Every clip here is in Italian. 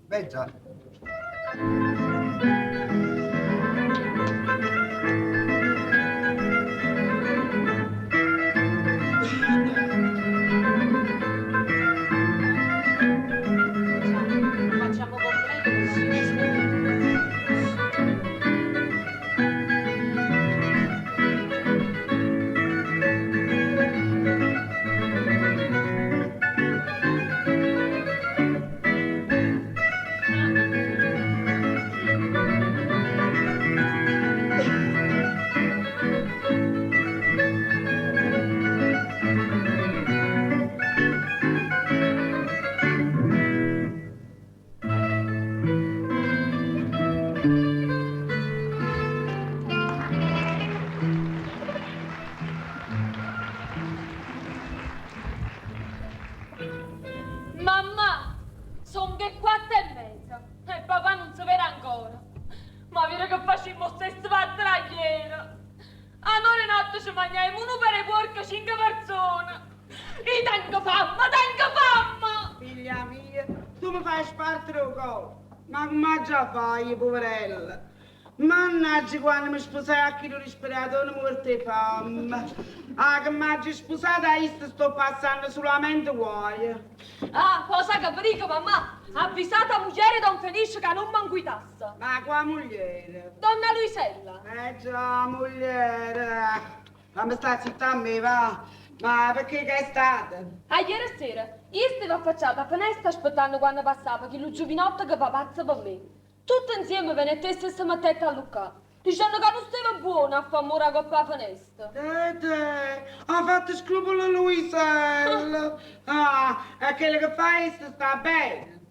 Beh già. Facciamo comprendere. Mamma, sono che 4:30 e papà non si vede ancora. Ma vedi che facciamo stesso patragliere. A noi notte ci mangiamo uno per i porco 5 persone. E tengo fame! Figlia mia, tu mi fai spartire il cuore. Ma come già fai, poverella? Mannaggia, quando mi sposai a chi non respiratore morte fame. Ah, che mi hagi sposata, io sto passando solamente guai. Ah, cosa che brico, mamma? Avvisata la moglie Don Felice che non manguitasse. Ma qua moglie? Donna Luisella. Già, moglie. Fammi sta zitta a me, va. Ma perché che è stata? A ieri sera, io stavo affacciata a finestra aspettando quando passava che lo giovinotto che va pazzo per me. Tutti insieme venettesse e si mettette a luccare, dicendo che non stava buono a fare mura con la finestra. Ha fatto scrupolo Luisella. Ah, è quello che fai sta bene.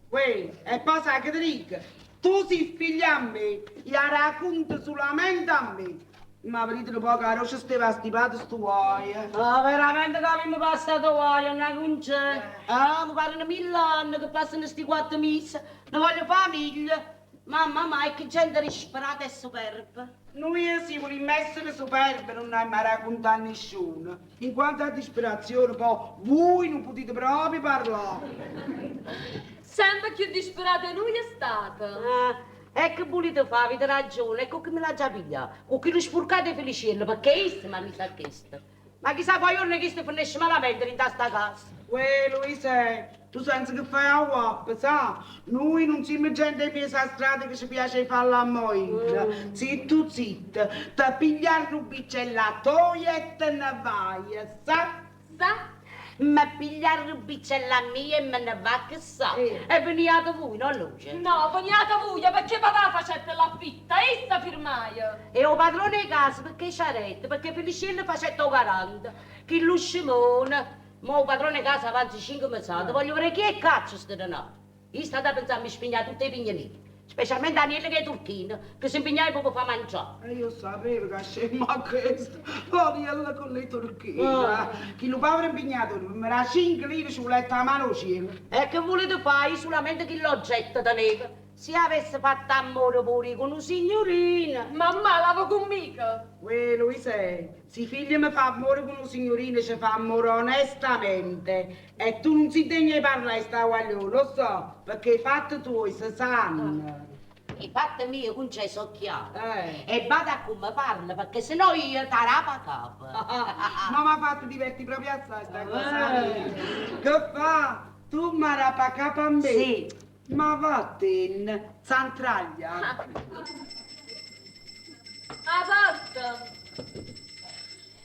Uè, e poi sai che ti dico? Tu sei figlia a me, la racconti solamente a me. Ma vedete un po' che la roccia stava stipata sto vuoi. Ah, veramente che mi è passato guaio, non c'è. Ah, mi pare 1000 anni che passano sti 4 mesi. Non voglio famiglia. Mamma, è che gente disperata e superba. Noi siamo immessi superbi, non hai mai raccontato a nessuno. In quanto a disperazione, poi voi non potete proprio parlare. Sempre più disperata noi è stata. Ah, e che volete fare, avete ragione, ecco che me l'ha già pigliato. Con chi lo spurcate felicello, perché esse mi sa chiesto. Ma chissà poi io non che finisce malamente in sta casa. Uè, Luisa, tu senza che fai a guappa, sa? Noi non siamo gente in mezzo alla strada che ci piace fare la moglie. Zitto, zitto, ti pigliare un biccellato e te ne vai, sa? Sa? Ma pigliare un bicella mia e me ne va che sa. E veniate voi, non luce. No, veniate voi, perché papà facette la fitta, e sta firmaia. E o padrone di casa perché c'arette, perché Felicello facette o 40. Chi lo scimone. Ma o padrone di casa avanti 5 mezzate, voglio vedere chi è caccia sta denaro. Io state a pensare a mi spignare tutti i pignolini. Specialmente Daniele che è turchino, che si impegnava proprio per mangiare. E io sapevo che scema questo. Daniela con le turchine. Chi lo povero impegnato, mi era 5 lire su letta a mano cielo. E che volete fare? Solamente chi l'oggetto teneva. Se avesse fatto amore pure con un signorino. Mamma, lavo con mica. Uè, Luisa, se figlio mi fa amore con un signorino, ci fa amore onestamente. E tu non si degni di parlare sta guaglione, lo so, perché i fatti tuoi si sanno. I fatti miei con c'è socchiato. E vada come parla, perché sennò io tarapa capo. Ma mi ha fatto divertire proprio assai sta cosa. Che fa? Tu mi rapa capo a me? Sì. Ma vattene, Santraglia. A porta.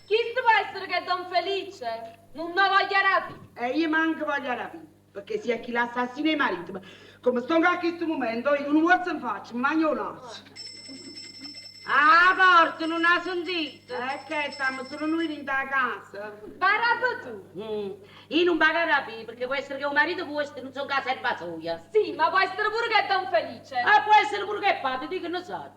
Chi può essere che è Don Felice? Non ne voglio rapire. E io manco voglio rapire, perché sia chi l'assassina il marito. Ma come sto anche in questo momento, io non vuoi in faccia, mi mangio un osso. Ah, porta, non ha sentito. Che stiamo solo noi in da casa. Barabba tu. Io non pago rapire, perché può essere che un marito vostro non sono casa erba soia. Sì, ma può essere pure che è Don Felice. Ah, può essere pure che fate, dico non so.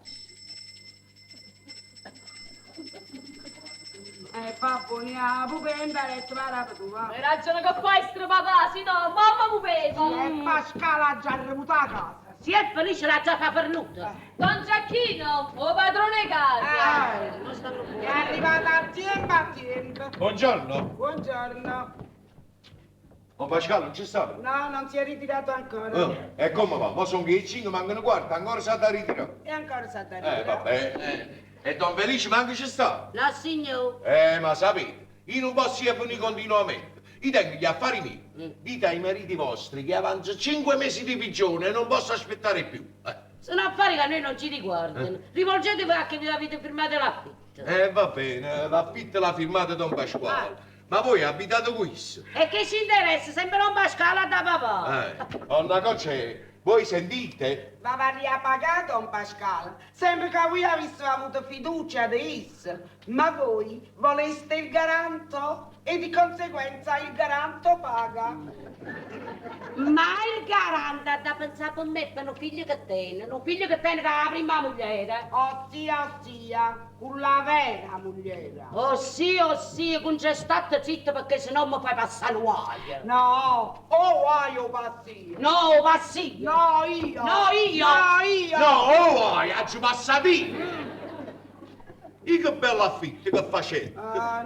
Babbo, ne ha pupenda e tu la tu, va. Hai ragione che può essere papà, sì no, mamma mi vedi. E Pascala ha già remuta a casa. Si è felice la già capernuta. Don Giacchino, o padrone casa. Non stanno È arrivata a tempo a tempo. Buongiorno. Buongiorno. Oh, Pasquale non ci sta? No, non si è ritirato ancora. E come va? Ma sono che i 5 mancano quarto, ancora si è da ritirare. E ancora sa da Vabbè. E Don Felice manca ci sta? No, signore. Ma sapete, io non posso venire continuamente. Io tengo gli affari miei. Dite ai mariti vostri che avanza 5 mesi di pigione e non posso aspettare più. Sono affari che a noi non ci riguardano. Rivolgetevi a chi vi avete firmato l'affitto. Va bene, l'affitto l'ha firmato Don Pasquale. Ma voi abitate qui? E che ci interessa? Sempre un Pasquale da papà. Una cosa è, voi sentite? Ma va riapagato Don Pasquale, sempre che voi aveste avuto fiducia di esso. Ma voi voleste il garanto e di conseguenza il garanto paga. Ma il garante ha da pensare per me, per un figlio che tiene che la prima moglie. Ossia, con la vera mogliera. Oh sì, con c'è stato zitto perché sennò mi fai passare l'uaglio. No, o vai o passi. No, passi. No, io. No, io. No, io. No, vai, ci passa via! E che bello affitto che facete!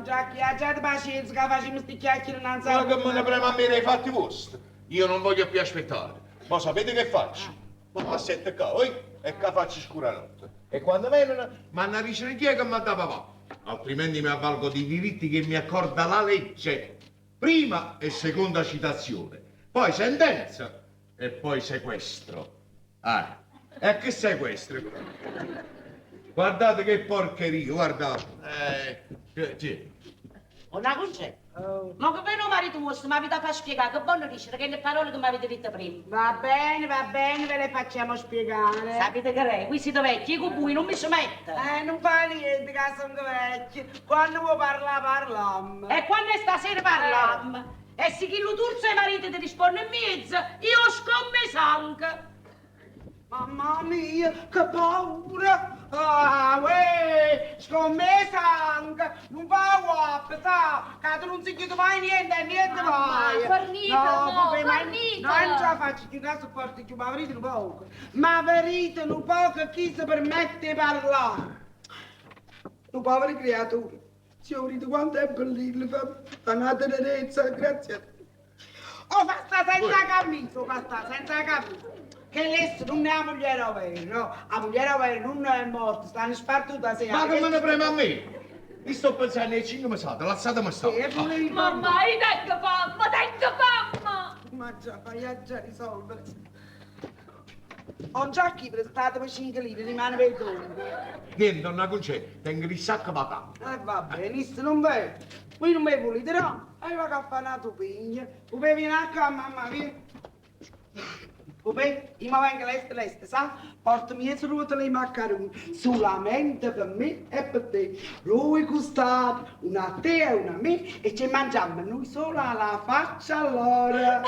Già che ha già di pazienza che facciamo sti chiacchiere non Ma che me ne prema a me dei fatti vostri? Io non voglio più aspettare. Ma sapete che faccio? Ma passette qua, e che faccio scura notte. E quando vengono, mi hanno ricevere chi è che mi dà papà. Altrimenti mi avvalgo di diritti che mi accorda la legge. Prima e seconda citazione, poi sentenza e poi sequestro. E che sequestro? Guardate che porcheria, guardate. Una concetta. Ma che bene marito vostro mi avete a far spiegare, che buono dice, che le parole che mi avete detto prima. Va bene, ve le facciamo spiegare. Sapete che re, qui siete vecchi, io con voi non mi si mette. Non fa niente, che sono vecchi. Quando vuoi parlare, parliamo. E quando stasera parliamo, e se chi lo turzo e marito ti risponde in mezzo, io scommesso anche. Mamma mia, che paura! Uè, scommessa anche! Non fa guap, sa! Che tu non si chiude mai niente, niente mai! Fornito! Non ce la faccio più caso forte più, ma verite un poco! Ma verite un poco chi si permette di parlare! Un povero creatura! Signori, quanto è bellino, fa una tenerezza, grazie a te! Oh, fa sta senza camiso, fa sta senza camiso! Che lei non è la moglie vera, no? La moglie vera non è morta, stanno spartuti a sé. Ma che me ne preme a me? Io sto pensando ai 5 mesate, lazzatemi sta. Mamma, io tengo famma! Ma già, fai già risolvere. Ho già chi prestatemi 5 lire, rimane per dopo. Niente, donna Concetta, tengo il sacco patà. Va benissimo, non vedo. Qui non mi volete, no? E va a fare una tupigna. Come vieni a casa, mamma, vieni. Come? Io mi vengo l'est, sa? Portami le rotelle i maccheroni, solamente per me e per te. Lui gustato, una a te e una a me, e ci mangiamo noi solo alla faccia allora.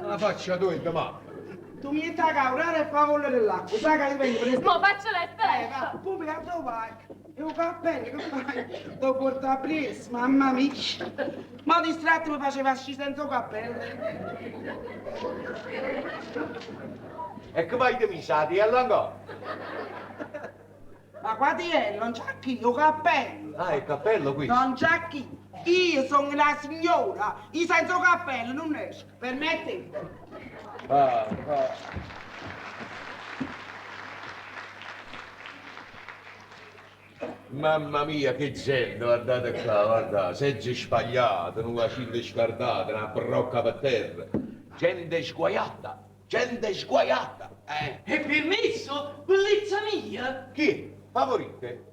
La faccia dove, mamma? Tu mi stai a caurare e fa volere l'acqua, sai che io vengo presto? Ma faccio Va, l'effetto! poi a dove vai? E un cappello, che fai? Devo portare presto, mamma mia. Ma distratto mi faceva sci senza cappello. E che vai di misati e ancora? Ma qua ti è, non c'è chi, un cappello. Ah, il cappello qui. Non c'è chi. Io sono la signora, io senza cappello non esco, permettete. Va. Mamma mia, che gente, guardate qua, guardate, seggi spagliate, una cinta scardata, una brocca per terra. Gente sguaiata. È permesso? Bellezza mia! Chi? Favorite?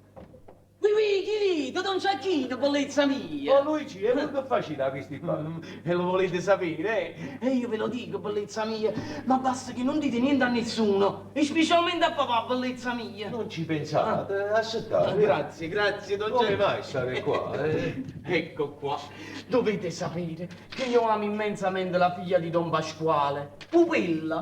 Chi? Don Giacchino, bellezza mia! Oh Luigi, e voi che facete a questi qua? E lo volete sapere, eh? E io ve lo dico, bellezza mia, ma basta che non dite niente a nessuno, e specialmente a papà, bellezza mia. Non ci pensate, aspettate. Grazie, Don Come Giacchino. mai stare qua? Ecco qua, dovete sapere che io amo immensamente la figlia di Don Pasquale, Pupella,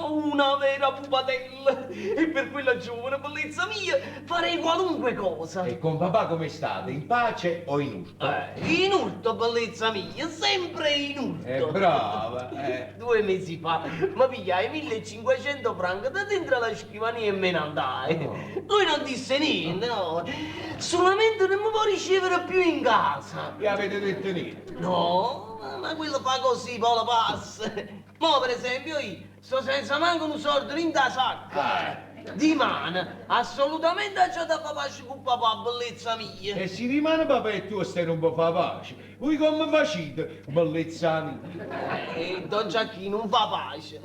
una vera pupatella, e per quella giovane bellezza mia farei qualunque cosa. E E con papà come state? In pace o in urto? In urto, bellezza mia, sempre in urto. Brava, 2 mesi fa mi pigliai 1500 franchi da dentro la scrivania e me ne andai. Lui non disse niente, no. Solamente non mi può ricevere più in casa. Che avete detto niente? No, ma quello fa così, poi lo passa. Mo per esempio io sto senza manco un soldo in da sacca. Di mano, assolutamente c'è da papà con papà, bellezza mia. E si rimane papà e tu stai un po' fa pace. Voi come facete, bellezza mia? Don Giacchino non fa pace.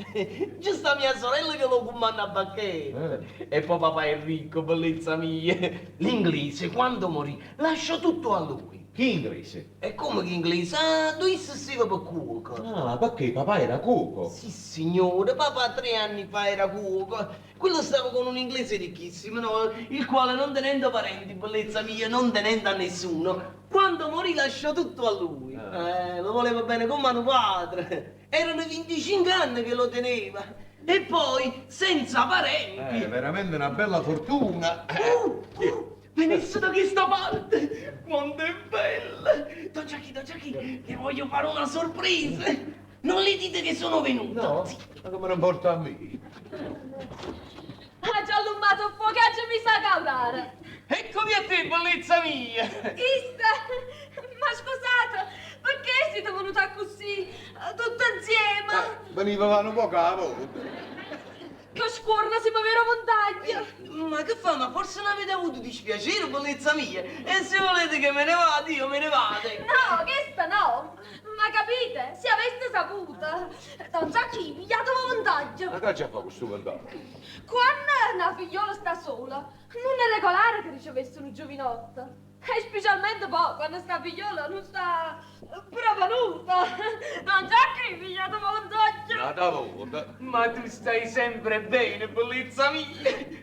Giusta mia sorella che lo comanda a bacchetta. E poi papà è ricco, bellezza mia. L'inglese, quando morì, lasciò tutto a lui. Che inglese? E come che inglese? Ah, lui si stava per cuoco. Ah, perché papà era cuoco? Sì, signore, papà 3 anni fa era cuoco. Quello stava con un inglese ricchissimo, no? Il quale non tenendo parenti, bellezza mia, non tenendo a nessuno, quando morì lasciò tutto a lui. Lo voleva bene come mano padre. Erano 25 anni che lo teneva. E poi, senza parenti. Veramente una bella fortuna. Venisse da questa parte! Quanto è bella! Don Giacchi, ti voglio fare una sorpresa! Non le dite che sono venuto! No, ma come non porta a me? Ha già allummato un fuocaggio e mi sa caurare. Eccomi a te, bellezza mia! Ista, ma scusate, perché siete venuta così, tutte insieme? Venivano un po' a volta. Che scuorna siamo vero montagna. Ma che fa? Ma forse non avete avuto dispiacere, bellezza mia? E se volete che me ne vada, io me ne vado! No, questa no. Ma capite, se aveste saputo, Don Giacchi, pigliato vantaggio. Ma che c'è a fare questo vantaggio? Quando una figliola sta sola, non è regolare che ricevesse un giovinotto. E specialmente poi quando sta figliola non sta prevenuta. Don Giacchi, pigliato vantaggio. Nada volta. Ma tu stai sempre bene, bellezza mia!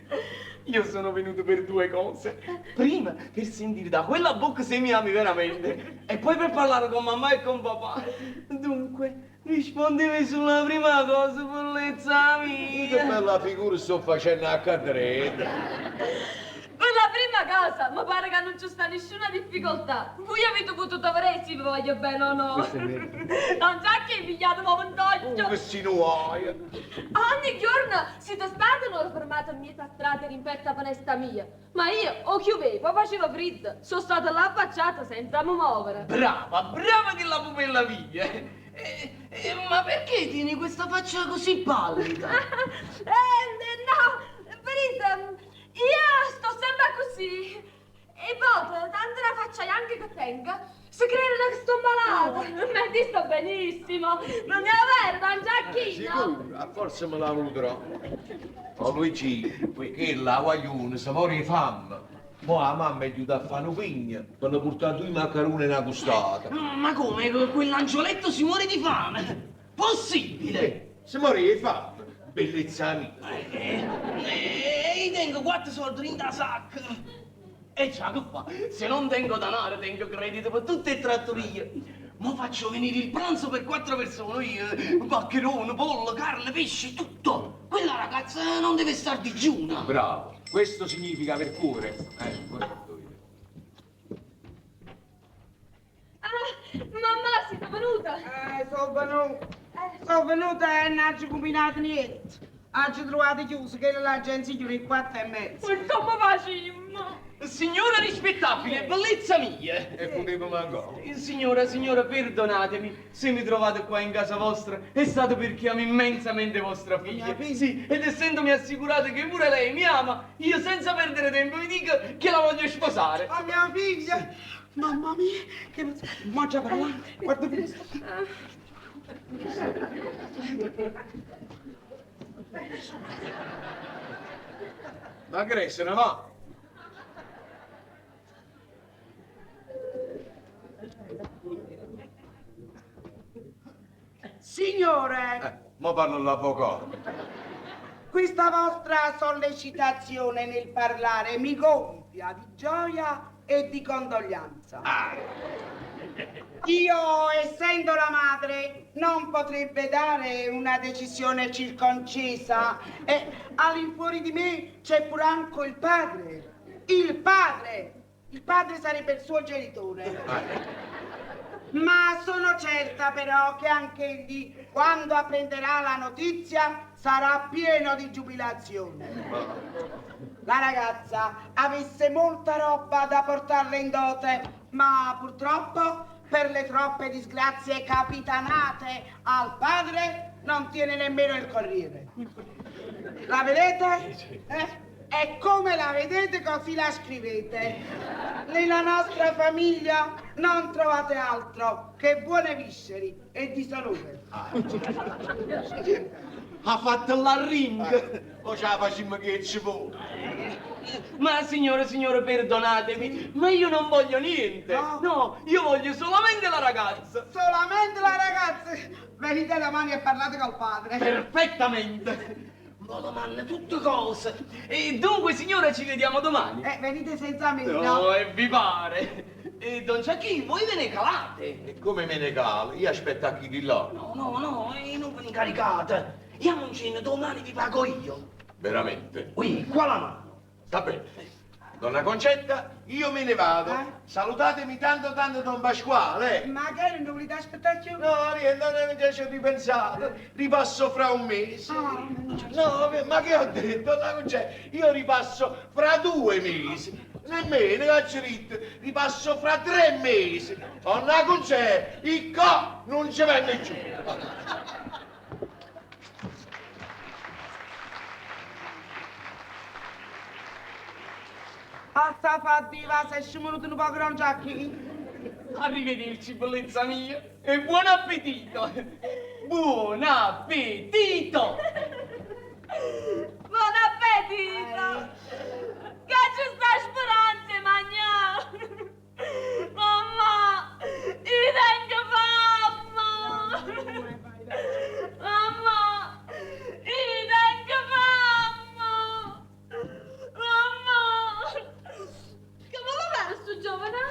Io sono venuto per 2 cose. Prima, per sentire da quella bocca se mi ami veramente. E poi per parlare con mamma e con papà. Dunque, rispondimi sulla prima cosa, bellezza Che mia. bella figura sto facendo a cadere. Per la prima cosa, mi pare che non c'è sta nessuna difficoltà. Voi avete potuto avere se vi voglio bene o no? Questo è vero. Non già che pigliato vantaggio. Che si nuoia. Ogni giorno siete stati non fermate a mia strada rimpetta panesta mia. Ma io, o chiudevo, poi facevo freddo. Sono stata là affacciata senza mi muovere. Brava che la pupilla mia. Ma perché tieni questa faccia così pallida? No, vedete, io sto sempre così. E poi, tanto la faccia anche che tengo, si credono che sto malata. Ma ti sto benissimo. Non è vero, Don Giacchino? Sicuro, forse me la avuterò. Oh Luigi, perché la guaglione si muore di fame. Mo la mamma è giuta a fare un pigno per portare 2 maccheroni e una costata. Ma come? Quell'angioletto si muore di fame? Possibile? Si muore di fame, bellezza mia. Io tengo 4 soldi in da sacca. E già che fa? Se non tengo denaro, tengo credito per tutte le trattorie. Ma faccio venire il pranzo per 4 persone, io, maccherone, pollo, carne, pesce, tutto. Quella ragazza non deve star digiuna. Bravo, questo significa aver cuore. Questo io. Mamma, siete venuta? Sono venuta e non ci combinato niente. Oggi trovate chiuso che l'agenzia chiude alle 4:30. Ma come facciamo? Signora rispettabile, bellezza mia! E potevo mancare. Signora, perdonatemi se mi trovate qua in casa vostra, è stato perché amo immensamente vostra figlia. Sì, ed essendomi assicurato che pure lei mi ama, io senza perdere tempo vi dico che la voglio sposare. Oh, mia figlia! Mamma mia, che mangia per là, guarda questo. Ma che se ne va? Signore, Mo parlo l'avvocato. questa vostra sollecitazione nel parlare mi gonfia di gioia e di condoglianza. Io, essendo la madre, non potrebbe dare una decisione circoncisa e all'infuori di me c'è pure anche il padre. Il padre! Il padre sarebbe il suo genitore. Ma sono certa però che anche egli, quando apprenderà la notizia, sarà pieno di giubilazione. La ragazza avesse molta roba da portarle in dote, ma purtroppo per le troppe disgrazie capitanate al padre non tiene nemmeno il corriere. La vedete? E come la vedete così la scrivete. Nella nostra famiglia non trovate altro che buone visceri e disonore. Ha fatto la ring. O ce la facciamo che ci vuole. Ma signore, perdonatemi, ma io non voglio niente. No. No, io voglio solamente la ragazza. Solamente la ragazza. Venite domani e parlate col padre. Perfettamente. Ma domani tutte cose. E dunque, signora, ci vediamo domani. Venite senza me, No, no? e vi pare. E Don Giacchino, voi ve ne calate? E come me ne calo? Io aspetto a chi di là. No, non ve ne caricate. Iamoncino, domani vi pago io. Veramente? Qui, qua la mano. Sta bene. Donna Concetta, io me ne vado. Eh? Salutatemi tanto Don Pasquale. Ma che non volete aspettare più? No, niente, non ci ho ripensato. Ripasso fra un mese. No, ma che ho detto? Donna Concetta, io ripasso fra 2 mesi. Nemmeno, faccio ritto, ripasso fra 3 mesi. Donna Concetta, il co non ci venne giù. Sta fattiva, se ci venuto un po' gran giacchi. Arrivederci, bellezza mia. E buon appetito. Buon appetito. Buon appetito! Che ci sta speranza, magna! Mamma! Io tengo fame! Mamma! Io tengo fame! Mamma! Che vuole fare sto giovane?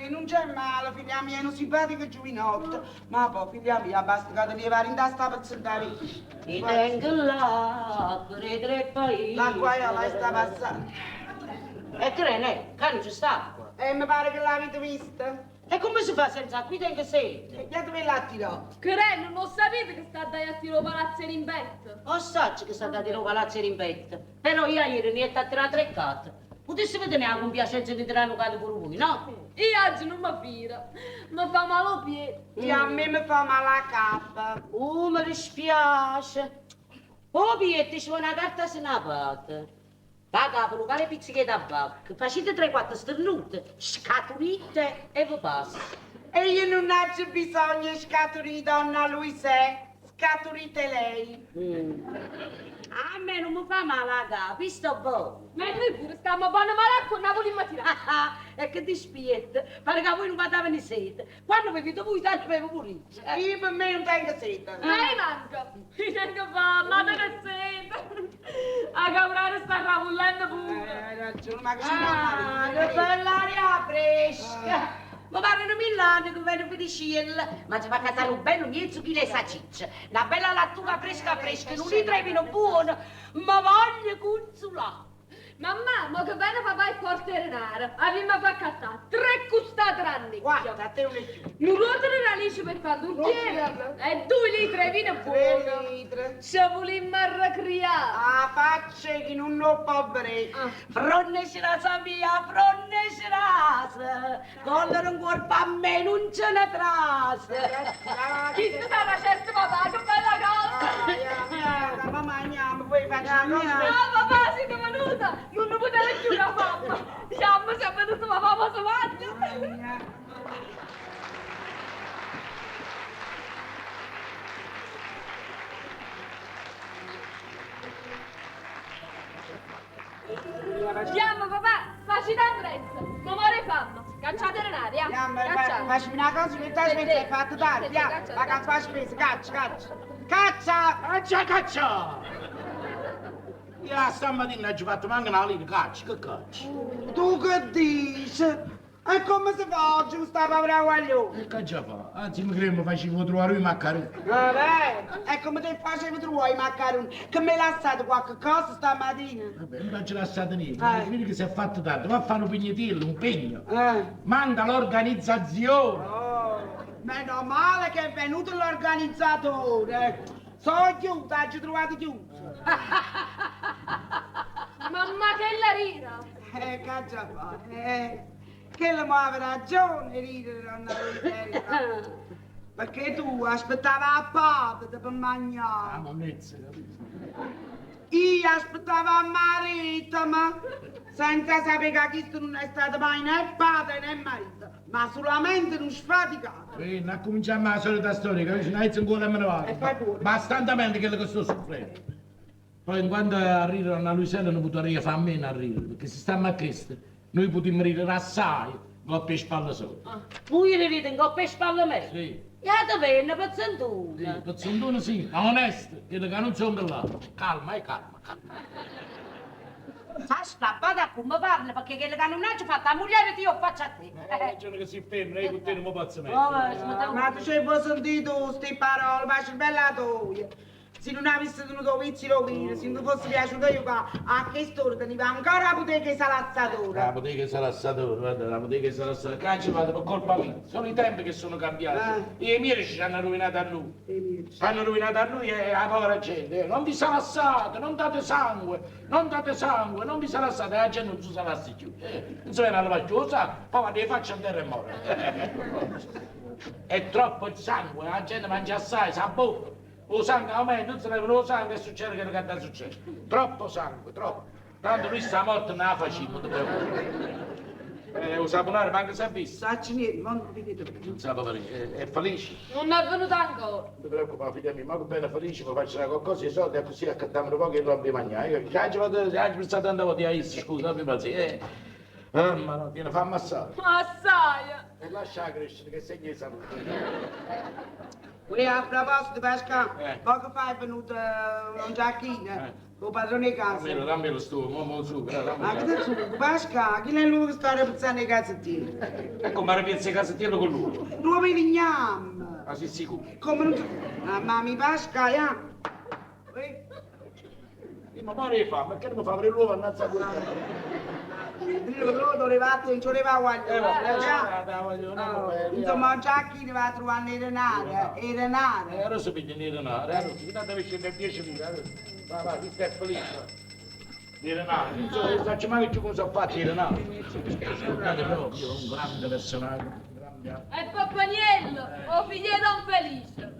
Non c'è male, figlia mia, è un simpatico giovinotto. Ma poi, figlia mia, basta che devi fare in tasca per sentare. Ti tengo là, per i 3 paesi. L'acqua io la sta passando. E che ne? Che non ci sta acqua. E mi pare che l'avete vista. E come si fa senza acqua? Io tengo sete. E che dove l'ha tirato? Creno, non sapete che sta dai a tiro palazzo in betto? O sacci che sta da dire palazzo in rimpetto. Però io ieri ne ho tirato 3 carte. Potessi vedere neanche un piacenza di tirare un cato pure voi, no? Io oggi non mi fila, mi fa male al piede. Sì, a me mi fa male la cappa. Mi dispiace. Oh, Pietti, c'è una carta senapata. Paga per un cane pizziche da tabacco. Facete 3-4 sternute, scatolite e vi passa. E io non ho bisogno di scaturi, donna Luisa. Scaturite lei. A me non mi fa male la capo, sto buono. Ma noi pure stiamo buone male con Napoli in mattina. E che dispiette, pare che voi non fate venire sete. Quando bevete voi, tanto bevo pure io. Io per me non tengo sete. Ma io manco. Io tengo fame, ma che sete. A caprare sta ravullendo pure. Hai ragione, ma che ci Ah, che bella aria fresca. Ma parlano 1000 anni che vengono per i cieli, ma ci fa casare un bello mezzo chilo di salsiccia, una bella lattuga fresca, un litro di vino buono, ma voglio consolare. Mamma, ma che bene papà è porta denaro. Abbiamo fatto cattare 3 custate rannicchio. Guarda, a te non è più. Un ruoto di radice per fare un piede e 2 litri di vino 3 buono. litri. Ci volimmo arrecriare. Ah, faccia che non ho poveretto. Fronne scirasa mia, fronne scirasa, con un corpo a me non ce ne trasa. Chi si sa facesse papà, che bella cosa. Mamma andiamo, poi facciamo No, papà, siete venuta. Non ne potete più la mamma. Siamo venuto papà, ma si mangia. Andiamo papà, facci d'andrezza. Non muore fame. Cacciate l'aria. Facci una cosa che ti hai fatto tardi. La cazzo fa spesa, caccia. Caccia! Caccia! Io stamattina ci ho fatto manca una linea, caccia, che caccia? Tu che dici? E come si fa oggi questa povera guaglione? E che già fa? Anzi, mi credo facevo trovare i maccheroni. Vabbè, e come te facevi tu i maccheroni? Che mi hai lasciato qualche cosa stamattina? Vabbè, non faccio lasciato niente. Vedi che si è fatto tanto. Va a fare un pignatello, un pegno. Eh. Manda l'organizzazione. Oh, meno male che è venuto l'organizzatore. Sono chiuso, oggi trovato chiuso. Mamma che la rira! Che già fa? Che le muove ragione ridere, donna Luisa. Perché tu aspettavi a parte per Ah, mangiare. monnezza, capito? Io aspettavo a marito, ma senza sapere che questo non è stato mai né padre né marito, ma solamente un sfaticato. Non cominciamo la solita storia, capisci? Non è ancora me ne vado. E fai pure. Bastantamente quello che sto soffrendo. Poi in quanto a ridere a Luisella non potrei fare a meno a ridere, perché se stiamo a questo, noi potremmo ridere assai, coppia e spalle solo. Voi ridete in coppia e spalle me? Sì. E te venne, Sì, pezzantuna. pezzondone sì, ma onesto, quello che non sono là. Calma, calma. Sa stappata a come parla, perché quello che non hai fatto a moglie io faccio a te. Ragione che si ferma, lei con te non mi posso Oh, mettere. Ma tu ci hai sentito queste parole, ma c'è bella tua. Se non avessi tenuto vizi rovini, se non fosse piaciuto io qua, a che ora teniva ancora la bottega salazzatore. La bottega sarà assatore, guarda, la bottega sarà assatore. Cacci vado per colpa mia. Sono i tempi che sono cambiati. E i miei ci hanno rovinato a lui. Hanno rovinato a lui e la povera gente. Non vi salassate, non date sangue, non date sangue, non vi salassate. La gente non si salassi più. Non si viene alla pacciosa, poi quando li faccio a terra e muore. È troppo il sangue, la gente mangia assai, sa bocca. Lo sangue aumenta, non se ne lo sangue e succede quello che dà successo. Troppo sangue, troppo. Tanto lui sta morto non la facciamo, non ti preoccupare. Lo saponare manca si è visto. Sacci niente, non ti vedo. Non sa felice, è felice. Non è venuta ancora. Non ti preoccupare, figlia mia, ma che bene felice, mi faccio qualcosa di soldi e così accattiamo un po' che non abbiamo mangiato. Già ci ho pensato tante volte a isso, scusa, abbi pazienza. Ma no, tiene fa ammassare. Assai! E lascia crescere, che segni di salute. E a proposito, Pasca, Eh. poco fa è venuto un giacchino, con padrone di casa. Dammelo sto, mo su, Ma che te su, Pasca, chi è lui che sta repuzzando i cassettini? Ecco, ma pensi che cassettiero con lui. Due mi vignam. Ma sei sicuro? Come non... Ma mi Pasca, ya? Ma pare fa, perché non mi fa aprire l'uovo annazza pure? Loro dovevate, non ci voleva Voglio, Insomma, un giacchino va a trovare i denari, i denari. Ora si piglia di denaro, ora si date invece del 10.000, va, chi sta felice. Di denaro, non faccio mai più come sono fatti i denari. Scusate proprio, un grande personaggio, un grande... È Pappaniello, o figlio di Don Felice.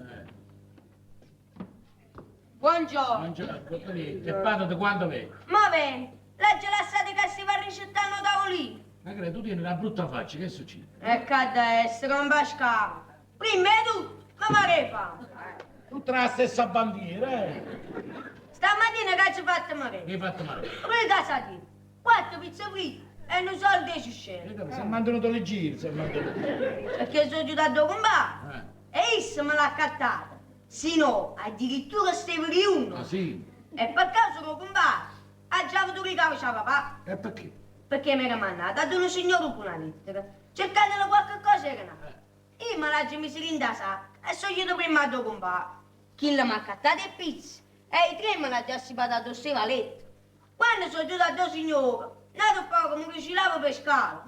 Buongiorno. E parla di quando vedi? Ma vedi, legge lasciate che si va ricettando tavolini. Ma credo, tu tieni una brutta faccia, che succede? E che adesso, con Pascal. Prima di tutto, ma che fa? Tutta la stessa bandiera, Stamattina che ci fatto male? Che hai fatto male? Qui casa di 4 pizze fritte e non so il 10 scene. Si è mantenuto le giri, si è mantenuto. Perché sono aiutato con bar. E essa me l'ha accattata. Se no, addirittura stavo di uno. Ah sì? E per caso lo combatto. Ha già avuto il capo a papà. E perché? Perché mi era mandata ad uno signore con una lettera, cercando qualche cosa era nata. Io me la misi in da sacca e sono io prima a compare. Chi la mi ha cattato il pizzo e i tre me l'ha già sipatato questa valetta. Quando sono giunto a due signore, nato poco mi cucinavo per scala.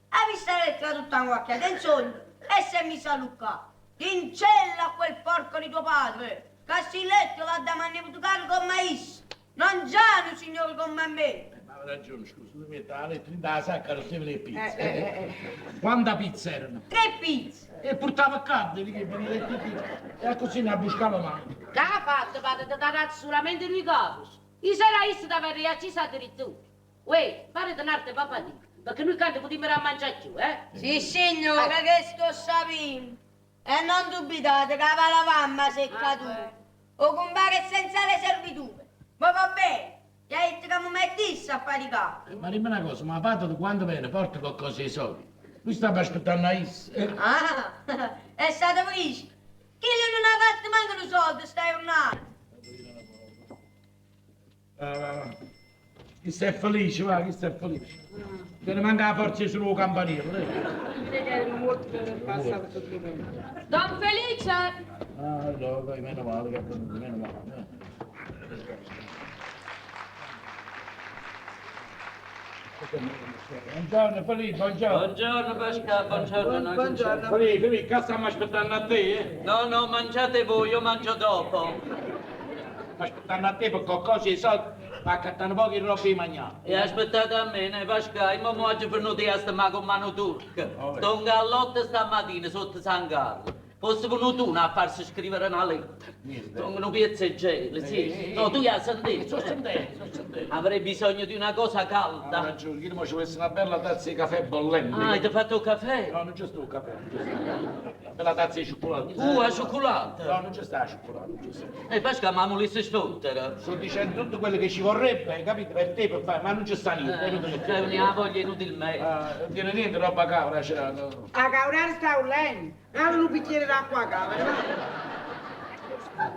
Ha visto la lettera tutta inguacchiata in sogno e si è messa a luccare. Tincella a quel porco di tuo padre, che si letto l'ha da mangiare con mais. Non già un signore come me. Ma hai ragione, scusa, tu metti la lettera in da sacca, lo stevi le pizze. Quante pizze erano? 3 pizze. E portava a casa, lì che veniva le pizze. E così ne ha buscato male. Che ha fatto, padre, ti dà solamente lui capo. Io sarà isso da aver riacceso addirittura. Uè, fare tenarte papà di, perché noi canti potremmo mangiare più, Sì, signore, che sto sapendo. E non dubitate che la mamma si è caduta. O compare senza le servitù. Ma va bene, gli hai detto che mi mettessi a faticare. Ma dimmi una cosa, ma Pato di quando viene porta qualcosa ai soldi? Lui stava aspettando a Is. Ah, è stato felice. Chi non ha fatto manco un soldo, stai un anno. Chi sta felice, va, chi sta felice. Te ne manca la forza sul campanile. Dire che erano molto passato sotto me. Don Felice! Ah, no, dai, meno male che è venuto, meno male. Buongiorno Felice, buongiorno. Buongiorno Pascal, buongiorno. Buongiorno. Felice, che stiamo aspettando a te, No, no, mangiate voi, io mangio dopo. Aspettando a te per qualcosa i soldi, ma accattano pochi roba di mangiare. E aspettate a me, ne Pascal, ma oggi per noi a sta con mano turca. Oh, Sto un gallotto stamattina sotto San Carlo. Fosse venuto uno a farsi scrivere una lettera. Sono piezze gele, sì. No, tu hai sentito? Sto sentendo. Avrei bisogno di una cosa Ha calda. ragione, io mi ci volessi una bella tazza di caffè bollente. Ah, ti fatto il caffè? No, non c'è sto caffè. Una bella tazza di cioccolato. A cioccolata? No, non c'è sta cioccolato, non c'è sta. E Pascal, ma mi volessi sfottere? Sto dicendo tutto quello che ci vorrebbe, hai capito? Per te, per fare, ma non c'è sta niente. è inutile che- Cioè, ne ha voglia inutilmente. Non tiene niente, roba cabra, c'era. No. A caurare sta un legno. Allora un bicchiere d'acqua a cavolo.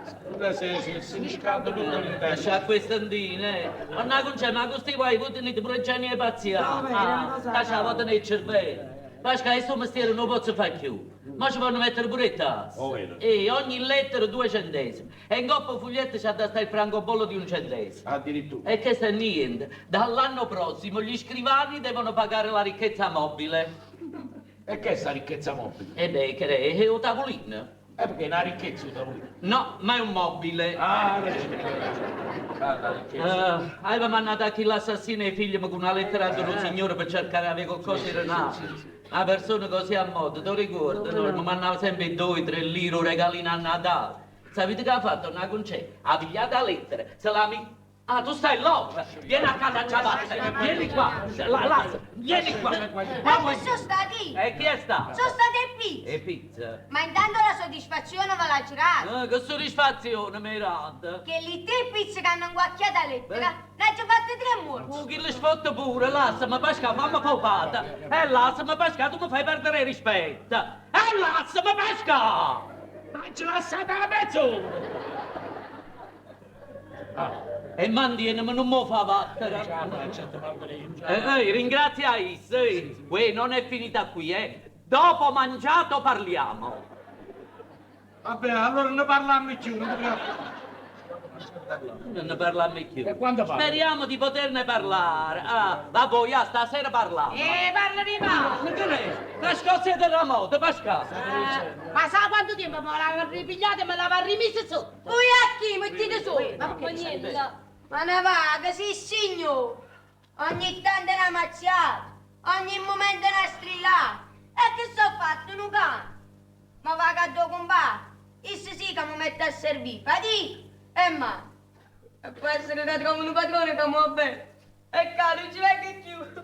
Scusa se mi scalda tutto l'interno. Lascia queste andine. Ma non c'è, ma questi guai, voi tenete pure geni e pazziati. No, una cosa- Lascia, vado nel cervello. Pasca, questo mestiere non posso fare più. Ma ci fanno mettere pure il tasso. Oh, vero. E ogni lettera 2 centesimi. E in coppa foglietto c'ha da stare il francobollo di 1 centesimo. Addirittura. E questo è niente. Dall'anno prossimo gli scrivani devono pagare la ricchezza mobile. E che è sta ricchezza mobile? E beh, che è un tavolino? Perché è una ricchezza da voi. No, ma è un mobile. Ah, ragione. La ricchezza. Aveva mandato a chi l'assassino e i figli con una lettera ad un signore per cercare di avere qualcosa di Renato. Una persona così a modo, ti ricordo, no? Mi mandava sempre 2-3 lire, un regalino a Natale. Sapete che ha fatto? Una concetta, ha pigliato la lettera, se l'ha Ah, tu stai là? Vieni a casa ciabatta, vieni qua, vieni qua. Ma che sono stati? E chi è sta? Sono state pizze. E pizza. Ma intanto la soddisfazione ve l'ha girata. Che soddisfazione, Miranda. Che le 3 pizze che hanno inguacchiato la lettera, ne ha già fatte 3 morti. Chi le sfotta pure, lasciami Pascal, mamma popata. E lasciami Pascal, tu mi fai perdere rispetto. E lasciami Pascal! Ma ce l'ha stata la mezz'ora! E mandienami non mi fa battere. Ringrazia Is. Uè, non è finita qui, eh. Dopo mangiato parliamo. Vabbè, allora ne parliamo più, non dobbiamo... Non ne parliamo più. E quando parli? Speriamo di poterne parlare. Va voi, stasera parliamo. Parla di male. Che è? La scossa della moto, Pascal. Ma sa quanto tempo me l'ha ripigliata e me l'aveva rimessa sotto? Voi a chi mettete su? Ma che niente. Ma ne va, che sì signore. Ogni tanto è una mazziata, ogni momento è una strillata. E che so fatto, un cane? Ma va che do compare. Isso sì che mi mette a servire, fatti. E ma. E può essere che trovo un padrone che mi va bene. E caro, ci vai che chiudo.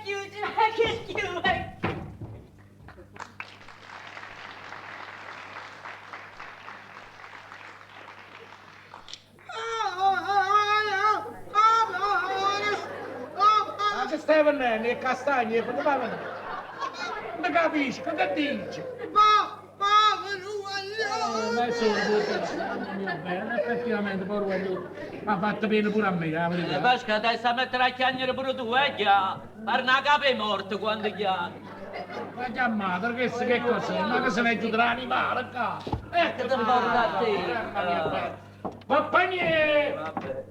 Ci vai che chiudo. Ma che stai venendo? E castagne, come va venendo? Non capisci, che dici? Ma è solo bene, effettivamente, poi voglio... ha fatto bene pure a me, la verità. Pascal, dai, sta a mettere a chiagnere pure tu, chià. Per una capa è morto quando chiami. Ma chiamata, che cos'è? Ma che se ne chiude l'animale qua? Che te importa a te? Pappanie! Vabbè.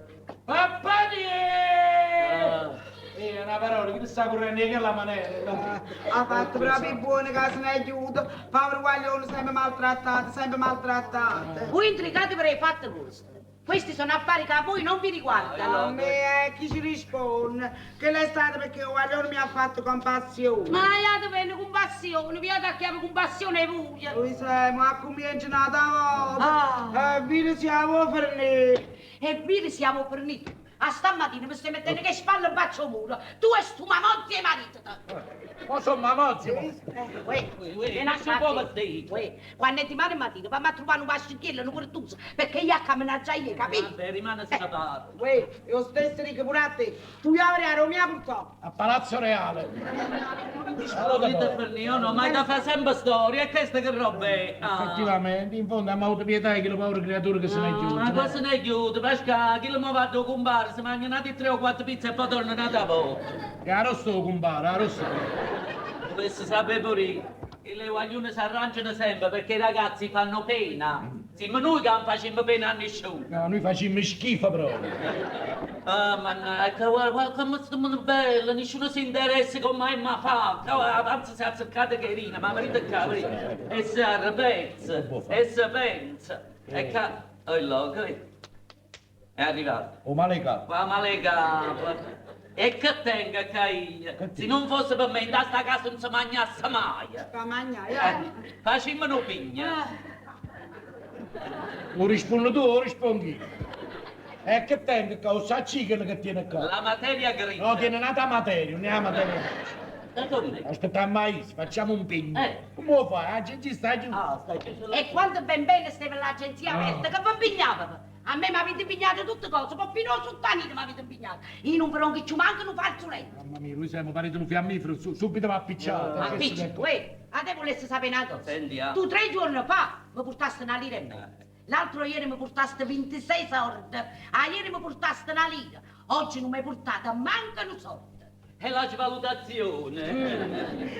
Pappanie! Una parola, che sta correndo che la maniera? Ha fatto proprio buone che se ne aiuto. Povero guaglione sempre maltrattato. Voi intrigate per i fatti vostri. Questi sono affari che a voi non vi riguardano. A me chi ci risponde? Che l'è stato perché il guaglione mi ha fatto compassione. Ma io bene con passione, vi attacchiamo con passione e voglia. Lui sai, ma comincia una volta. Vedi siamo forniti. E vi siamo forniti. A stamattina mi stai mettendo che spalle in bacio muro. Tu e stu mamozzi e marito. Ma sono mamozzi, Quando ti male mattina, fammi a trovare un pascicchiello, un cortuso, perché io a camminare già io, capito? Vabbè, rimane sulla parte. Uè, io stesso dico pure a te. Tu avrai a Roma purtroppo. a Palazzo Reale. Io non mai da fare sempre storia, e questa che roba è? Effettivamente, in fondo abbiamo avuto pietà di quelle povere creature che se ne Ma chiudono. cosa ne chiude, Pascal? Chi lo mi va a comparsa? compare, si mangiano di 3 o 4 pizze e poi tornano da poco. E arrosto, compare, arrosto. Questo sapete pure io. E le guaglione si arrangiano sempre perché i ragazzi fanno pena. Siamo noi che non facciamo pena a nessuno. No, noi facciamo schifo proprio. Ah, mannaggia, guarda come sto mondo bello, nessuno si interessa come mi fa. Anzi, si è azzeccato carina, ma marito cavoli. E si arrepezza, e si pensa. E che... Oh, loco, è arrivato. O male capo. Qua male capo. E che tenga che se non fosse per me in sta casa non si mangiasse mai. Sta mangiare. Facciamo una pigna. O rispondi tu o rispondi io. E che tengo che o sa chicken che tiene qua? La materia grigia. No, tiene nata materia, non è la materia. E come? Aspettiamo mai, facciamo un pigno. Eh. Come lo fai? La gente sta giù. Ah, stai facendo... E quando ben bene stava l'agenzia aperta, che vi pigliavano? A me mi avete pignato tutte cose, poi fino a sottanite mi avete pignato. Io non però che ci mancano fazzoletti. Mamma mia, lui siamo parete un fiammifero, subito va appicciato. Ma picci, uè, a te volessi sapere una cosa? Senti, ah. Tu 3 giorni fa mi portaste una lira e mezza. L'altro ieri mi portaste 26 soldi. A ieri mi portaste una lira. Oggi non mi portate, mancano soldi. È la svalutazione.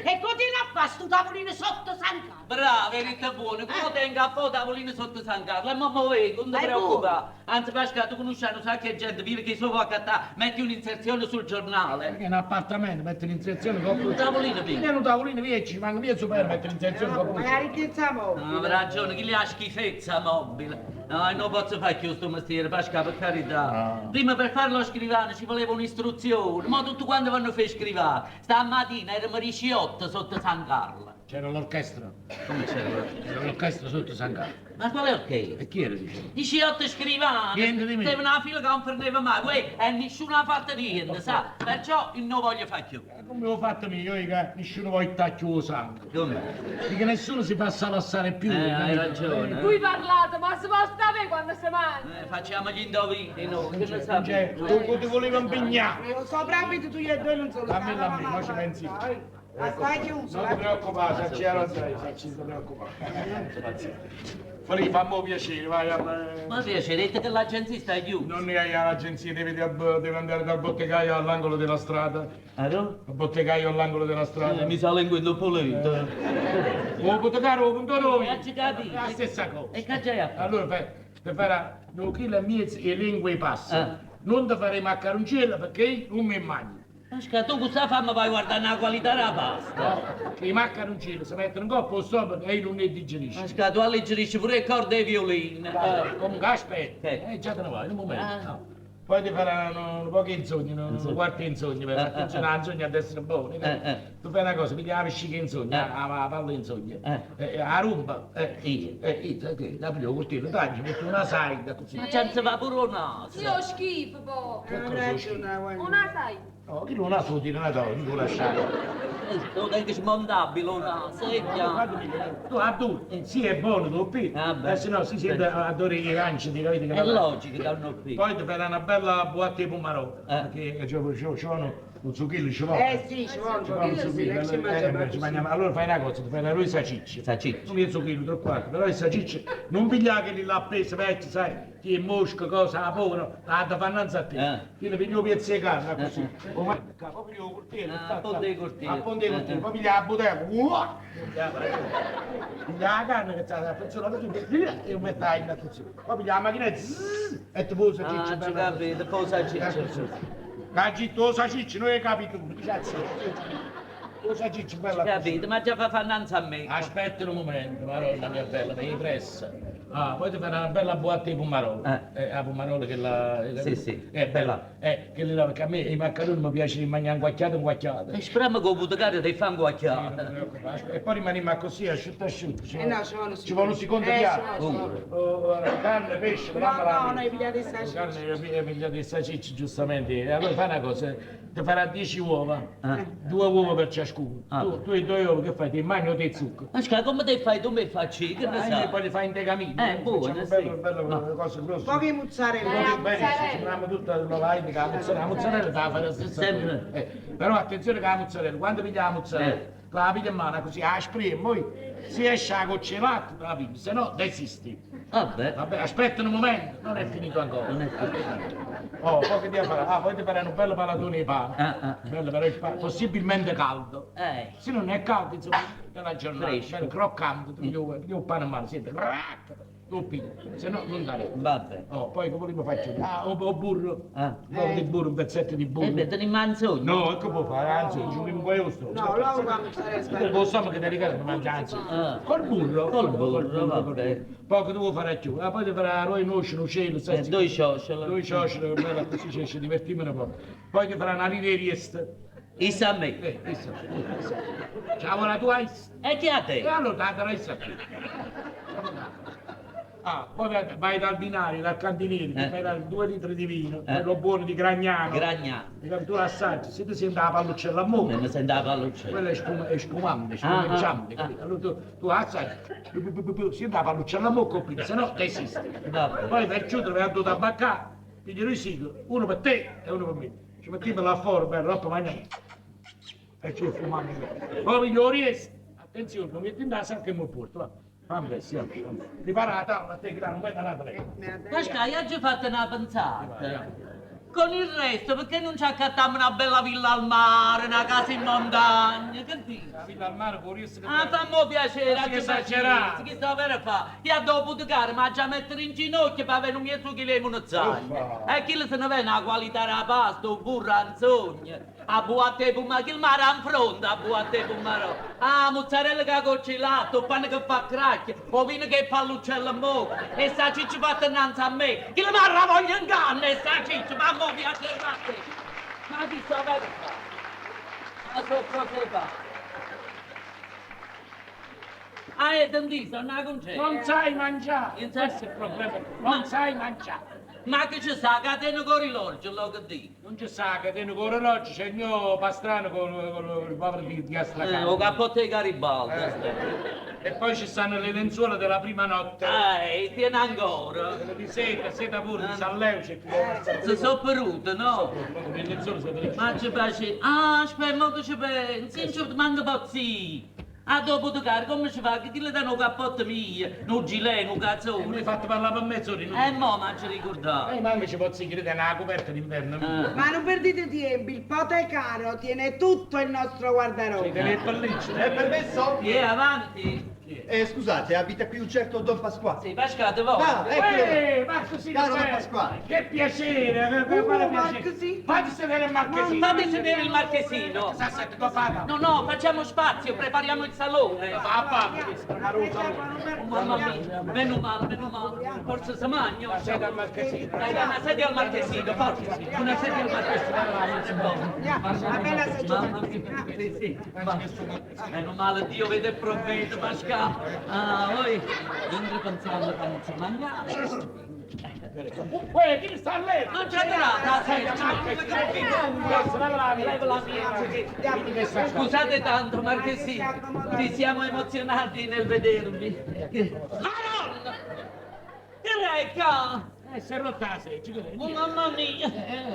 E continua a fare sto tavolino sotto San Carlo. Brava, verità buona, come tenga a po' tavolino sotto San Carlo, e mamma vengo, non ti Vai preoccupare. Anzi, Pascal, tu conosci, sai che gente vive che solo a cattare, metti un'inserzione sul giornale. Perché in appartamento mette l'inserzione con Un tavolino, Vieni via. un tavolino via, ci manca via il super, mette l'inserzione con Ma la ricchezza mobile. No, avrà ragione, chi le ha schifezza mobile. No, non posso fare più sto mestiere, Pascal, per carità. Prima per fare lo scrivano ci voleva un'istruzione, ma tutto quanto vanno a fare scrivare. Stamattina erano 18 sotto San Carlo. C'era l'orchestra. Come c'era? C'era l'orchestra sotto San Carlo. Ma quale orchestra? E chi era, dice? 18 scrivani, Niente di me. stava una fila che non prendeva mai, e nessuno ha fatto niente, sa? Perciò io non voglio fare più. Come l'ho fatto io, che nessuno vuole tacchio lo sangue. Come? Perché nessuno si fa salassare più. Hai ragione. Voi parlate, ma si può stare quando si mangia? Facciamo gli indovini, no? Che ne Cioè, sapete? tu ti volevo impegnare. Sopravvento tu e due non sono Dammi la mia, non ci pensi. Ma stai chiuso. Non ti preoccupare, se c'era sei, se ci non ti preoccupare. Fali, fammi piacere, vai a... Ma piacerete che l'agenzia sta giù? Non ne hai all'agenzia, devi andare dal bottegaio all'angolo della strada. Allora? Il bottegaio all'angolo della strada. Mi sale in quello polito. O bottegaio, o punto noi. Ci capisci? La stessa cosa. E che c'è a fare? Allora, ti farà, no, chi la mia e lingua passa. Ah. Non ti farei maccaroncella perché non mi mangio. Pascal, tu cosa fai? Ma vai a guardare la qualità della pasta. No, che i maccaroncini si mettono in coppa o sopra e io non ne digerisci. Pascal, tu alleggerisci pure il cordo e i violini. Comunque aspetta, già te ne vai, in un momento. Ah. No. Poi ti faranno un po' che insogni, un quarto insogni, perché attenzione, la insogna ad essere buona. Tu fai una cosa, pigli la vescica insogna, la palla insogna, la rumba, la piglio col tiro, tagli, metti una side così. Ma c'è si va pure un naso. Io ho schifo, po'. Non è che una Una sai. No, chi non ha suo tiro, non non lo lasciare. Tu devi smondabile un naso, è chiaro. Tu adulto, sì è buono, tu qui, beh. se no si siede a dore i ganci, ti capite che È logico che danno qui. Poi ti faranno una bella boatta di pomarò, perché c'hanno un zucchillo, ci vuole. sì, ci vuole Ci vuole un zucchillo, ci mangiamo. Allora fai una cosa, ti fai una rosa ciccia. Sacicci. Non è zucchillo, 3 quarti, però il saciccia, non pigliare che lì là appeso, vecchio, sai, chi è mosca, cosa, la povera, la fanno a te. Io ne piglio pezzi di carne, così. Poi piglio il coltello, A ponte di coltello. a ponte di coltello, poi piglio la botella, piglia la carne che sta la persona così, e lo metto in così. Poi piglia la macchinetta, e ti poi saciccia. Ah, ci capite, poi sacicci. Cagitto, saciccia, non hai capito, grazie. Lo saciccia, bella così. Capite, ma già fa fannanza a me. Aspetta un momento, Maronna mia bella, mi pressa. Ah, poi ti farà una bella boatta di pomarola. La pomarola che la... Sì. È bella. Che là, perché a me i maccheroni mi piace di mangiare un guacchiato. E speriamo che il butacare ti fa un guacchiato. E poi rimaniamo così, asciutto. no, Ci vuole un secondo piatto. Carne, pesce, No, noi pigliate il saciccia. Carne, pigliate il saciccia, giustamente. E allora fai una cosa, ti farà 10 uova, 2 uova per ciascuno. Tu e 2 uova che fai? Ti mangi o ti zucchero? Ma come te fai tu mi facci? Che ne sai? Poi li fai in decamino. Buono, sì. Bello, cose grosse. Poche mozzarella. Bene, ci facciamo tutta la line, la mozzarella te la fai la stessa Sempre. cosa. Però attenzione che la mozzarella, quando piglia la mozzarella, la piglia in mano così, la spremi, poi Si esce a goccia di latte te la pigli, se no desisti. Vabbè. Vabbè, aspetta un momento, non è finito ancora. Non è Oh, poi che devi fare? Ah, poi ti fare un bello palatone di pane. Ah. Bello però il pane, possibilmente caldo. Se non è caldo, insomma, nella giornata, Fresco. bello croccante, tu gli un pane in mano, senti, lo pigli, se no non dare. Vabbè. Oh, poi che volevo faccio? Ah, o burro. Ah. Un po' di burro, un pezzetto di burro. E te ne manzoni? No, che può fare? Anzi, ci vuole un po' di sto. No, lo quando sarei Lo so che ti ricordi, ma mangia anzi. Ah. Col burro. Col burro, vabbè. Poi che devo fare più? Ah, poi ti farà roi, noce, nocello, sai. Due ciocciole. Due ciocciole, che bella così ci divertimmo un po'. Poi ti farà una riverista. Issa a me. Questa. Ciao, la tua is. E che a E te? allora te la sapere. Ah, poi vai dal binario, dal cantiniere, ti fai 2 litri di vino, quello buono di Gragnano. Gragnano. Tu l'assaggi, se ti senti la palluccella a mucca, Me ne sento la palluccella. quella è spumante, Ah, spumeggiante, ah, capito? Allora tu assaggi, senti la palluccella a mucca, se no te esiste. Vabbè. Poi per chiudere vai a tu tabaccare, ti giro i sigli, uno per te e uno per me. Ci mettiamo là fuori per roba mangiare. E ci fumiamo. Poi migliori attenzione, non metti in casa che mi porto, va. Fammi, sì, riparata, a te che non vai da Ma stai, hai già fatto una pensata? Con il resto, perché non ci accattiamo una bella villa al mare, una casa in montagna, che dici? La villa al mare può essere... Ah, fammi piacere, Ma anche esagerato. che sta per fare? Io a dopo di gara, ma già mettere in ginocchio per avere un mio succhi le monozzaglie. E chi se ne vede la qualità della pasta, un burro anzogna, a buate puma, che il mare in fronte, a buate pumaro. Ah, mozzarella che cocci latte, o pane che fa cracchia, o vino che fa l'uccello a mo, e sta ciccia fatta innanzi a me, che la marra voglio in canna, e sta ciccia, ma mo piacere a te. Ma chi sta per fare? Ma so cosa fa? Ah, è dentista, non ha concesso. Non sai mangiare! Non sai- Questo è il problema. Non sai mangiare! Ma che ci sta? Catena con l'orologio, lo che dico. Non ci sa che tiene con l'orologio, c'è il mio pastrano con il povero di Gastracano. O cappotto di Garibaldi. E poi ci stanno le lenzuola della prima notte. Tiene ancora. Di seta pure, di salleo, c'è più. Si sono perute, no? Le lenzuola sono delle... Ma ci piace. Ah, aspetta, molto ci pensi. Non ci manca pozzi. Ah, dopo di caro, come ci fa? Che ti le danno un cappotto mio, un gilet, un Mi hai cazzone. fatto parlare per mezz'ora. Mo' ma ci ricordavo. Ma invece pozzi che te una coperta d'inverno. Ma non perdete tempo, il ipotecaro tiene tutto il nostro Sì, guardaroba. te ne pellicce. È permesso? Avanti. Scusate, abita qui un certo Don Pasquale. Sì, Pascate, voi. Ah, ecco. Marco sì, Caro che Pasquale. Che piacere, quale piacere. Marchesino. Fatti sedere il marchesino. Fate sedere il marchesino. Sassetti, papà. No, facciamo spazio, prepariamo il salone. Papà, Mamma mia, meno male, forse si mangia. sede al marchesino. Dai, una sedia al marchesino, forza. Una sedia al marchesino. La bella Mamma mia, sì. Meno male, Dio vede il profeta, Pascal. Ah, poi, non pensando che non si mangiare. Uè, chi sta a letto? Non c'è la sedia, leva la mia. Scusate tanto, Marchesino, ci siamo emozionati nel vedervi. Madonna! Che recca! Si è rotta la sedia. Oh mamma mia!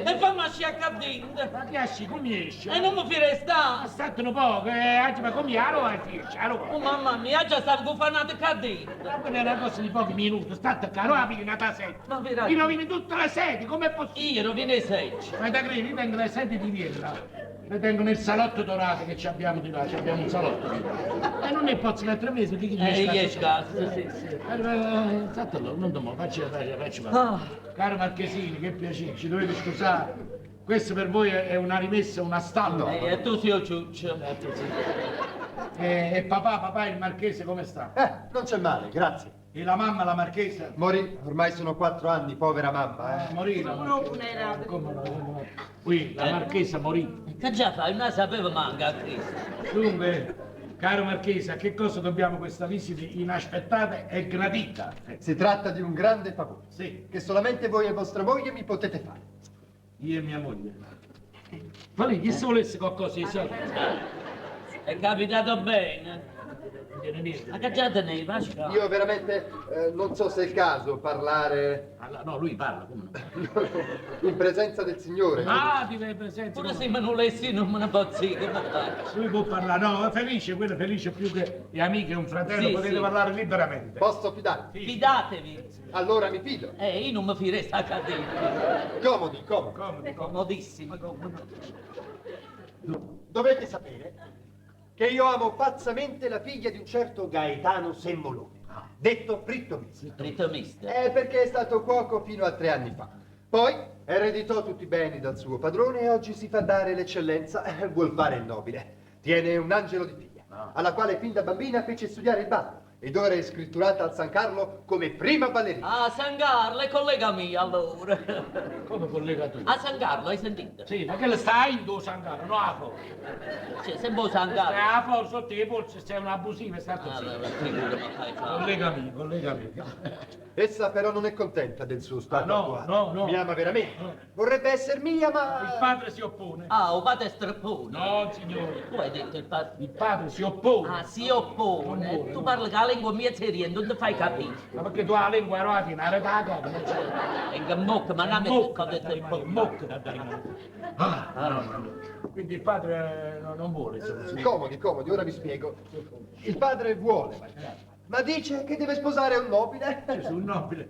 E fammi uscire a dentro! Ma che esci, come esci? E non mi fi restare! State un po', ma come ero a dirci? Oh mamma mia, già stavo gufanato qua dentro! Quella è una cosa di pochi minuti, state caro, apri una sedia. Ma Ti veramente? rovini tutte le sedie, com'è possibile? Io rovino i seggi! Ma da credi, io tengo le sedie di Vienna. Le tengo nel salotto dorato che ci abbiamo di là, ci abbiamo un salotto. E non ne posso mettere mesi, che Gli scarso, sì. Esatto, non ti muovo, facci. Ah, Caro Marchesini, che piacere, ci dovete scusare. Questo per voi è una rimessa, una stalla. e tu sei il ciuccio. E papà, il marchese come sta? Non c'è male, grazie. E la mamma, la marchesa? Morì, ormai sono 4 anni, povera mamma. Morì la marchesa. Come no? Qui, la marchesa morì. Che già fai? Non la sapevo manca a Cristo. Dunque, caro marchese, a che cosa dobbiamo questa visita inaspettata e gradita? Si tratta di un grande favore, Sì, che solamente voi e vostra moglie mi potete fare. io e mia moglie. Ma lì, chi se volesse qualcosa di solito? È capitato bene. tiene niente. Ma che già te ne vai? Io veramente non so se è il caso parlare No, lui parla, come no? in presenza del Signore. Ah, ti vedi presente? Pure se me non lessi non me ne pozzi, come fai? Lui può parlare, no, è felice, quello è felice più che gli amici e un fratello, Sì, potete sì. parlare liberamente. Posso fidarmi? Fidatevi. Allora mi fido. Io non mi firei sta cadena. Comodi, comodi. Comodi, comodi. Comodissimo. Dovete sapere che io amo pazzamente la figlia di un certo Gaetano Semmoloni, detto Fritto Misto. Fritto misto. Perché è stato cuoco fino a 3 anni fa. Poi ereditò tutti i beni dal suo padrone e oggi si fa dare l'eccellenza, vuol fare il nobile. Tiene un angelo di figlia, alla quale fin da bambina fece studiare il ballo. Ed ora è scritturata al San Carlo come prima ballerina. Ah, San Carlo, è collega mia allora. Come collega tu? A San Carlo, hai sentito? Sì, ma che le stai in tu, Sangaro, no a forza. Cioè, se vuoi San Stai Carlo. a forza sotto i polsi, sei un abusivo e stai così. Allora, figura, ma fai fare. Collega mio. Essa però non è contenta del suo stato no, attuale. no. Mi ama veramente. No. Vorrebbe essere mia, Il ma... padre si oppone. Ah, o padre strappone. No, signore. Tu hai detto il padre. Il padre si oppone. Ah, si oppone. Non vuole, Tu no. parli con la lingua mia seria, non ti fai capire. Ma perché tu hai la lingua erotica, una retaca, non c'è. E che mocca, ma non mi Mocca, ho detto il po'. mocca da dare. No. Quindi il padre non vuole, insomma. sì. Comodi, ora vi spiego. Il padre vuole, ma dice che deve sposare un nobile. Gesù, un nobile.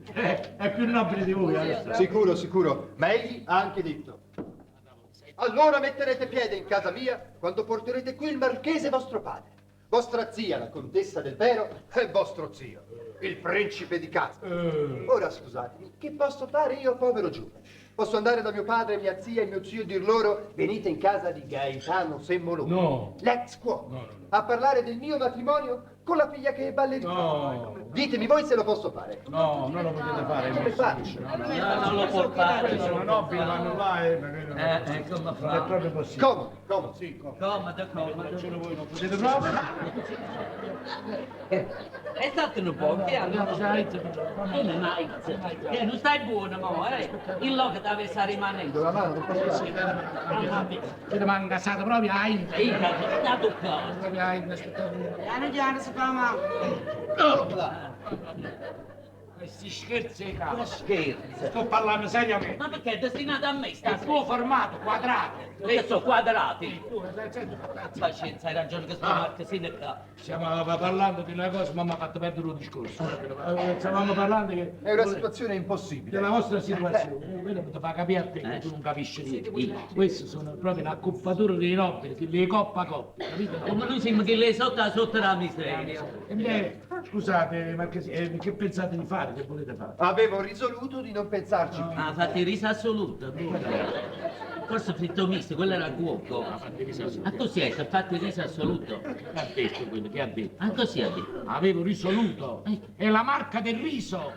È più nobile di voi, adesso. Sicuro, ma egli ha anche detto. Allora metterete piede in casa mia quando porterete qui il marchese vostro padre, vostra zia, la contessa del Vero, e vostro zio, il principe di casa. Ora scusatemi, che posso fare io, povero giovane? Posso andare da mio padre, mia zia e mio zio e dir loro venite in casa di Gaetano Semmoloni, No. l'ex cuoco, No. a parlare del mio matrimonio con la figlia che è ballerina. No. Ditemi voi se lo posso fare. No, non lo potete fare. Come faccio? No, non lo può fare. Sono nobili, vanno là e magari come non è fa? proprio possibile. Comodi. Sì, come? Comodo. Solo voi non potete proprio. E state un po', che come mai? Che non stai buono, mo, Il loco deve stare rimanendo. La mano, non posso fare. Siete mangasate proprio a in. Io da toccare. Proprio a in, aspettate. Piano si fa male. Questi scherzi, cavolo. Scherzo. Sto parlando seriamente. Ma perché è destinato a me? Il Sta tuo formato quadrato. che sono quadrati. Tu, Pazienza, hai ragione che sto marchesino qua. stiamo parlando di una cosa, ma mi ha fatto perdere un discorso. Stavamo parlando che... È una situazione impossibile. della vostra situazione. Quello ti fa capire a te che tu non capisci niente. Queste sono proprio una coppatura dei nobili, le coppa coppia, capito? Come noi siamo che lei sotto la miseria. E beh, scusate, Marchesino, che pensate di fare? Che volete fare? Avevo risoluto di non pensarci più. Ah, fatti risa assoluta. Forse fritto misto, quello era cuoco. Ma tu siete, fatti risa assoluto. Che ha detto quello? Che ha detto? Ma così ha detto. Avevo risoluto. È la marca del riso.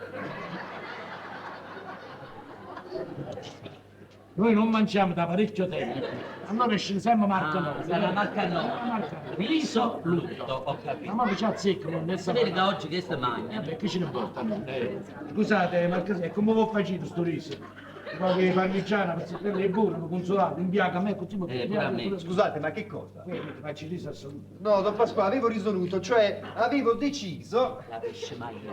Noi non mangiamo da parecchio tempo. Allora esce sempre marca no. Sarà marca no. Riso lutto, ho Ma capito. ma c'è zecco, non ne Si vede da oggi che sta magna. Che ce ne importa? Scusate, Marchesino, come vi facete sto riso? Qualche parmigiana, pezzettino di burro, consolato, in bianco, a me così pure a me. Scusate, ma che cosa? faccio il riso assoluto. No, Don Pasquale, avevo risoluto, cioè avevo deciso, La pesce magna.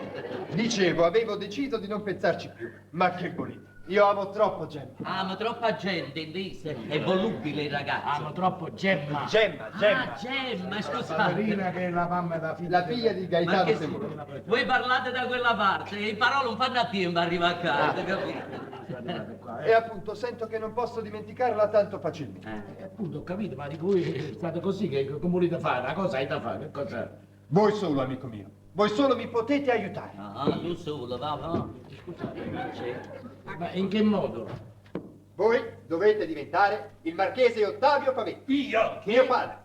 avevo deciso di non pensarci più. Ma che volete? Io amo troppo Gemma. Ah, ma troppa gente in lì, è volubile il ragazzo. Amo troppo Gemma. Gemma. Ah, Gemma, La scusate. ballerina che è la mamma della figlia. La figlia di Gaetano Ma che Semmoloni. voi parlate da quella parte e le parole non fanno a tempo arriva a casa, capito? E appunto sento che non posso dimenticarla tanto facilmente. Appunto, ho capito, ma di voi state così, che come volete fare? Una cosa hai da fare, che cosa? Voi solo, amico mio. Voi solo mi potete aiutare. Ah, tu solo, va. Ma in che modo? Voi dovete diventare il marchese Ottavio Pavetti. Io? Mio padre.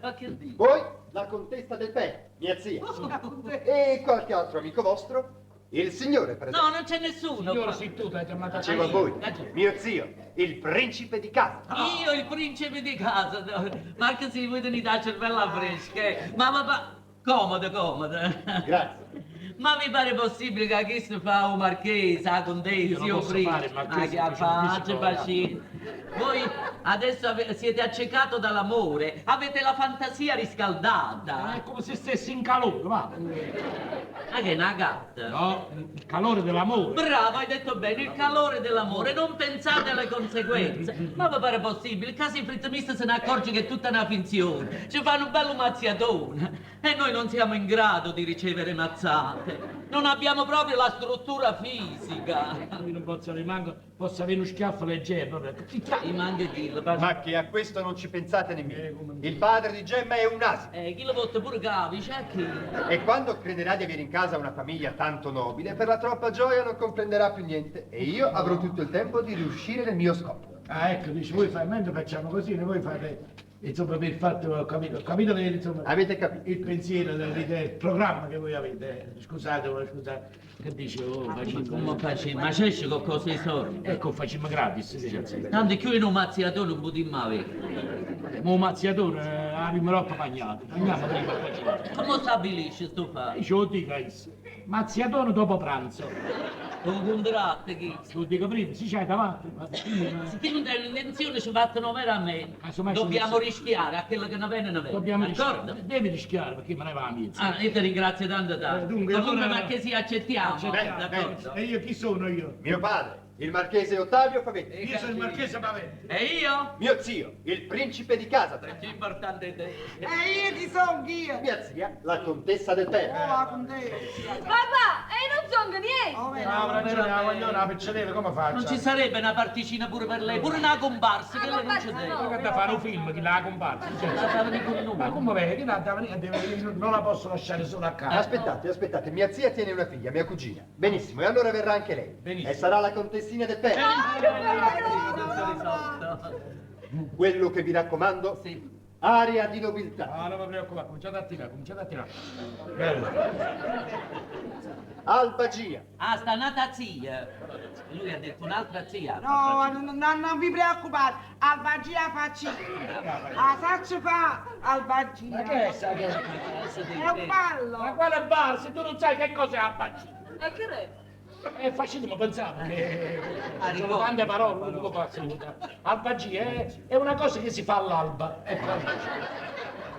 Ma che dici? Voi la contessa del Pe, mia zia. E qualche altro amico vostro. Il signore, per esempio. No, non c'è nessuno. Signore, qua. sei tu, l'hai chiamata Dicevo a voi, mio zio, il principe di casa. Io, il principe di casa, no. Marco si vuoi tenere la cervella fresca, ma comodo. Grazie. Ma vi pare possibile che questo fa un marchese, la contessa, Io non posso fare il marchese, Ma che faccio un pace, fisico. pazienza. Voi adesso siete accecato dall'amore, avete la fantasia riscaldata. È come se stessi in calore, va. Ma che è una gatta? No, il calore dell'amore. Bravo, hai detto bene, il calore dell'amore, non pensate alle conseguenze. Ma vi pare possibile? Il caso inflittmista se ne accorge che è tutta una finzione. Ci fanno un bello mazziatone. E noi non siamo in grado di ricevere mazzate. Non abbiamo proprio la struttura fisica. Io non posso posso avere uno schiaffo leggero, proprio. Ti manca chi? Ma che a questo non ci pensate nemmeno. Il padre di Gemma è un asino. Chi lo votta pure cavi, c'è chi? E quando crederà di avere in casa una famiglia tanto nobile, per la troppa gioia non comprenderà più niente. E io avrò tutto il tempo di riuscire nel mio scopo. Ah, ecco, dice, voi mentre facciamo così, voi fate, insomma, per il fatto, ho capito che, insomma, Avete capito? il pensiero, il programma che voi avete. Scusate, che dice, Come facciamo? Ma c'è qualcosa di soldi? Ecco, facciamo gratis, dice. Tanto che io in un mazziatore non potremmo avere. Ma un mazziatore, abbiamo roba bagnata. Andiamo prima a facciamo. Come stabilisci sto fa? Io lo dico adesso. Mazziatore dopo pranzo. Un contratto chi? Lo dico prima, si c'è davanti. Se tu non hai l'intenzione ci fatto veramente. Casomai Dobbiamo ci- rischiare a quello che ne viene, ne viene. Dobbiamo D'accordo? rischiare. Devi rischiare perché me ne va a mezzo. Ah, io ti ringrazio tanto tanto. Dunque, Comunque, allora- ma che si accettiamo, d'accordo? E io chi sono io? Mio padre, il marchese Ottavio Favetti. Io sono il marchese Pavetta. E io? Mio zio, il principe di casa. Più importante è te. E io chi sono io? Mia zia, la contessa del Oh, Pera. la contessa. Papà, e non sono niente. Oh, vero. No, ragione, voglio una picciolina, come faccio? Non ci sarebbe una particina pure per lei, pure una comparsa, che lei non ci deve. Ma che da fare un film, chi l'ha comparsa? Ma come vedi, non la posso lasciare solo a casa. Aspettate, mia zia tiene una figlia, mia cugina. Benissimo, e allora verrà anche lei. Benissimo. E sarà la contessina del Pera. Quello che vi raccomando, Sì. aria di nobiltà. Ah, non mi preoccupare, cominciate a tirare. Albagia, Ah, sta nata zia. Lui ha detto un'altra zia. No, non vi preoccupate, Albagia faccio. Ah, saccio fa Albagia. Ma che è sta che? È un ballo. Ma quale bar? Se tu non sai che cos'è Albagina? E che re? È facile, ma pensavo che sono ricordo. tante parole, non lo faccio. Albagia è una cosa che si fa all'alba.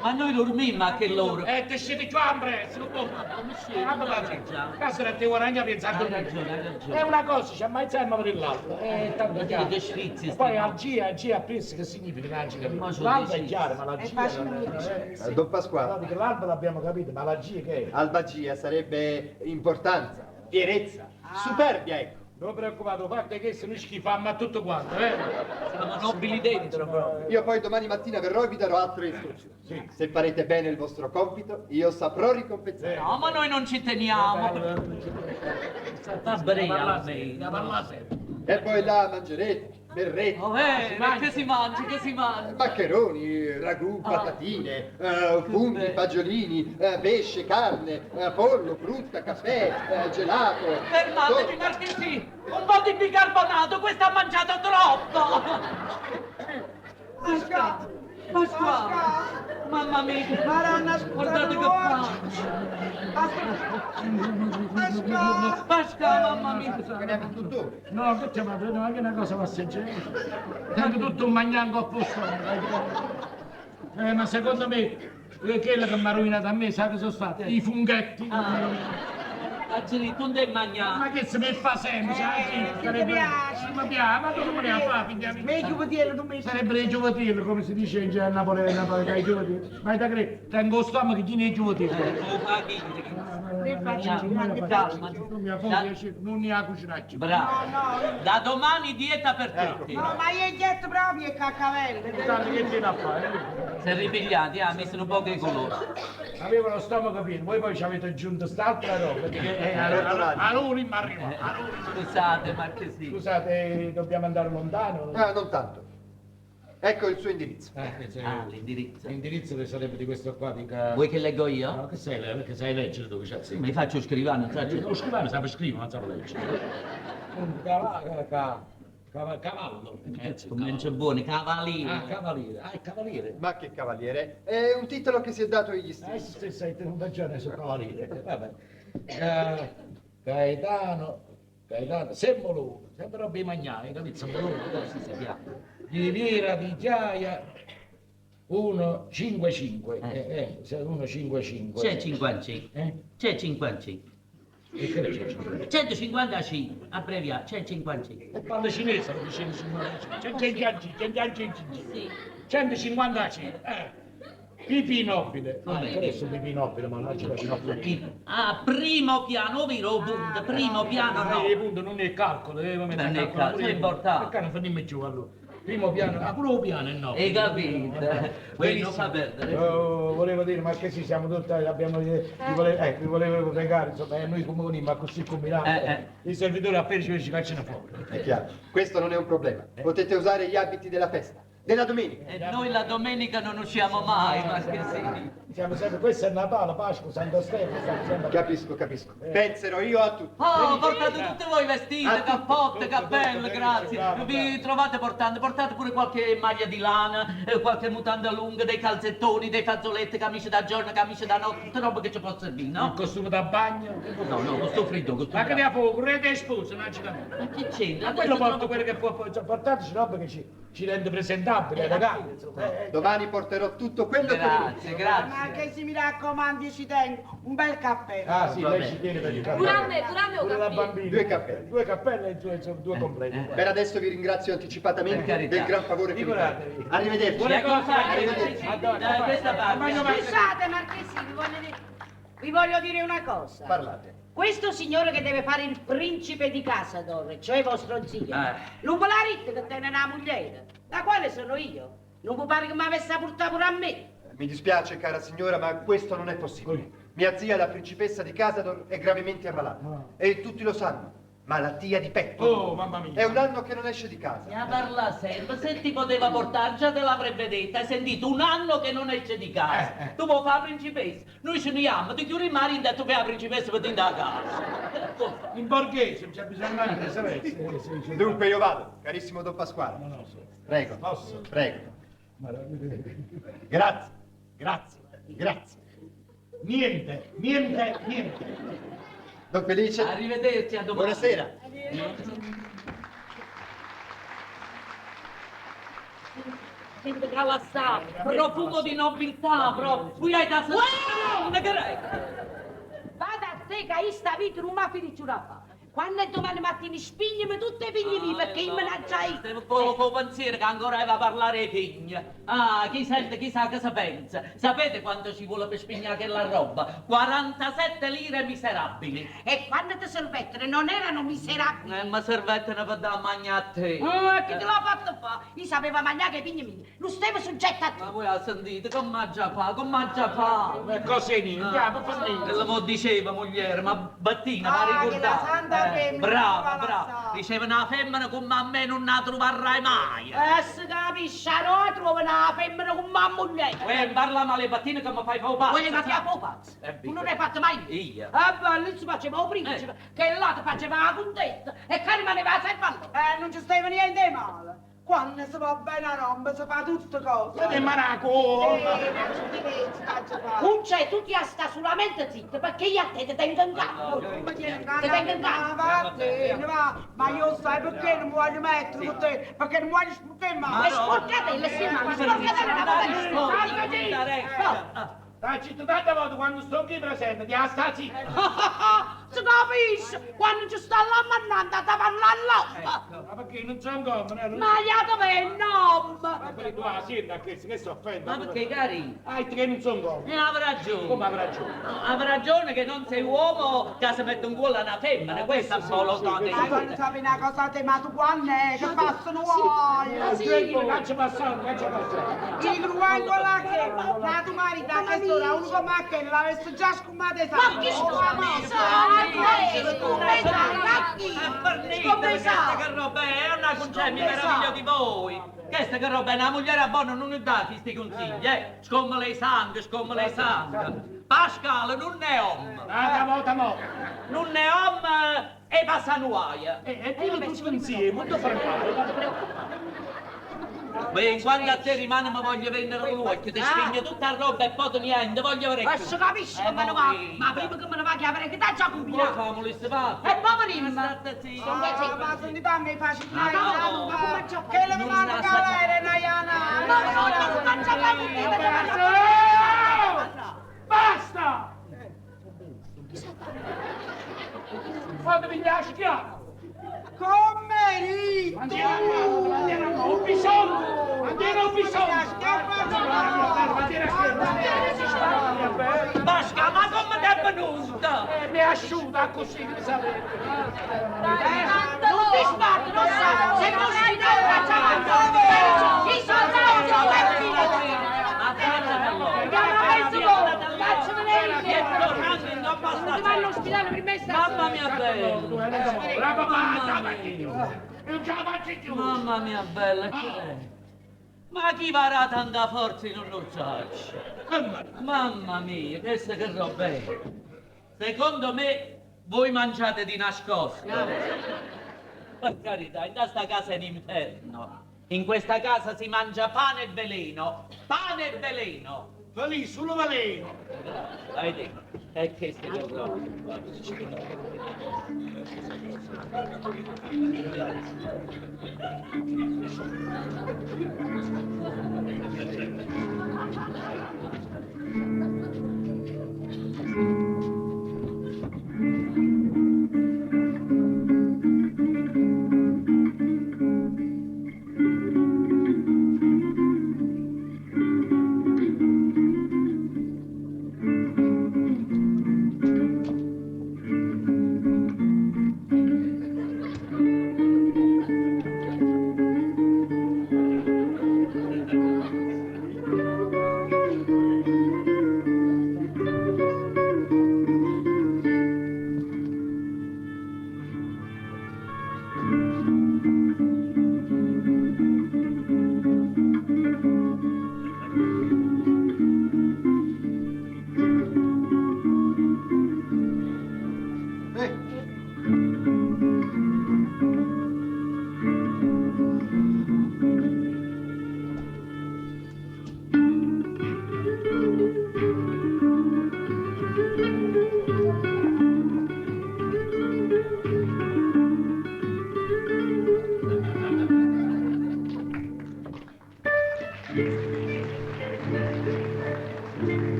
Ma noi dormimmo a che loro. Te siete già ambre, se non può fare. Casa te guadagna pensando. Hai ragione, hai ragione. È una cosa, ci ammazziamo per l'alba. È tanto Ma chiaro. che sfizi, E poi sti algia presso che significa non ci Ma capisco. sono L'alba è dei chiara, ma È l'algia facile non è. Don Pasquale. Che l'alba l'abbiamo capito, ma l'algia che è? Albagia sarebbe importanza, fierezza, superbia, ecco. Non preoccupate, lo fate che se noi schifammo a tutto quanto, eh? Siamo nobili dentro proprio. Io poi domani mattina verrò e vi darò altre istruzioni. Sì. Se farete bene il vostro compito, io saprò ricompensare. No, ma noi non ci teniamo. Va bene almeno. E poi là mangerete, berrete, Oh, che si mangia, che si mangia. maccheroni, ragù, patatine, funghi, fagiolini, pesce, carne, pollo, frutta, caffè, gelato. Fermatevi, Marchesi! Un po' di bicarbonato, questo ha mangiato troppo! Pasquale! Mamma mia! Madonna, Guardate che Pasquale. Pasquale, mamma mia! Veniamo in dottore. No, che c'è, ma anche una cosa passeggera. Anche tutto un magnanco a posto. Ma secondo me, quello che mi ha rovinato a me, sa che sono stati? I funghetti. Agiri, tu devi mangiare. Ma che se mi fa sempre, sai? Che ti piace? Mi piace, ma tu come ne fa, figliami? Meglio vederlo, tu mi Sarebbero i giovatelli, come si dice in Napoli, che i giovatelli. Ma da credere, tengo lo stomaco che tiene i giovatelli. Lo fa chi? Non ne ha cucinacci. Bravo. Da domani dieta per tutti. No, ma io getto proprio il caccavelle. Tanto che tiene a fare? Se ripigliati, ha messo un po' di colore. Avevo lo stomaco pieno, voi poi ci avete aggiunto st'altra roba, che a lui mi arriva. Scusate, Marchesi. Scusate, dobbiamo andare lontano? Non tanto. Ecco il suo indirizzo. Ah, l'indirizzo. L'indirizzo che sarebbe di questo qua, Vuoi che leggo io? No, che sai, perché sai leggere dove c'è Mi faccio scrivere, non so. Lo scrivano sa scrivere, non sa leggere. Cavallo. Comincia buoni, cavalieri. Ah, cavaliere. Ah, è cavaliere. Ma che cavaliere, è un titolo che si è dato egli Tu stessi. stesso hai tenuto ragione su cavaliere. Vabbè. Gaetano, Sembolone, sempre roba di magnai, capito? Sembolone, così si chiama. Di Riviera di Chiaia, 155. 155. C'è 55. C'è 55. E che c'è 55? 155, abbreviato, c'è 55. E parla cinese, lo dicevi 55. Sì. 155. Pipì nobile. Come? Adesso pipì nobile, ma non c'è la nobile. Ah, primo piano, vero punto, primo piano no. Il punto non è calcolo, devo mettere Non è calcolo, è importante. Perché non fanno giù allora? Primo piano, pure piano è no. Hai capito? Quello non fa perdere. Volevo dire, ma che sì, siamo tutti, abbiamo, vi volevo pregare, insomma, noi come venimmo a così combinato, i servitori appena ci cacciano fuori. È chiaro, questo non è un problema. Potete usare gli abiti della festa, della domenica. E noi la domenica non usciamo mai, ma che sì. Siamo sempre, questo è Natale, Pasqua, Santo Stefano, stiamo sempre... Capisco. Penserò io a tutto. Oh, portate tutte voi vestite, cappotte, cappelle, tutto, grazie. bravo, Vi trovate portate pure qualche maglia di lana, qualche mutanda lunga, dei calzettoni, dei fazzoletti, camicie da giorno, camicie da notte, tutte robe che ci può servire, Il no? costume da bagno? No, questo fritto, questo Ma che ne ha poco, rete sposo, non ci da me. Ma che c'entra? Ma quello porto quello che può, portateci roba che ci rende presentabili ai ragazzi, insomma. Domani porterò tutto quello che volete. Grazie, grazie. Ma che si mi raccomandi, ci tengo un bel cappello. Ah sì, lei ci tiene per il Pure a me, Pure la ho capito. bambina. Due cappelli. E due completi. Per adesso vi ringrazio anticipatamente Per carità. del gran favore che mi fate. Figuratevi. Arrivederci. Buone cose, Arrivederci. Da questa parte. Scusate, Marchesini, vi voglio dire una cosa. Parlate. Questo signore che deve fare il principe di Casador, cioè vostro zio, Eh. non vuole la ritta che tiene una moglie, la quale sono io. Non mi pare che mi avesse portato pure a me. Mi dispiace, cara signora, ma questo non è possibile. Mia zia, la principessa di Casador, è gravemente ammalata. E tutti lo sanno. Malattia di petto. Oh, mamma mia. È un anno che non esce di casa. Ne parla sempre, se ti poteva portare già te l'avrebbe detta, hai sentito un anno che non esce di casa. Tu vuoi fare la principessa, noi ce ne amo, ti chiudi il mare in detto che la principessa per te da casa. In borghese, non c'è bisogno neanche di sapere. Dunque io vado, carissimo Don Pasquale. No, so. Prego, Posso? prego. Grazie. Niente. Don Felice, Arrivederci, a domani. buonasera. Gente calassata, profumo di nobiltà, proprio. Qui hai da una Vada a te che io sta vita non mi ha finito la fa. Quando è domani mattina spignami tutte le piglie lì perché io me la già io. Devo con pensiero che ancora aveva a parlare ai figli. Ah, chi sente, chi sa cosa pensa. Sapete quanto ci vuole per spignare quella roba? 47 lire miserabili. E quando ti servettere non erano miserabili. Ma servettene per da mangiare a te. Chi te l'ha fatto fa? Io sapeva mangiare che i pigli miei. Non stavo soggetto a te. Ma voi ha sentito, come mangia fa? Ma cos'è niente? Andiamo, Te lo diceva mogliere, ma Battina mi ha Ah, che la ricordato. santa femmina Brava, non la brava. sa. Diceva una femmina come a me non la troverai mai. Si capisce, no? Trovo una femmina con mamma moglie. Parla male Battina che mi fai fa pazzo. Quelli che ti ha pazzo. Tu non hai fatto mai. Io. Lì si faceva il principe, che là ti faceva la contessa e che rimaneva sempre a te. Non ci stava niente di male. Quando si va bene a romba si fa tutte cose. Siete maraco! Non ci diventi, faccia fare. Non c'è, tu ti sta solamente zitto perché io a te ti tengo in capo. Come tieni in Ti tengo in capo? capo. Va bene, va. Ma io sai perché non mi voglio mettere con te? Perché non voglio sporcare mai. E sporcatelle, sì, ma sporcatelle la Salve, Sta zitto tante volte quando sto qui presente, ti sta zitto. Si capisce? Quando ci sta la mannanda ti vanno all'oppa. Ma perché non sono come? Ma gli dove no? Ma quelli tu la senta che si offende. ma perché cari? Che non sono come? Avrà ragione. Come avrà ragione? Avrà ragione che non sei uomo che si mette un cuore a una femmina, questa è un po' lo Ma quando sappi una cosa te, ma tu quando è che passano vuoi? Caccia passare. Ti truvango là che la tua marita che sono uno come a che l'avesse già scumata Ma chi scusa? Come sa? Che roba è? Una concetta mi meraviglio di voi. Questa che roba è? Una moglie a buona non ne date sti consigli, eh? Scommole i sangue. Pascal non è om. Non è om e passa nuoia. E dillo tutti insieme, molto fermato. Beh, quando a te rimane mi voglio vendere lui, che ti spinge tutta la roba e poi niente, voglio avere. Ma si capisce che me ne va, ma prima che me ne va chiamare che t'ha già Come combinato. famo le spavate? E poverino, State zitto. Ma se ne dammi i facili, no, che le mando calare, Nayana. Basta! Fatevi gli schiaffo! Come rito? Andiamo, ho bisogno! Andiamo, ho bisogno! Basca, ma come ti è venuta? Mi è asciutta così, che sapete? Non ti sbatti, non sa, se non si dà i soldati Ma faccemelo! ti vai all'ospedale per me Mamma mia bella! Non ce la faccio più! Mamma mia bella, che è? Ma chi varrà tanta forza in un nocciaccio? Mamma mia, questa che roba è? Secondo me voi mangiate di nascosto. Per carità, in questa casa è un inferno. In questa casa si mangia pane e veleno. Pane e veleno. Lì, sullo veleno! Vedi? E che si roba?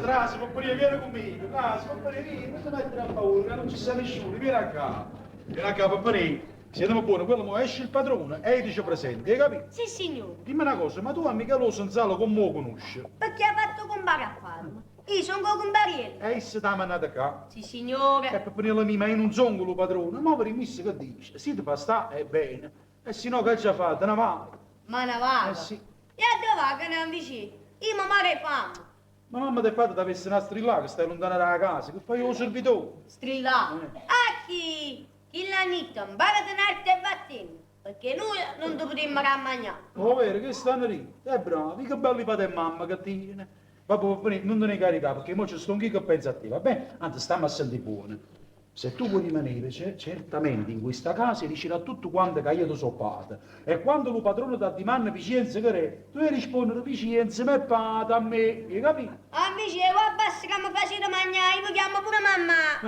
Trasi, compagnia, vieni conmigo. Trasi, compagnia, vieni, non ti mettere a paura, non ci sta nessuno, vieni a capo. Vieni a capo, compagnia. Siete buoni, quello mo esce il padrone e dice presente, hai capito? Sì, signore. Dimmi una cosa, ma tu a Michelo Sanzalo come lo conosci? Perché ha fatto compare a farlo? Io sono con compariello. E se t'ha mandato qua? Sì, E signore. per venire mia, ma in un zongolo padrone, ma per il misso che dice, se ti fa sta è bene. E se no che già fate, ne va? Ma ne va? Sì. E a dove va che ne avvicini? Io mamma che famo? Ma mamma ti fate da essere una strillare che stai lontana dalla casa, che fai io servitore. Strilla. A chi? Chi l'ha detto? Impara a tenerti e vattene. Perché noi non ti potremmo mangiare. Oh, vero, che stanno lì? Bravi, che belli padre e mamma che tiene. Vabbè, non te ne caricare, perché mo c'è sto chi che pensa a te, va bene? Anzi, stiamo a sentire buone. Se tu vuoi rimanere, certamente in questa casa riuscirà tutto quanto che io ti so padre. E quando lo padrone ti dimanda vicinanza che re, tu devi rispondere vicinanza me padre a me, hai capito? Amici, va basta che mi facete mangiare, io vi chiamo pure mamma.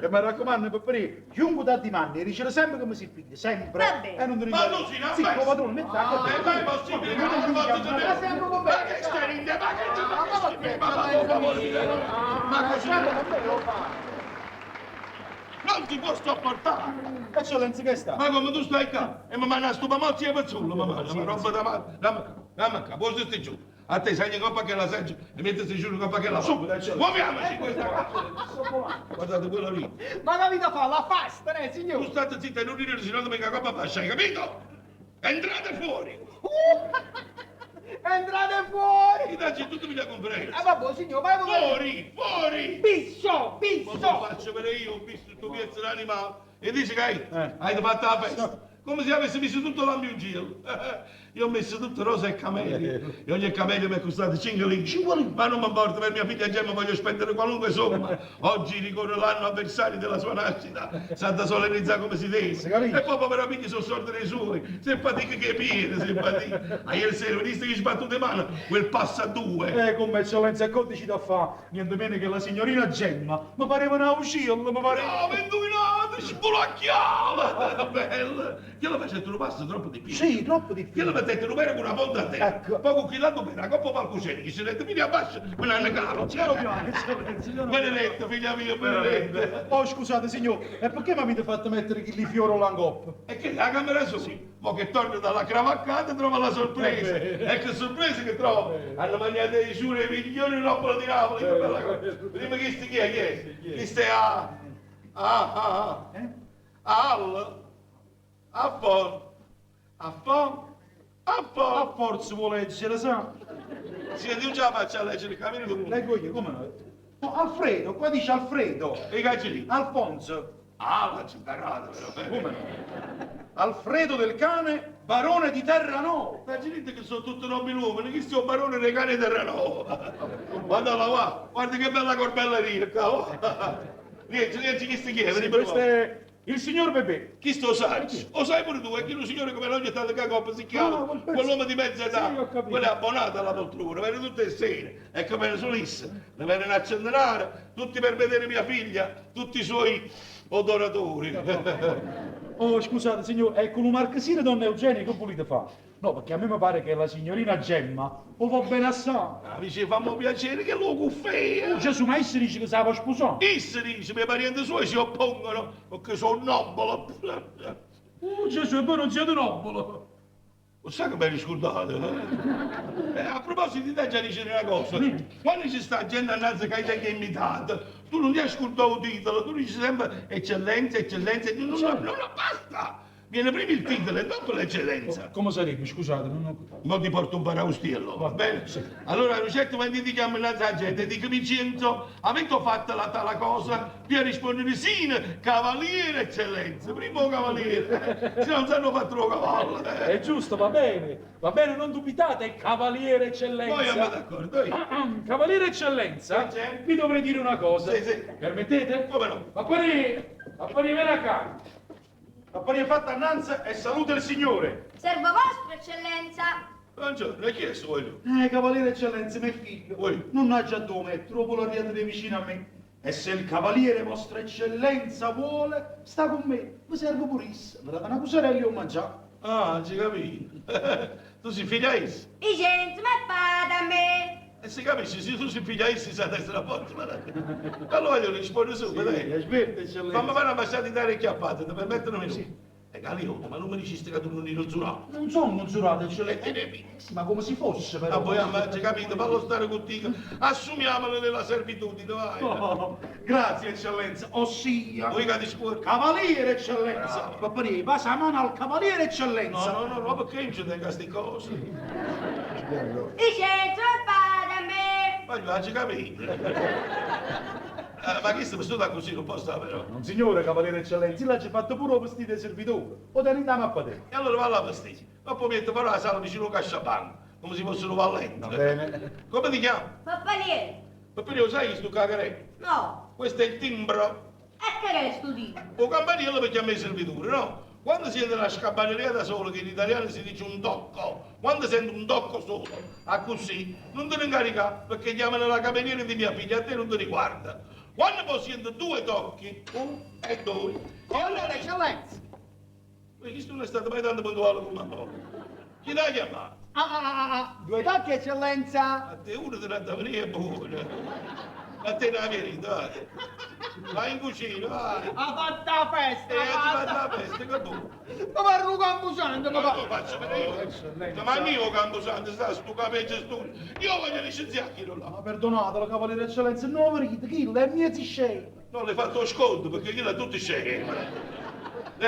E mi raccomando, per venire, chiunque ti dimanda, riuscirà sempre come si figlia, sempre. Va bene. E non ti Ma tu si Sì, il padrone, metti a Ma è possibile che non posso sapere? Ma che stai in ma così non ti posso sopportare! Eccellenza, che sta? Ma come tu stai qua? E mi mangia sto mamozzi e pezzullo, ma mangia, ma roba da male. Dammi qua, puoi stare giù. A te sai coppa che la seggi e mettesi giù coppa che la Subito, eccellenza. muoviamoci questa casa. Guardate quello lì. Ma che vita fa? La fasta, Tu signore? state zitti e non ridere, se no domenica coppa fascia, hai capito? Entrate fuori! Entrate fuori! Mi dacci tutto mi da conferenza. Vabbè, signore, vai Fuori! Fuori! Pisso, Ma pisso! lo faccio per io, ho visto il tuo pezzo d'animale. E dici che hai fatto la festa. Come se avessi messo tutto l'ambiugino. Io ho messo tutto rosa e camelli. E ogni camello mi è costato 5 lire. Ma non mi importa, per mia figlia Gemma voglio spendere qualunque somma. Oggi ricorre l'anno avversario della sua nascita. Santa solennizzare come si deve. E poi povera figlia sono sorti dei suoi. Simpatica che piede, simpatica. Ma ieri sera, vedi che sbattute mano, quel passa a 2. Come eccellenza, che dici da fa? Niente meno che la signorina Gemma. Mi pareva una uscilla, mi pareva... No, indovinato, spulacchiala! Bella! Che la facete un passo troppo difficile? Sì, troppo Che difficile. la mettete un con una ponta a terra? Ecco. Poco qui lato per la coppa palcoscenico, che se ne vieni a basso, me ne hanno caro. Piano piano, eccellenza, piano piano. Benedetto, figlia mia, benedetto. Oh, scusate, signore, e perché mi avete fatto mettere lì fiore all'angoppo? E che la camera su? Ma che torno dalla cravaccata trova la sorpresa. E che sorpresa che trovo? Hanno mangiato i giuri milioni di roba di Napoli, che bella cosa. Vediamo chi sti chi è, chi è? Chi stai A forza vuole leggere, sa? Siete già faccia a leggere il cammino tu. Leggo io, come no? No, Alfredo, qua dice Alfredo. E i cagini? Alfonso. Ah, ma c'è imparata, però. Come no? Alfredo del Cane, barone di Terranova. Immaginate che sono tutti nobili uomini, che sono barone dei cani Terranova. Guardala qua, guarda che bella corbelleria, cavolo. Niente, chi sti chiede? Sì, questo è il signor Bebè. Chi sto sai? Lo sai pure tu, è che un signore come ogni tanto che coppa si chiama, No, quel pezzo- quell'uomo di mezza età, Sì, ho capito. quello è abbonato alla poltrona, viene tutte le sere, e come ne solisse, ne viene a accendere, tutti per vedere mia figlia, tutti i suoi odoratori. Oh, scusate, signor, ecco un marchesino donna Eugenia, che volete fare? No, perché a me mi pare che la signorina Gemma lo va bene assai. Amici, fammi piacere che lo cuffea. Gesù, ma esse dice che se la può sposare? Esse dice, i miei parenti suoi si oppongono, perché sono nobile. Oh, Gesù, e poi non siete nobile. Lo sai che ben scordate, a proposito di te già dice una cosa, quando ci sta gente annanzi che hai te che è imitata, tu non ti ascolti il titolo, tu dici sempre eccellenza, eccellenza, e non basta! Viene prima il titolo e dopo l'eccellenza. Come sarebbe, scusate, non ho... Non ti porto un paraustiello, va bene? Allora, un certo momento ti chiamo innanzi alla gente e dico, Vincenzo, avete fatto la tale cosa? Ti rispondere sì, cavaliere eccellenza, primo cavaliere, se non sanno fatto lo cavallo. È giusto, va bene, non dubitate, è cavaliere eccellenza. Poi andiamo d'accordo, Cavaliere eccellenza, Sì, sì. vi dovrei dire una cosa. Sì, sì. Permettete? Come no? Apparire, vieni qua. Apparire fatta annanzi e saluta il signore. Servo vostro, eccellenza. Buongiorno, e chi è voi? Cavaliere eccellenza, mio figlio. Voi? Non ha già dove, troppo lo riadere vicino a me. E se il cavaliere vostra eccellenza vuole, sta con me. Mi serve purissimo. Mi date una cuserella e un mangiare. Ah, ci capito. Tu sei figlia Issi? I gente mi fate a me. E si capisce, se tu sei figlia Issi, sa essere a forza, ma allora voglio rispondere subito, dai. Aspetta, eccellenza. Fammi fare una passata di dare chiappate, ti permettono un minuto? Galione, ma non mi dicesti che tu non eri giurato? Non sono un giurato, E eccellenza. te ne pigli. Sì, ma come si fosse, però. Ma poi ammazza, capito? Fallo stare contigo. Assumiamolo nella servitudine, vai. Oh, grazie, eccellenza. Ossia, Voi che ti scuola? cavaliere, eccellenza. Bravo. Papà, passa la mano al cavaliere, eccellenza. No, perché io non ci tengo a queste cose? Vincenzo, fate a me! Ma faccio capire. Ma chi mi sto da così, non posso stare però. Non signore, cavaliere, eccellenza, là ci fatto pure un vestito di servitore. O te ne andiamo a padere. E allora va là vestiti. Ma poi metto però la sala vicino al casciabanco, come se fossero valenti. Va bene. Come ti chiami? Papaliere! Ma poi lo sai sto cagare? No! Questo è il timbro. E che resto di? O campanello per chiamare servitore, no? Quando siete nella scampaneria da solo, che in italiano si dice un tocco, quando senti un tocco solo, a così, non te ne incarica, perché chiamano la cameriera di mia figlia, a te non ti riguarda. Quando poi sento due tocchi, uno e due, E allora, eccellenza. ma chi non è stato mai tanto puntuale come me? Chi l'ha chiamato? Due tocchi, eccellenza. A te uno ti deve venire buono. A te la verità. Vai in cucina, vai. Ha fatto la festa, E ha ti fai fatto. la peste, che tu? Ma parlo con Camposanto, Ma ma lo faccio vedere. Ma io Camposanto sta stu capeggia stu. Io voglio licenziare là. Ma perdonatelo, cavaliere, eccellenza, non verite, chi è mia ziscella. Non le fatto sconto perché io la tutti scegli.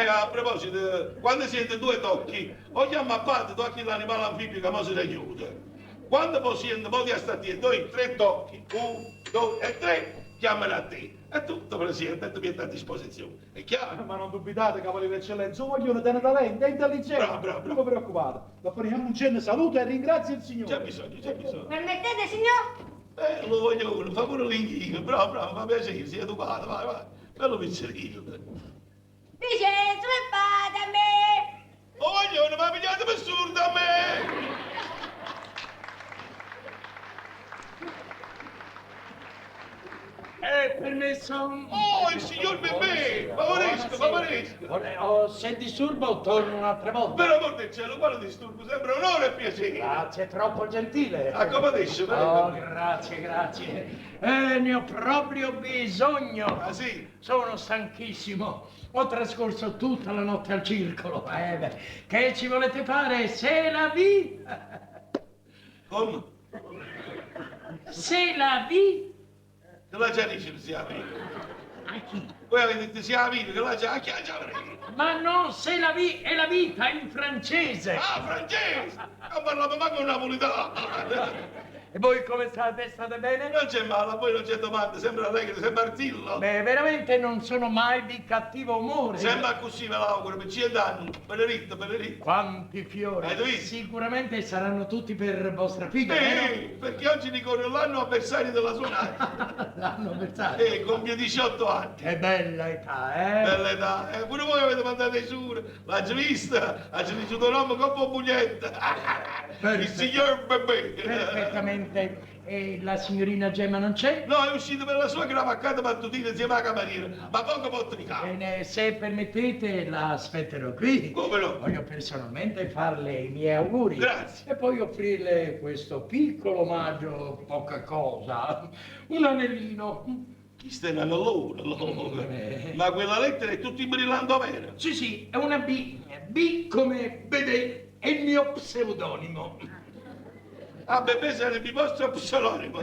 A proposito, quando siete due tocchi, o chiama a parte tocchi l'animale anfibio che mo si ne chiude. Quando poi siete modi a stare due, tre tocchi, uno, due e tre, chiamano a te. E tutto presidente, tu vieni a disposizione. È chiaro? Ma non dubitate, cavaliere, eccellenza, un vogliono tenere talento, è intelligente. Bravo. Non vi preoccupate. La pariamo un cenno, saluto e ringrazio il signore. C'è bisogno. Permettete, signor? Lo voglio uno, fa pure l'inghino, bravo, fa piacere, sei educato, vai. Bello pizzerino. Vincenzo, e fate a me! Oh, voglio, ma pigliate per surdo a me! È permesso? Oh, il signor Bebè! Favorisco! Se disturbo torno un'altra volta. Per amor del cielo, quale disturbo? Sembra un onore e piacere! Grazie, troppo gentile. Accomodisce, Oh, prego! grazie. Ne ho proprio bisogno. Ah, sì? Sono stanchissimo. Ho trascorso tutta la notte al circolo. Che ci volete fare? Se la vi? Come? Se la vi? Che la già dice, sia vivo? A chi? Voi avete detto sia vivo, che la già, a chi ha già avrei? Ma no, se la vi è la vita in francese. Ah, francese! Non parlavo manco un napolitano! E voi come state? State bene? Non c'è male, poi non c'è domanda, sembra allegro, sembra arzillo! Beh, veramente non sono mai di cattivo umore. Sembra così, me l'auguro, per 100 anni, benedetto. Quanti fiori. Hai visto? Sicuramente saranno tutti per vostra figlia, vero? Perché oggi ricorre l'anno avversario della sua nascita. L'hanno pensato. Compie 18 anni. Che bella età, Bella età. Pure voi avete mandato i sure. L'ha già vista? Ha già visto un uomo con un pugnetta. Il signor Bebè. Perfettamente. E la signorina Gemma non c'è? No, è uscito per la sua cravaccata mattutina insieme alla cameriera. Ma poco potricare. Bene, se permettete la aspetterò qui. Come no? Voglio personalmente farle i miei auguri. Grazie. E poi offrirle questo piccolo omaggio, poca cosa. Un anellino. Chi sta in allora? Ma quella lettera è tutta in brillando vera. Sì, è una B. B come Bebè, è il mio pseudonimo. Ah, Bebè sarebbe il vostro pseudonimo.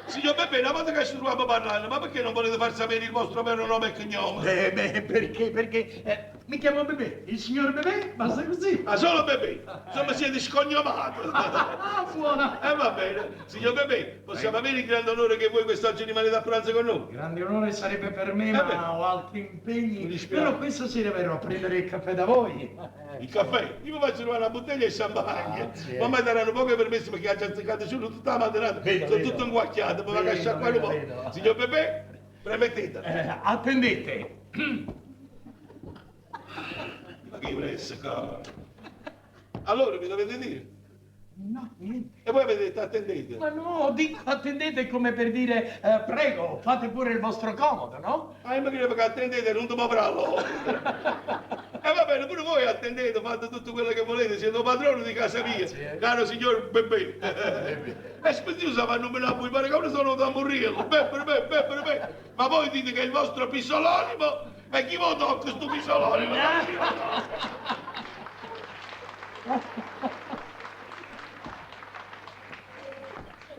Signor Bebè, una volta che ci troviamo parlando, ma perché non volete far sapere il vostro vero nome e cognome? Perché? Perché mi chiamo Bebè, il signor Bebè, basta così. Ma solo Bebè? Insomma, siete scognomato. Buona. Va bene. Signor Bebè, possiamo avere il grande onore che voi quest'oggi rimanete a pranzo con noi? Grande onore sarebbe per me, beh. ma ho altri Mi impegni. dispiace. Però questa sera verrò a prendere il caffè da voi. Il caffè? Io mi faccio trovare una bottiglia di champagne. Grazie. Ma mi daranno poche permessi perché ha già azzeccato su tutta la mattinata. Vedo, Sono vedo. tutto inguacchiato, poi va a sciacquare un po'. vedo. Signor Bebè, permettete. Attendete. Ma che pressa, caro? Allora, mi dovete dire? No, niente. E voi avete detto attendete. Ma no, dico attendete come per dire prego, fate pure il vostro comodo, no? Ah, io mi credevo che attendete, non ti muovrò. E va bene, pure voi attendete, fate tutto quello che volete, siete il padrone di casa mia, Grazie. caro signor Bebè. E spediosa fanno me la mi pare che ora sono da morire. Beh. Ma voi dite che il vostro pistolonimo Ma chi lo tocca sto pisolone?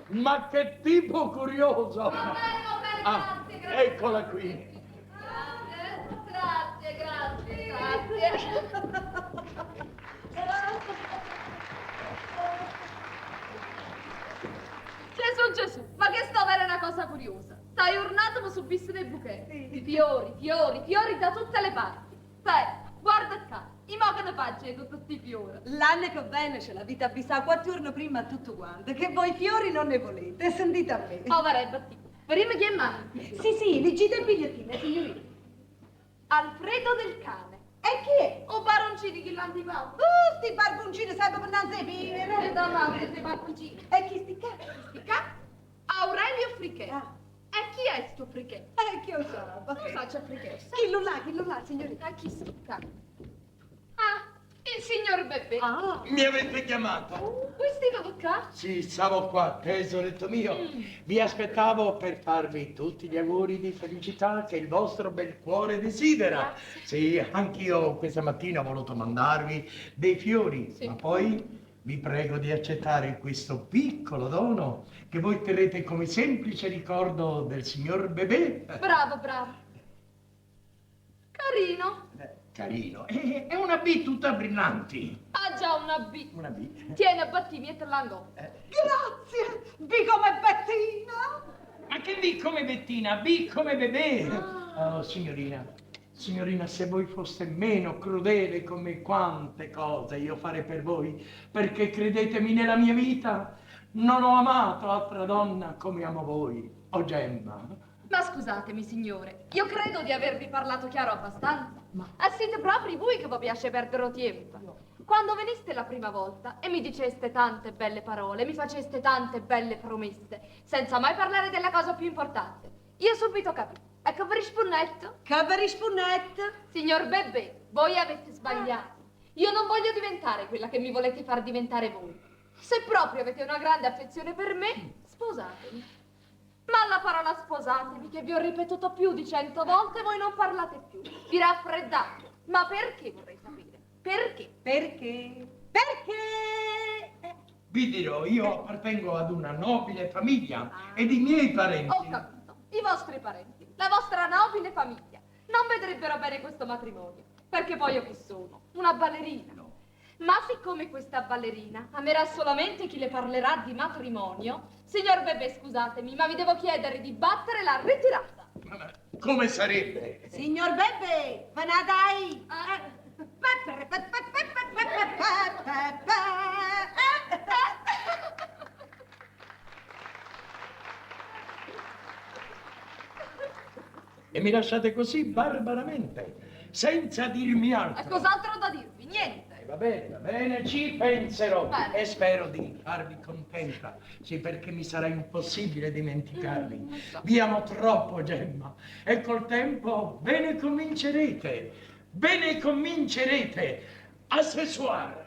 Ma che tipo curioso! Ah, eccola qui. Gesù, ma che sto avere una cosa curiosa. Stai urlando su viste dei buchetti. Fiori da tutte le parti. Sai, guarda qua, i mo che ne faccio con tutti i fiori? L'anno che viene ce l'avete avvisato 4 giorni prima a tutto quanto, che voi fiori non ne volete, sentite a me. Oh, varebbe, prima chi è mano? Sì, leggete il bigliettino, signorina. Alfredo del Cane. E chi è? O baroncini che l'antipasto. Sti barboncini sempre per non sapere, no? E da madre, sti barboncini. E chi sti qua? Aurelio Friché. E chi è sto Friché? Chi lo sa? Che faccia Friché? Chi lo là, signorina? Chi sta? Ah, il signor Beppe. Mi avete chiamato? Questi stavo qua? Sì, stavo qua, tesoretto mio. Vi aspettavo per farvi tutti gli auguri di felicità che il vostro bel cuore desidera. Sì, anch'io questa mattina ho voluto mandarvi dei fiori, ma poi vi prego di accettare questo piccolo dono che voi terrete come semplice ricordo del signor Bebè. Bravo. Carino. Carino. È una B tutta brillanti. Ha già una B. Una B. Tieni, abbatti, mettila in gola. Grazie! B come Bettina! Ma che B come Bettina? B come Bebè. Oh, signorina, se voi foste meno crudele come quante cose io farei per voi, perché credetemi nella mia vita, non ho amato altra donna come amo voi, o Gemma. Ma scusatemi, signore, io credo di avervi parlato chiaro abbastanza. Ma siete proprio voi che vi piace perdere tempo. Quando veniste la prima volta e mi diceste tante belle parole, mi faceste tante belle promesse, senza mai parlare della cosa più importante, io subito capito. E che vi rispondetto? Signor Bebè, voi avete sbagliato. Io non voglio diventare quella che mi volete far diventare voi. Se proprio avete una grande affezione per me, sposatemi. Ma la parola sposatemi, che vi ho ripetuto più di 100 volte, voi non parlate più. Vi raffreddate. Ma perché vorrei sapere? Perché? Vi dirò, io appartengo ad una nobile famiglia ed i miei parenti. Ho capito. I vostri parenti, la vostra nobile famiglia, non vedrebbero bene questo matrimonio. Perché poi io chi sono? Una ballerina. Ma siccome questa ballerina amerà solamente chi le parlerà di matrimonio, signor Bebè, scusatemi, ma vi devo chiedere di battere la ritirata. Ma come sarebbe? Signor Bebè, ve ne dai! E mi lasciate così barbaramente, senza dirmi E altro. cos'altro da dirvi? Niente. Va bene, ci penserò Bene. e spero di farvi contenta. Sì, perché mi sarà impossibile dimenticarvi. Vi amo troppo, Gemma, e col tempo ve ne comincerete a sessuare.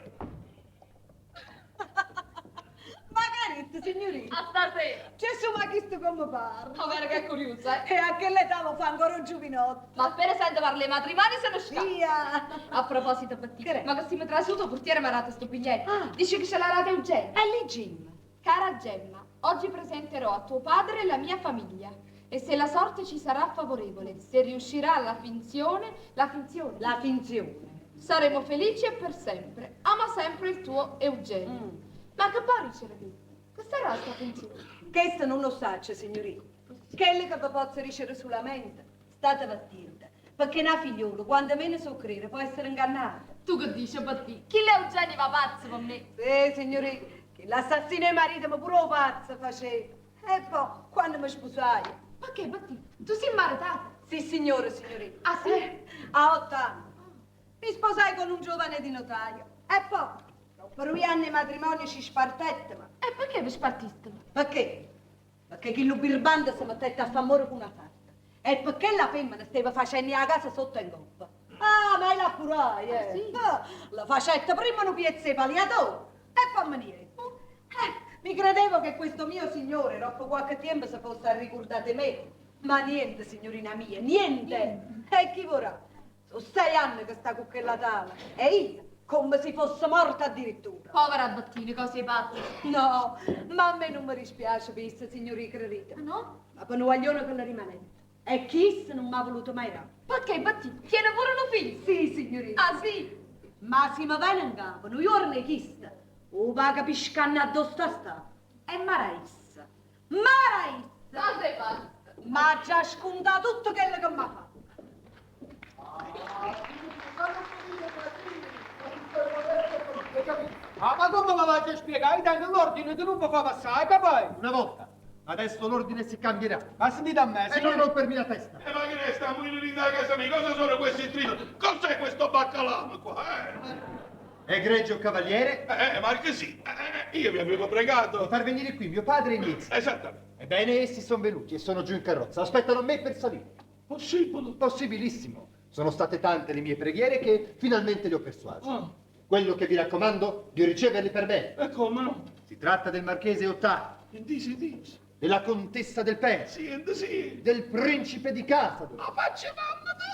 Margaretta, signorina. A stasera. Gesù, ma chi sto come parla? Ma guarda che curiosa, E a che l'età lo fa ancora un giovinotto? Ma appena sento parlare di matrimoni se ne scappa. Via! A proposito, Bettina, ma che si mi trasuto portiere mi ha dato sto biglietto. Ah. Dice che ce l'ha dato Eugenio. È lì Gemma. Cara Gemma, oggi presenterò a tuo padre la mia famiglia. E se la sorte ci sarà favorevole, se riuscirà la finzione, saremo felici e per sempre. Ama sempre il tuo Eugenio. Ma che pare ce l'hai? Che sarà sta finzione? Questo non lo saccio, signorina. Quello che vi posso ricevere sulla mente, state attenta. Perché una figliuola, quando meno soffrire, può essere ingannata. Tu che dici, Bettina? Chi l'Eugenio va pazzo con me? Sì, signorina, che l'assassino di marito mi pure pazzo faceva. E poi, quando mi sposai. Ma che, Bettina? Tu sei maritata? Sì, signorina. Ah, sì? A 8 anni. Mi sposai con un giovane di notaio. E poi, dopo 2 anni di matrimonio ci spartettem. E perché vi spartiste? Perché? Perché chi lo birbante si mettette a famore con una fatta. E perché la femmina stava facendo la casa sotto in coppa. Ah, ma la curai, Ah, sì? La facette prima un piezzo di paliatore e poi me niente. Mi credevo che questo mio signore, dopo qualche tempo, si fosse ricordato di me. Ma niente, signorina mia, niente. E chi vorrà? Sono 6 anni che sta con quella tala. E io, come se fosse morta addirittura. Povera Bettini, così pazza. No, ma a me non mi dispiace per questa signorina Rita. No? Ma per un guaglione che la rimanente. E chi se non mi ha voluto mai dare? Perché Bettini? Tiene pure un figlio? Sì, signorina. Ah, sì? Ma se mi viene in capo, non giorno chista. O paga piscanne addosso a sta. E Maraissa. Maraissa. Ma sei pazza? Ma ha già scontato tutto quello che mi ha fatto. Ah, ma come la vai a spiegare? Dai, l'ordine tu non puoi far passare, poi? Una volta. Adesso l'ordine si cambierà. Ma sentite a me, se non rompermi la testa. Ma che ne stiamo in da casa mia? Cosa sono questi strilli? Cos'è questo baccalà qua? Egregio cavaliere, Marchesino, io vi avevo pregato. di far venire qui mio padre e Nizio. Esattamente. Ebbene, essi sono venuti e sono giù in carrozza. Aspettano me per salire. Possibile? Possibilissimo. Sono state tante le mie preghiere che finalmente li ho persuasi. Quello che vi raccomando di riceverli per bene. E come no? Si tratta del marchese Ottavio, Dici. della contessa del Penso, Sì. del principe di Casador. Ma faccia mamma tu!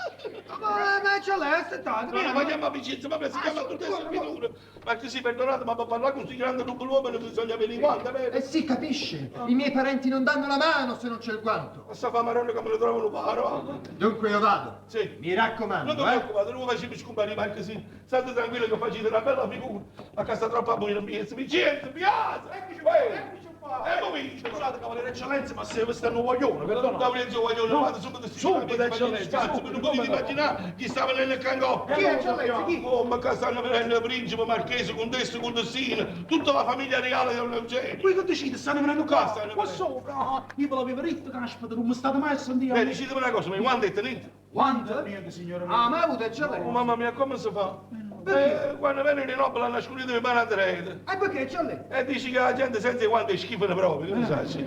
Ma c'è l'est, tanto. No, facciamo amicizia, ma si chiama tutte queste figure. Marchesino, perdonate, ma per parlare così grande uomo non bisogna avere i guanti, vero? Eh sì, capisce. I miei parenti non danno la mano se non c'è il guanto. Questa famarone come lo trovano paro. Dunque io vado. Sì. Mi raccomando, Non ti preoccupate, non facciamo scomparire Marchesino. State tranquillo che facete una bella figura. Ma che sta troppo a buona piazza, mi gente, piazza! Eccoci qua! Scusate, cavaliere eccellenza, ma se questo è un guaglione, perdono. Cavaliere guaglione, vado subito eccellenza. Non potete immaginare chi stava nel cangò. Chi è eccellenza? Chi? Oh, ma qua stanno venendo principe, marchese, contessa, contessina, tutta la famiglia reale dell'Eugenio. Qui che decide, stanno venendo qua? Stanno Qua venendo. sopra, io ve l'avevo detto, caspita, non mi state mai a sentire. Decidete una cosa, ma i guanti tenete? Quanto? Niente, signore mio. Ah, ma ha avuto Oh, eccellenza. mamma mia, come si fa? Quando viene i nobili hanno scurito di manatrete. E perché eccellenza? E dici che la gente senza i guanti schifano proprio, che ne sai?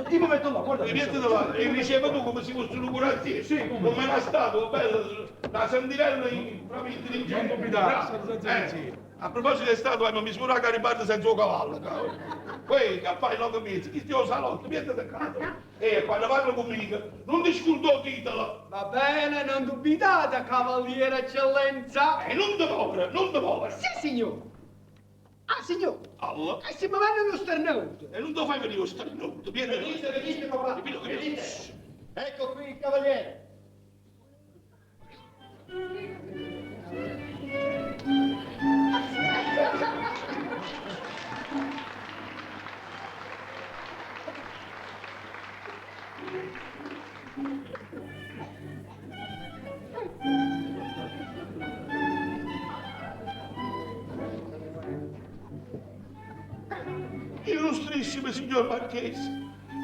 Io mi metto là, guarda. E mettete là, e riceve tu come se fosse un curattiere. Sì, come una statua, bella, la sentinella proprio intelligente. A proposito di statua, mi misura a Garibaldi senza un cavallo, cavolo. Poi, che fai non capisci, chi stiamo salotto, vieni da casa. E quando parlo conmigo, non ti scordo il titolo. Va bene, non dubitate, cavaliere eccellenza. E non ti povera. Sì, signore. Ah, signore. Allora, E se mi vanno uno sternuto. e non ti fai venire lo starnuto, vieni. Venite, papà. Venite. Ecco qui il cavaliere. Illustrissimo signor Marchese,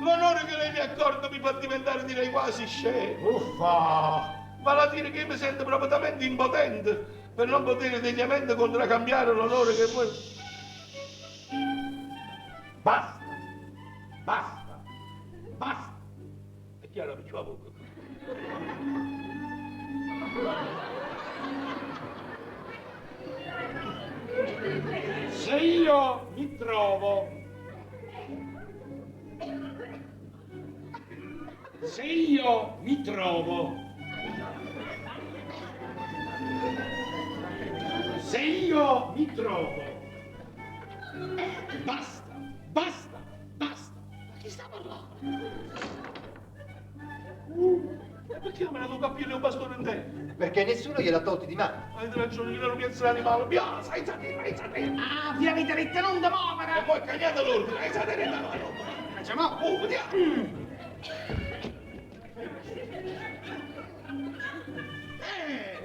l'onore che lei mi accorda mi fa diventare direi quasi scemo. Uffa. Vale a dire che mi sento proprio impotente per non poter degnamente contraccambiare l'onore che voi... Basta. È chiaro che ci va poco. Se io mi trovo, se io mi trovo, basta. Ma chi sta parlando? E perché non me la devo capire un bastone in te? Perché nessuno gliel'ha tolti di mano. Avete ragione, io non pienso l'animale. Piazza, hai sapere. Ah, vi avete detto non da muovere! E poi cagliate l'ordine, hai sapere. Facciamo? Vediamo.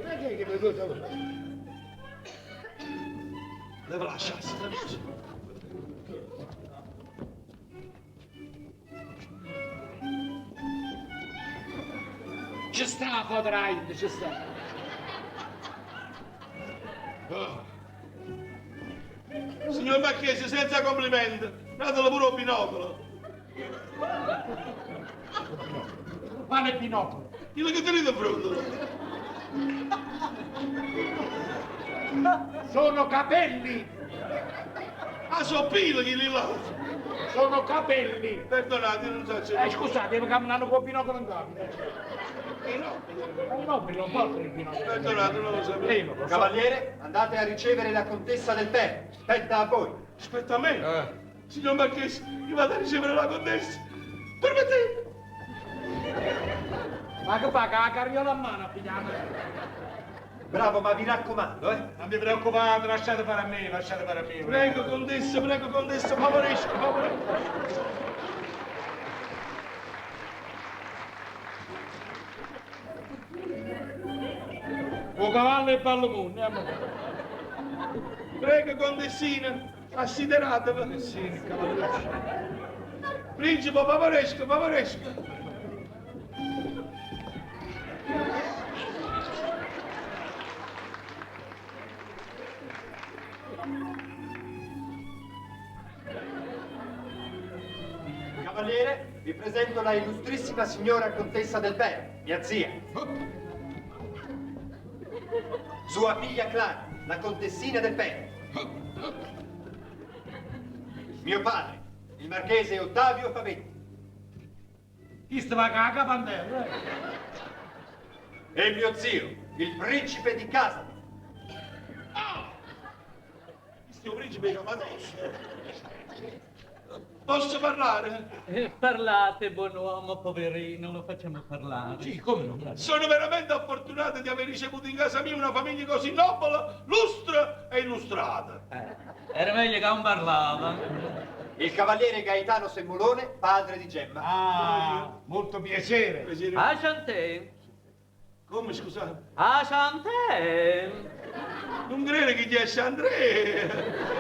Ma che mi cosa? Deve lasciarsi. Ci sta, Fodraid, ci sta. Signor Marchese, senza complimenti, datelo pure un binocolo. Quale binocolo? Quello che tenete in fronte. Sono capelli! Ah, sono piloghi lì là. sono capelli. Perdonate, non so se... Scusate, ma camminano con binocolo in capo. I nobili non portano il binocolo. Perdonate, non lo sapevo. Cavaliere, andate a ricevere la contessa del Pero. Spetta a voi. Aspetta a me. Signor Marchese, io vado a ricevere la contessa. Permettete. Ma che fa, che la carriola a mano a pigliare? Bravo, ma vi raccomando, Non vi preoccupate, lasciate fare a me, lasciate fare a me. Prego, contessa, favorisco, favorisco. Un cavallo e pallomonne, amore. Prego, contessina, assideratevi. Sì, il cavaliere. Principe, favorisco, favorisco. Cavaliere, vi presento la illustrissima signora contessa del Pero, mia zia. Sua figlia Clara, la contessina del Pero. Mio padre, il marchese Ottavio Favetti. Chi stava con la capandella? E mio zio, il principe di Casa. Questo principe Capadosso. Posso parlare? Parlate, buon uomo, poverino, lo facciamo parlare. Sì, come no? Sono veramente fortunato di aver ricevuto in casa mia una famiglia così nobile, lustra e illustrata. Era meglio che non parlava. Il cavaliere Gaetano Semmolone, padre di Gemma. Ah, molto piacere. Ah, Chanté. Come, scusate? Ah, Chanté. Non credo che gli esce Andrea.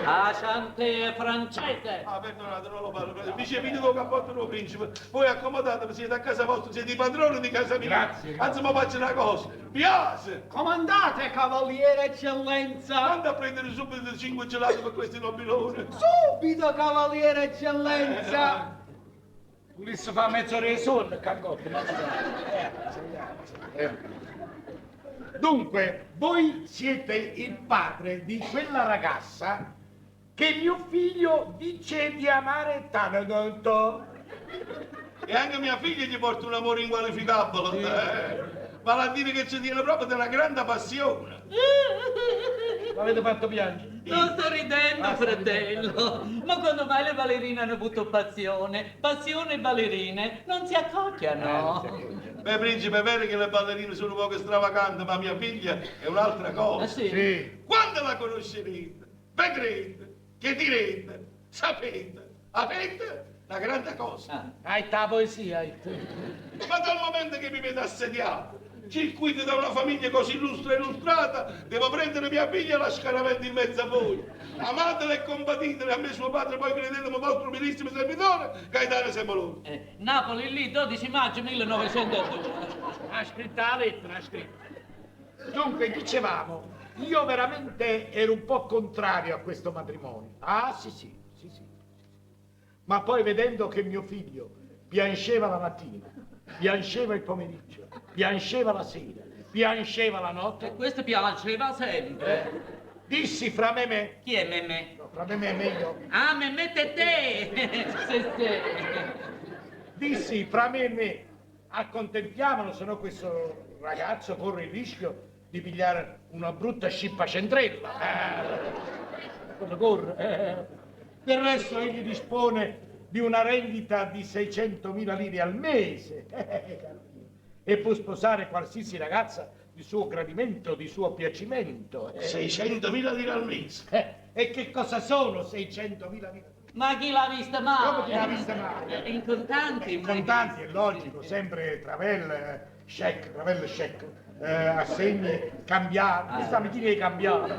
Ah, Chanté è francese. Ah, perdonate, non lo parlo. Mi c'è finito il cappotto del principe. Voi accomodatevi, siete a casa vostra, siete i padroni di casa mia. Grazie. Anzi, mi faccio una cosa. Piace. Comandate, cavaliere eccellenza! Manda a prendere subito 5 gelati per questi nobiloni. Subito, cavaliere eccellenza! Ulisse fa mezz'ora di sonno, cangotto. Dunque, voi siete il padre di quella ragazza che mio figlio dice di amare tanto. E anche mia figlia gli porta un amore inqualificabile. Vale a dire che ci tiene proprio della grande passione. L'avete fatto piangere? Non sto ridendo, fratello. Ma quando mai le ballerine hanno avuto passione? Passione e ballerine non si accocchiano. Beh, principe, è vero che le ballerine sono un poco stravaganti, ma mia figlia è un'altra cosa. Ah, sì? Sì. Quando la conoscerete, vedrete, che direte, sapete, avete una grande cosa. Hai la poesia. Ma dal momento che mi vedo assediato, circuito da una famiglia così illustre e illustrata, devo prendere mia figlia e lasciarla in mezzo a voi. Amatela e compatitela, a me suo padre poi credetemi vostro milissimo servitore, Gaetano Semmolone. Napoli lì, 12 maggio 1902. Ha scritto la lettera, ha scritto. Dunque, dicevamo, io veramente ero un po' contrario a questo matrimonio. Ah, sì. Ma poi vedendo che mio figlio piangeva la mattina, piangeva il pomeriggio, piangeva la sera, piangeva la notte, E questo piaceva sempre. dissi fra me e me, Chi è Memè? no, fra me e me è meglio, Ah, Memè te! Se. dissi fra me e me, accontentiamolo, se no questo ragazzo corre il rischio di pigliare una brutta scippa centrella. Cosa corre? Del resto egli dispone di una rendita di 600.000 lire al mese e può sposare qualsiasi ragazza di suo gradimento, di suo piacimento. 600.000 lire al mese. E che cosa sono 600.000 lire? Ma chi l'ha vista mai? Come chi l'ha vista mai? In contanti? In contanti, è logico, sempre travel, check, assegni cambiati. Questa mattina devi cambiare.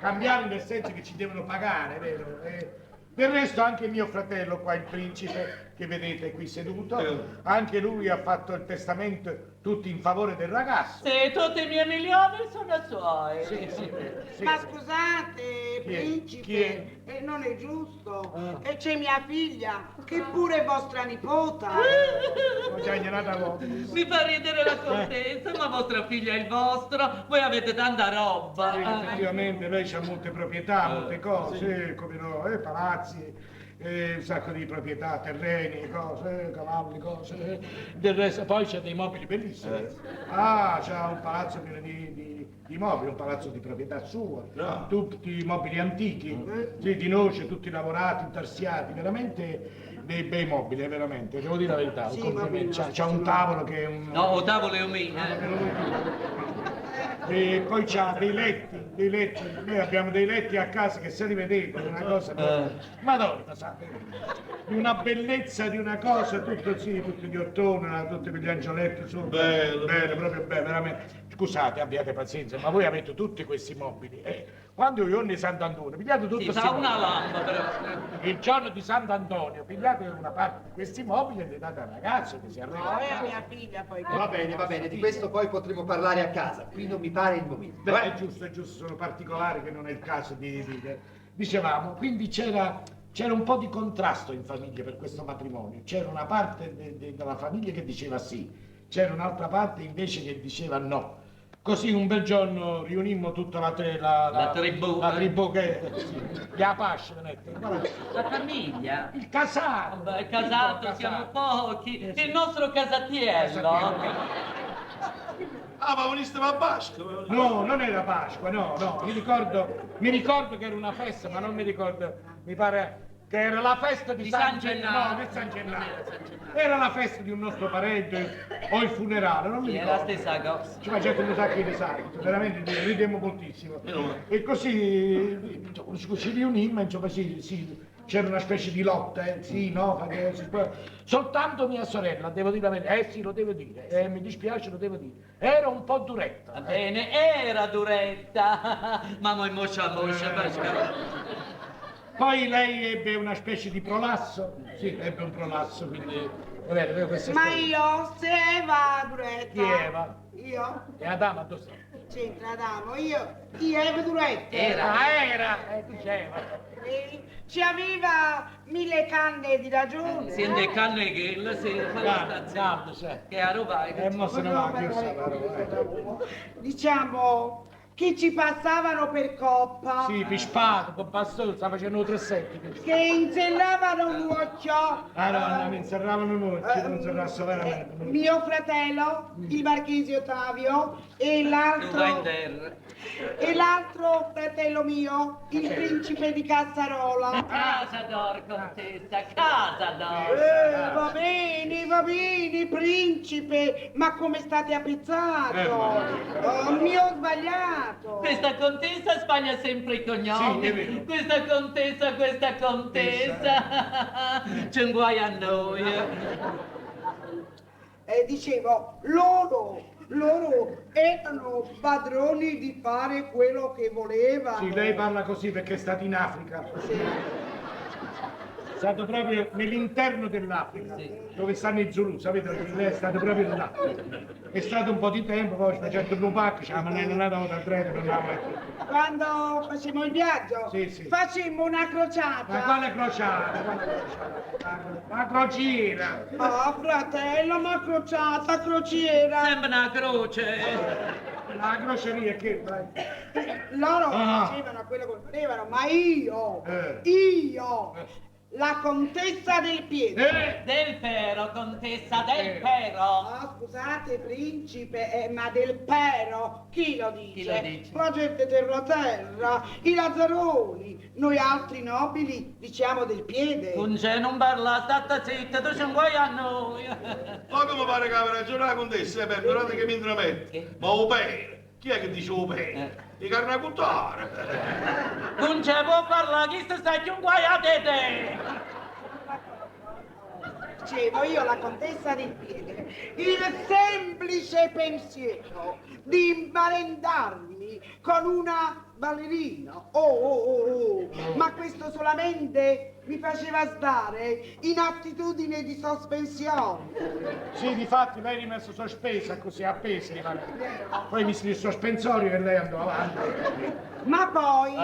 Cambiare nel senso che ci devono pagare, vero? Del resto anche mio fratello qua, il principe, che vedete qui seduto, anche lui ha fatto il testamento tutto in favore del ragazzo. Sì, tutti i miei milioni sono suoi. Sì. Ma scusate, Chi è? principe, Chi è? non è giusto. E c'è mia figlia, che pure è vostra nipota. Ho già gliel'ha dato. Mi fa ridere la contessa, ma vostra figlia è il vostro, voi avete tanta roba. Effettivamente lei ha molte proprietà, molte cose, come no, palazzi. un sacco di proprietà, terreni, cose, cavalli, cose. Del resto, poi c'è dei mobili bellissimi. Ah, c'ha un palazzo pieno di mobili, un palazzo di proprietà sua, tutti mobili antichi, sì, di noce, tutti lavorati, intarsiati, veramente dei bei mobili, veramente, devo dire la verità, un complimento. C'ha un tavolo che è un... No, tavolo è mio. E poi c'ha dei letti, noi abbiamo dei letti a casa che se li vedete, una cosa... Madonna, sa, di una bellezza, di una cosa, tutto sì, tutti di ottone, tutti quegli angioletti, su, bello, proprio bello, veramente. Scusate, abbiate pazienza, ma voi avete tutti questi mobili. Quando io di Sant'Antonio, pigliate tutto Sì, fa una lampada, però. Il giorno di Sant'Antonio, pigliate una parte di questi mobili e li date al ragazzo che si arregla. Poi a mia figlia poi. Va bene, di questo poi potremo parlare a casa. Qui non mi pare il momento. Beh, è giusto, sono particolari che non è il caso di dire. Dicevamo, quindi c'era un po' di contrasto in famiglia per questo matrimonio. C'era una parte della famiglia che diceva sì, c'era un'altra parte invece che diceva no. Così un bel giorno riunimmo tutta la tribù che gli Apache, la famiglia, il casato. Vabbè, il casato, siamo pochi, il nostro casatiello. Ah, ma veniste a Pasqua? No, non era Pasqua, no, mi ricordo che era una festa, ma non mi ricordo, mi pare che era la festa di San Gennaro. No, di San Gennaro. Era la festa di un nostro parente o il funerale, non mi ricordo. È la stessa cosa. Ci facevano un sacco di esatto, veramente ridemmo moltissimo. E così ci riunimmo, insomma, sì, c'era una specie di lotta, sì, no, soltanto mia sorella, devo dire la verità, sì, lo devo dire, mi dispiace, lo devo dire, era un po' duretta. Va bene, era duretta, ma moscia, Poi lei ebbe una specie di prolasso, sì, ebbe un prolasso, quindi, vabbè, questa Ma storia. io, se Eva Duretta. Chi Eva? Io? E Adamo, dove sta? C'entra Adamo, io Eva Duretta. Era, diceva. Ci aveva 1000 canne di ragione. Si è canne che si fa che a roba diciamo che ci passavano per coppa. Sì, pispato, con bastone, sta facendo 3 setti. Che insellavano un occhio. Ah no, mi inserravano un occhio, non serrasso veramente. Mio fratello, il marchese Ottavio, e l'altro fratello mio, il principe di Cazzarola. Casa d'or, contessa, casa d'or. Va bene, principe, ma come state appezzato? Mi ho sbagliato. Questa contessa sbaglia sempre i cognomi. Sì, è vero. Questa contessa. C'è un guai a noi. Dicevo, loro erano padroni di fare quello che volevano. Sì, lei parla così perché è stata in Africa. È stato proprio nell'interno dell'Africa, dove stanno i Zulu, sapete? Lei è stato proprio là. È stato un po' di tempo, poi facendo un pacco, ma non andavamo dal treno, non andavamo. Quando facemmo il viaggio, Sì. facemmo una crociata. Ma quale crociata? La crociera! Ah, fratello, ma crociera. Sembra una croce. La croceria che vai? Loro facevano quello che volevano, ma io, la contessa del piede. Del pero, contessa, del pero. Ah, scusate, principe, ma del pero, chi lo dice? La gente terra, i lazzaroni, noi altri nobili diciamo del piede. Non parla, state zitta, tu c'è un guai a noi. Ma come pare che avrà ragione la contessa, perdonate che mi intrometto. Ma opere, chi è che dice opere? I carnacultori. Non ci può parlare, chi stai più un guai a te? Dicevo io, la contessa del piede, il semplice pensiero di marendarmi con una ballerina, ma questo solamente mi faceva stare in attitudine di sospensione. Sì, difatti lei è rimesso sospesa, così appesa. Poi mi il sospensorio e lei andò avanti. Ma poi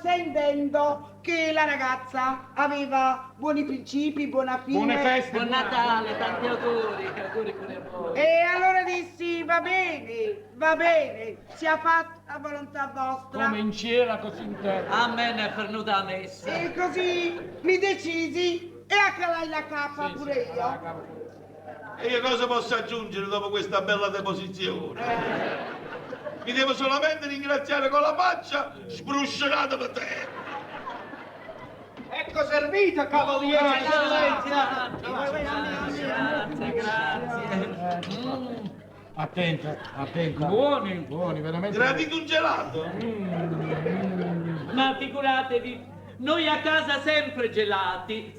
sentendo che la ragazza aveva buoni principi, buona fine. Buone feste. Buon Natale, tanti auguri pure a voi. E allora dissi, va bene, sia fatto a volontà vostra. Come in cielo, così in terra. A me ne è venuta la messa. E così mi decisi e a calai la cappa pure io. E io cosa posso aggiungere dopo questa bella deposizione? Mi devo solamente ringraziare con la faccia sbrusciolata per te. Ecco servito, cavaliere eccellenza! Grazie, grazie. Attenta, attenta. Buoni, buoni, veramente. Gradito un gelato? Ma figuratevi, noi a casa sempre gelati,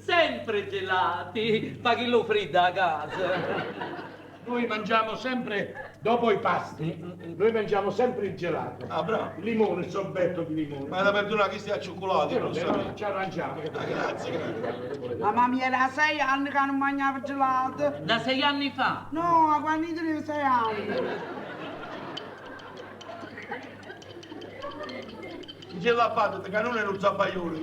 paghi lo fredda a casa. Noi mangiamo sempre, dopo i pasti, noi mangiamo sempre il gelato. Ah, bravo. Il limone, il sorbetto di limone. Ma è da perdonare che stia a cioccolato, non so. Ci arrangiamo. Grazie, grazie. Mamma mia, era 6 anni che non mangiavo gelato. Da 6 anni fa. No, quando io tenevo 6 anni. Ce l'ha fatto, che non era un zampaiolo.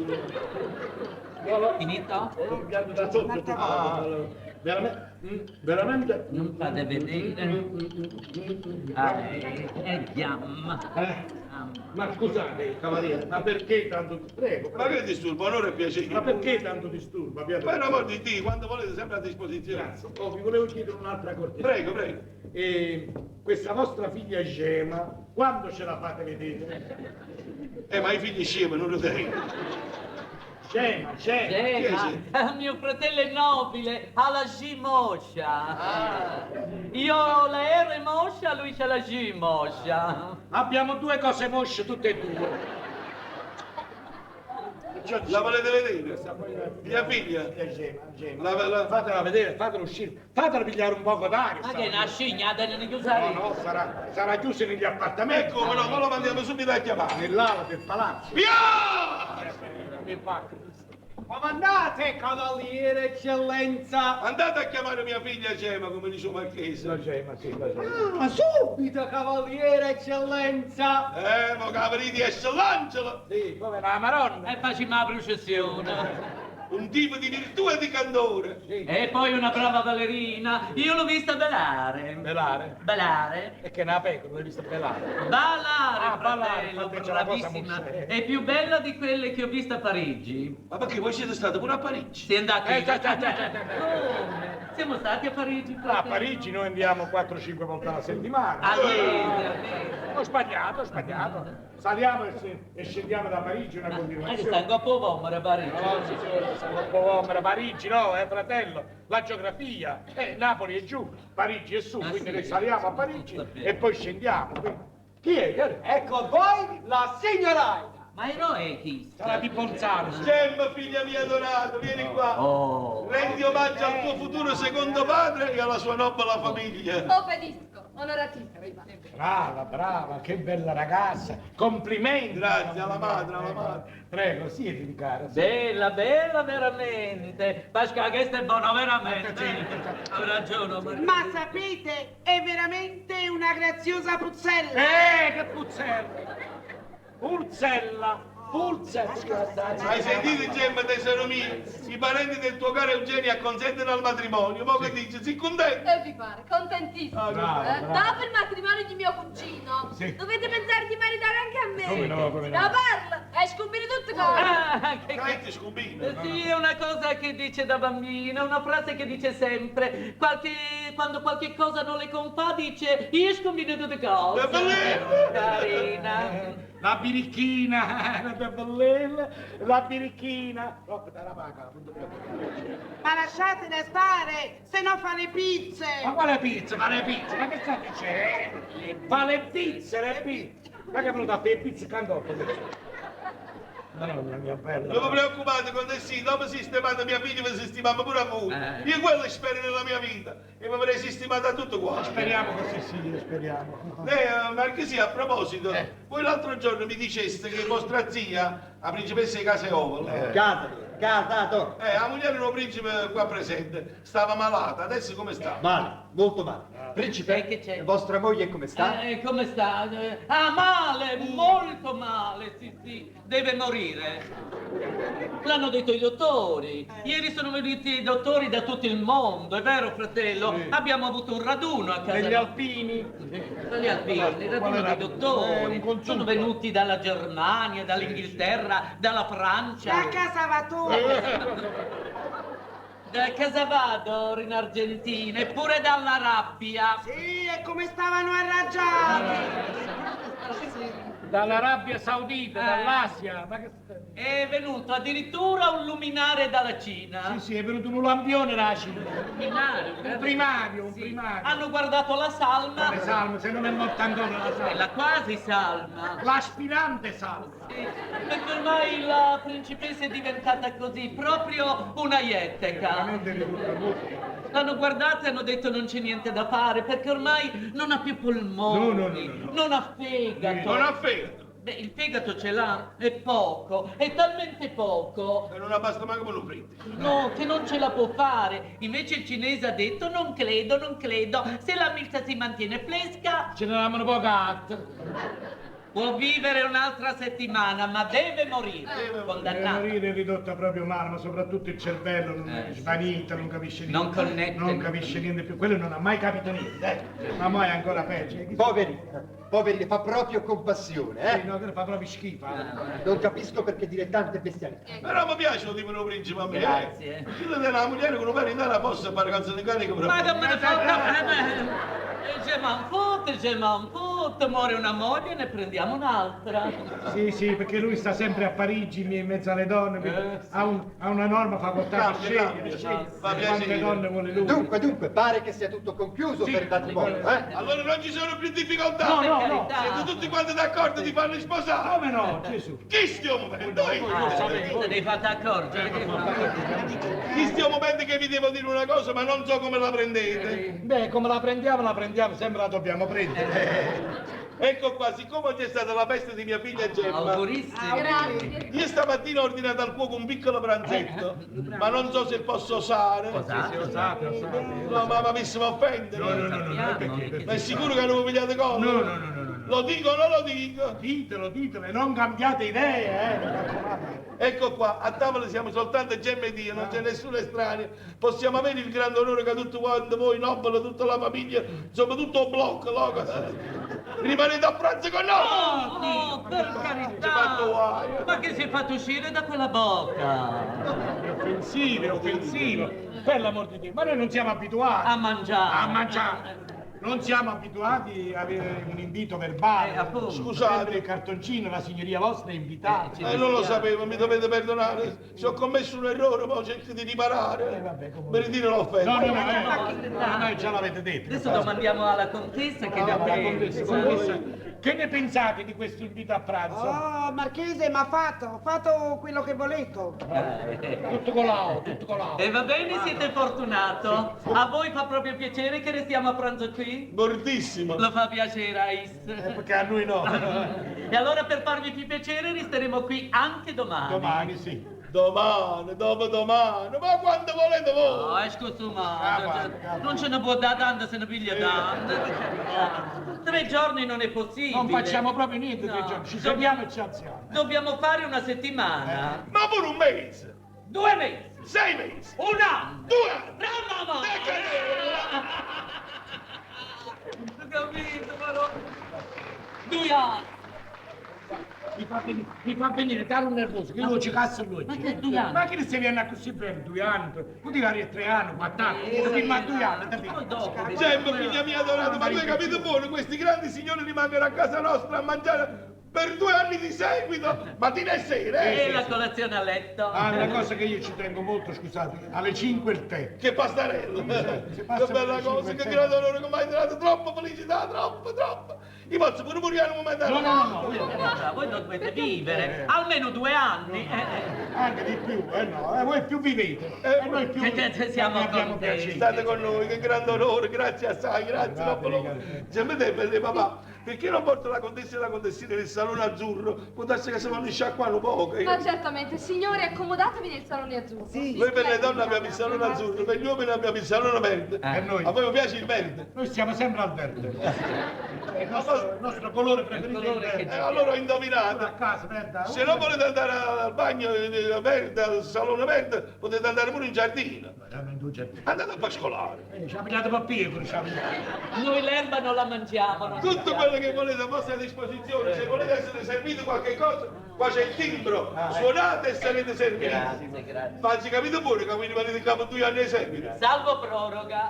Finito? Un piatto da sotto. Veramente? Non fate vedere. Andiamo. Ma scusate, cavaliere, ma perché tanto... Prego. Ma che disturbo, onore e piacere. Ma perché tanto disturbo? Per amor di Dio, quando volete sempre a disposizione. Grazie. Oh, vi volevo chiedere un'altra cortesia. Prego, prego. E questa vostra figlia Gemma, quando ce la fate vedere? Ma i figli scemi, non lo tengo. Gemma. Mio fratello è nobile, ha la G moscia. Io ho la R moscia, lui c'ha la G moscia. Abbiamo due cose mosce, tutte e due. La volete vedere? Mia figlia? Gemma. Fatela vedere, fatela uscire, fatela pigliare un poco d'aria. Ma che è una scignata, non è chiusa? No, sarà chiusa negli appartamenti. Ecco, però, ma lo mandiamo subito a chiamare. Nell'ala del palazzo. Via! Comandate, cavaliere eccellenza! Andate a chiamare mia figlia Gemma, come dice il marchese. La Gemma, sì, la Gemma. Ah, subito, cavaliere eccellenza! Ma cavriti è l'angelo! Sì, come la Maronna. E facciamo la processione. Un tipo di virtù e di candore. Sì. E poi una brava ballerina. Io l'ho vista ballare. Belare? Ballare? E che ne ha pecora, l'hai vista belare? Ballare, ballare, fratello, fratello, c'è una cosa bravissima. molto- È più bella di quelle che ho visto a Parigi. Ma perché voi siete stati pure a Parigi? Si è andati. già. Come? Siamo stati a Parigi. A fratello. Parigi noi andiamo 4-5 volte alla settimana. A mese. Ho sbagliato. Saliamo e scendiamo da Parigi una Ma che continuazione. sta in coppa uomo a Parigi? No, signore, siamo un po' Parigi, no, fratello. La geografia, Napoli è giù, Parigi è su, quindi sì, noi saliamo a Parigi sapete. e poi scendiamo. Quindi. Chi è? Ecco a voi la signoraina! Ma eroe chi? Sarà di Bolzano. Gemma, figlia mia adorata, vieni qua. Oh. Rendi omaggio al tuo futuro secondo padre e alla sua nobile famiglia. Obbedisco, onoratissima. Brava, che bella ragazza. Complimenti. Grazie alla madre. Prego, siediti, cara. Bella, veramente. Pasqua, questo è buono, veramente. Hai ragione, Maria. Ma sapete, è veramente una graziosa puzzella. Che puzzella! Pulzella! Hai sentito, Gemma, tesoro mio? I parenti del tuo caro Eugenio acconsentono al matrimonio. Ma che dici? Si contento? E vi pare, contentissimo. bravo. Dopo il matrimonio di mio cugino, Sì. dovete pensare di maritare anche a me. Come no, come no. La parla, e scombini tutte cose. Senti, scombino. Sì, è una cosa che dice da bambina, una frase che dice sempre. Quando qualche cosa non le confà, dice io scombino tutte cose. Bellina! Carina. La birichina, la birichina. Ma lasciatela stare, se no fa le pizze. Ma quale pizza? Ma che sta dicendo? Fa le pizze. Ma che è venuto a fare pizze candotto? Madonna mia bella. Non vi preoccupate, quando sì, dopo sistemate mia figlia, vi sistemiamo pure a voi. Io quello spero nella mia vita e mi avrei sistemata tutto qua. Speriamo così, sì, speriamo. Marchesia, a proposito, voi l'altro giorno mi diceste che vostra zia, la principessa di Caseoval, Casato! la moglie del principe qua presente, stava malata, adesso come sta? Male, molto male. Principe, Che c'è? vostra moglie come sta? Come sta? Male, molto male. Sì. Sì, deve morire. L'hanno detto i dottori. Ieri sono venuti i dottori da tutto il mondo, è vero fratello? Sì. Abbiamo avuto un raduno a casa. Degli alpini. Dagli alpini, il raduno dei dottori. un consulto. Sono venuti dalla Germania, dall'Inghilterra, dalla Francia. Da casa va tu. Da Casavador in Argentina e pure dall'Arabia. Sì, e come stavano arrangiati. Dall'Arabia Saudita, dall'Asia. Ma che... È venuto addirittura un luminare dalla Cina. Sì, sì, è venuto un lampione da Cina. Luminario, Un primario, un Sì. primario. Hanno guardato la salma. Le salme, se non è morta ancora la È salma. la quasi salma. L'aspirante salma. Sì, perché ormai la principessa è diventata così, proprio una ietteca. Veramente risulta molto. L'hanno guardata e hanno detto non c'è niente da fare, perché ormai non ha più polmoni, No. non ha fegato. Non ha fegato. Beh, il fegato ce l'ha, è poco, è talmente poco. E non la basta manco per lo prendere. No, che non ce la può fare. Invece il cinese ha detto non credo, se la milza si mantiene fresca Ce ne davano poca. può vivere un'altra settimana, ma deve morire, Deve condannato. morire è ridotta proprio male, ma soprattutto il cervello non è svanita, non capisce niente. Non connette. Non capisce niente più. Quello non ha mai capito niente, Ma mo' è ancora peggio. Poveri, fa proprio compassione, Sì, no, che fa proprio schifo. Non capisco perché dire tante bestialità. Però mi piace lo dicono principe a me. Grazie. Quello della moglie con un pari in terra possa fare cazzo di carico per Ma che me ne fa je m'en fous, muore una moglie e ne prendiamo un'altra. Sì, perché lui sta sempre a Parigi in mezzo alle donne, quindi ha una norma facoltà per Cambia, scegliere fa quante piacere. donne vuole lui. Dunque, pare che sia tutto concluso Sì, per il matrimonio, eh? Allora non ci sono più difficoltà. No, no, carità. Siete tutti quanti d'accordo di farli sposare? Come no, Gesù? Chi stiamo vedendo? Te ne fate accorgere. Chi stiamo vedendo che vi devo dire una cosa, ma non so come la prendete. Beh, come la prendiamo, sempre la dobbiamo prendere. Ecco qua, siccome c'è stata la festa di mia figlia Gemma, Augurissimi. Grazie. io stamattina ho ordinato al cuoco un piccolo pranzetto, ma non so se posso osare. Osate. No, ma mi si va a offendere. No, perché? Ma è sicuro che non vi pigliate cosa? No. Lo dico o non lo dico? Ditelo, e non cambiate idee, mi raccomando. Ecco qua, a tavola siamo soltanto Gemma ed io, non c'è nessuno estraneo. Possiamo avere il grande onore che tutti quanti voi, nobili, tutta la famiglia, insomma tutto il blocco, rimanete a pranzo con noi! Oh, per Ci carità! fatto guai. Ma che si è fatto uscire da quella bocca? È offensivo. Per l'amor di Dio, ma noi non siamo abituati A mangiare. a mangiare. Non siamo abituati a avere un invito verbale. Appunto. Scusate. Il cartoncino, la signoria vostra è invitata. Non lo sapevo, mi dovete perdonare. Se ho commesso un errore, ma cerco di riparare. Vabbè, comunque. Per dire l'offesa. No, noi già l'avete detto. Adesso domandiamo alla contessa che Contessa, che ne pensate di questo invito a pranzo? Oh, Marchese, ma ho fatto quello che volevo. Tutto colao. E va bene, siete fortunato. A voi fa proprio piacere che restiamo a pranzo qui? Gordissimo. Lo fa piacere, Ais. Perché a noi no. E allora per farvi più piacere resteremo qui anche domani. Domani sì. Domani, dopodomani, ma quando volete voi? No, è scostumato. Non ce ne può dare tanto se ne piglia tanto. 3 giorni non è possibile. Non facciamo proprio niente 3 No. giorni, ci sediamo e ci alziamo. Dobbiamo fare una settimana. Ma pure un mese, 2 mesi. 6 mesi, Un anno. 2 anni. No, no, no. Ho capito, però. 2 anni. Mi fa venire tale un nervoso, che io ci cazzo lui. Ma che 2 anni? Ma che ne stai venendo così per 2 anni? Tu devi avere 3 anni, 4 anni, ma 2 anni, Poi capito? dopo. Gemma, figlia mia adorata, ma tu hai capito buono? Questi grandi signori rimangono a casa nostra a mangiare per 2 anni di seguito, mattina e sera, E la colazione a letto. Ah, una cosa che io ci tengo molto, scusate, alle 5 il tè. Che pastarello! Si passa Che bella per cosa, cinque che tempi. grande onore che mi hai dato, troppa felicità, troppo! Io posso pure morire un momento. No. Voi dovete vivere almeno 2 anni. Anche di più, no, voi più vivete. E noi più Siamo abbiamo contenti. piacere. State con noi, che grande onore, grazie assai, grazie. Grazie. Gemma te belle papà, perché non porto la contessa e la contessina nel salone azzurro? Può darsi che si vanno a sciacquare un po'. Ma certamente, signori, accomodatevi nel salone azzurro. Noi per le donne abbiamo il salone azzurro, per gli uomini abbiamo il salone verde. E noi? A voi vi piace il verde? Noi stiamo sempre al verde. il nostro colore preferito è il verde. Allora ho indovinato. A casa, merda. Se non volete andare al bagno verde, al salone verde, potete andare pure in giardino. Andate a pascolare. Ci ha pigliato papiere, ci ha pigliato. Noi l'erba non la mangiamo. non Tutto mangiamo. quello che volete a vostra disposizione, se volete essere serviti qualche cosa, qua c'è il timbro, suonate e sarete serviti. Grazie, grazie. Ma ci capite pure che mi rimanete in capo 2 anni ai seguiti? Salvo proroga.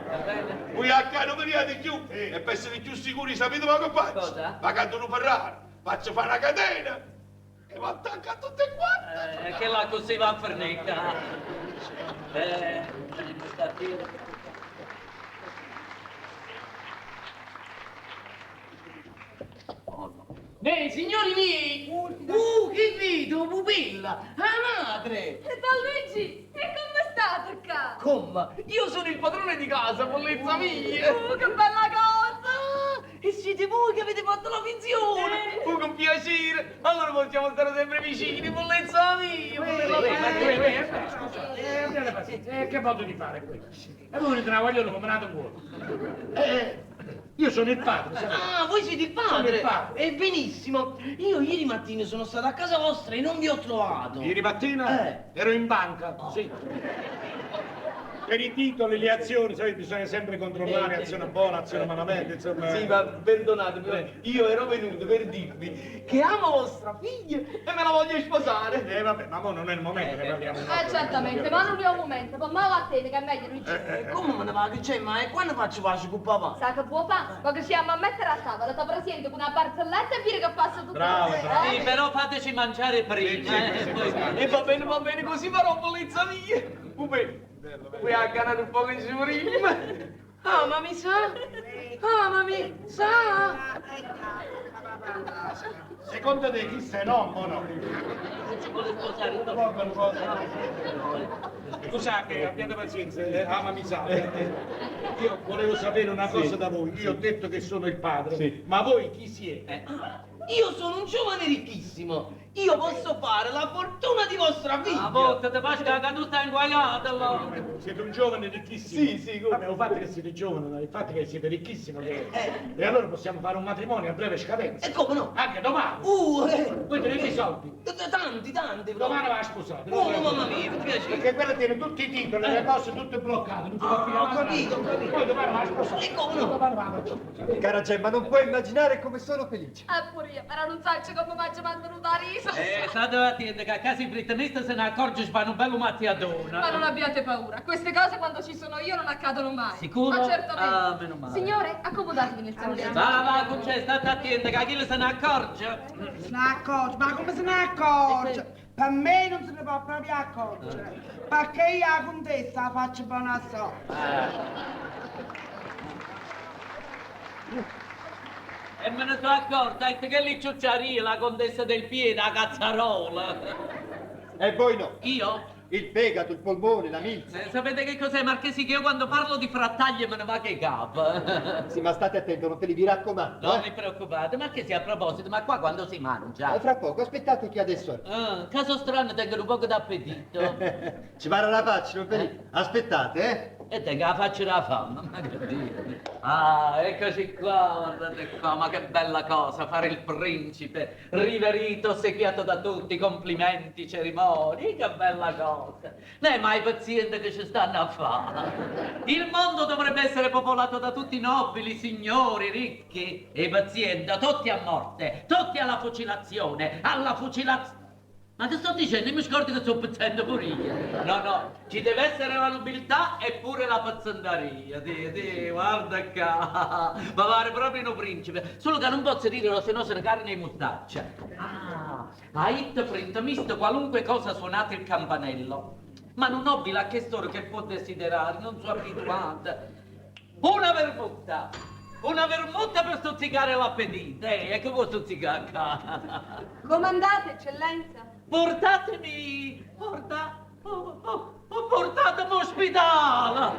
Va bene? Voi a casa non veniate più e per essere più sicuri sapete ma che faccio? Cosa? Ma canto un Ferrari, faccio fare una catena e mi attacca a tutte quante. Che là così va a fornica. Sta a dire. Signori miei! Che vedo, pupilla! La madre! E Don Luigi, e come state qua? Come? Io sono il padrone di casa, bollezza mia! Che bella cosa! E siete voi che avete fatto la finzione! Oh, con piacere! Allora possiamo stare sempre vicini, bollezza mia! Abbiate pazienza, che modo di fare questo? E voi venite una vogliono come nato buono. Io sono il padre, sai? Ah, voi siete il Sono padre! il padre. Benissimo! Io ieri mattina sono stato a casa vostra e non vi ho trovato! Ieri mattina ero in banca, sì. Per i titoli, le azioni, sai, bisogna sempre controllare, azione buona, azione malamente, insomma. Sì, ma perdonatemi, io ero venuto per dirvi che amo vostra figlia e me la voglio sposare! Vabbè, ma mo non è il momento, ne parliamo. Certamente, ma non è un momento, ma va a te che è meglio Luigi. Come me ne va che c'è, ma quando faccio pace con papà? Sa che può fare? Ma che ci a mettere a tavola, ti presento con una barzelletta e dire che passa tutto Bravo, bene, bravo. Sì, però fateci mangiare prima. E va bene, così farò bollezza mia! Pupe, puoi agganare un po' in giù prima? Ah, ma mi sa? Ah, ma mi sa? Secondo te chi sei no o no? Si vuole sposare un Scusate, abbiate pazienza, amami sa. Io volevo sapere una cosa da voi. Io ho detto che sono il padre, ma voi chi siete? Io sono un giovane ricchissimo. Io posso fare la fortuna di vostra figlia. A volte ti faccio la caduta inguaiata allora. Siete un giovane ricchissimo. Sì, Vabbè, il fatto che siete giovane, il fatto che siete ricchissimo. E allora possiamo fare un matrimonio a breve scadenza. E come no? Anche domani. Voi tenete i soldi. Tanti. Domani va a sposare. Oh, mamma mia, mi piace. Perché quello tiene tutti i titoli, le cose tutte bloccate. Non si può più Ho capito. Poi domani va a sposare. E come no? Domani va a sposare. Cara Gemma, non puoi immaginare come sono felice. Pure io, però non sai come mi ci mantenuto a riso. State attenti che a casa il frittamista se ne accorge e fanno un bello Ma non mattiadona. abbiate paura, queste cose quando ci sono io non accadono mai. Sicuro? Ma certamente. Ah, meno male. Signore, accomodatevi nel salone. Va, Cucce, state attenti che Achille se ne accorge. Se ne accorge, ma come se ne accorge? Per me non se ne può proprio accorgere, perché io la contessa la faccio buona sorte. E me ne sono accorta, è che lì ciucciaria, la contessa del piede, la cazzarola. E voi no. Io? Il fegato, il polmone, la milza. Sapete che cos'è, Marchesi? Che io quando parlo di frattaglie me ne va che capo. Sì, ma state attento, non te li vi raccomando. Non vi preoccupate, Marchesi, a proposito, ma qua quando si mangia? Fra poco, aspettate che adesso è. Caso strano, tengo un poco d'appetito. Ci pare la faccia, non venite. Aspettate, eh? E tengo la faccia da fame, ma che dire. Ah, eccoci qua, guardate qua, ma che bella cosa, fare il principe, riverito, ossequiato da tutti, complimenti, cerimonie, che bella cosa. Non è mai paziente che ci stanno a fare. Il mondo dovrebbe essere popolato da tutti nobili, signori, ricchi e pazienti, tutti a morte, tutti alla fucilazione, Ma che sto dicendo? Mi scordi che sto pezzendo pure io. No, ci deve essere la nobiltà e pure la pazzandaria. Guarda qua. Ma pare proprio un principe. Solo che non posso dire, se no se ne carne in mustaccia. A it printamista qualunque cosa suonate il campanello. Ma un nobile a che storia che può desiderare, non sono abituata. Una vermutta per stuzzicare l'appetito. E che vuoi stuzzicare? Comandate, eccellenza. Portatemi ospedale!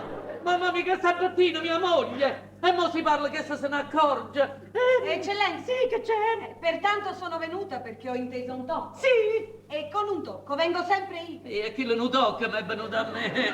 Mamma mia, che stamattina mia moglie! E mo si parla che se ne accorge. Eccellenza. Sì, che c'è? Pertanto sono venuta perché ho inteso un tocco. Sì. E con un tocco vengo sempre io. E chi non tocca mi è venuto a me.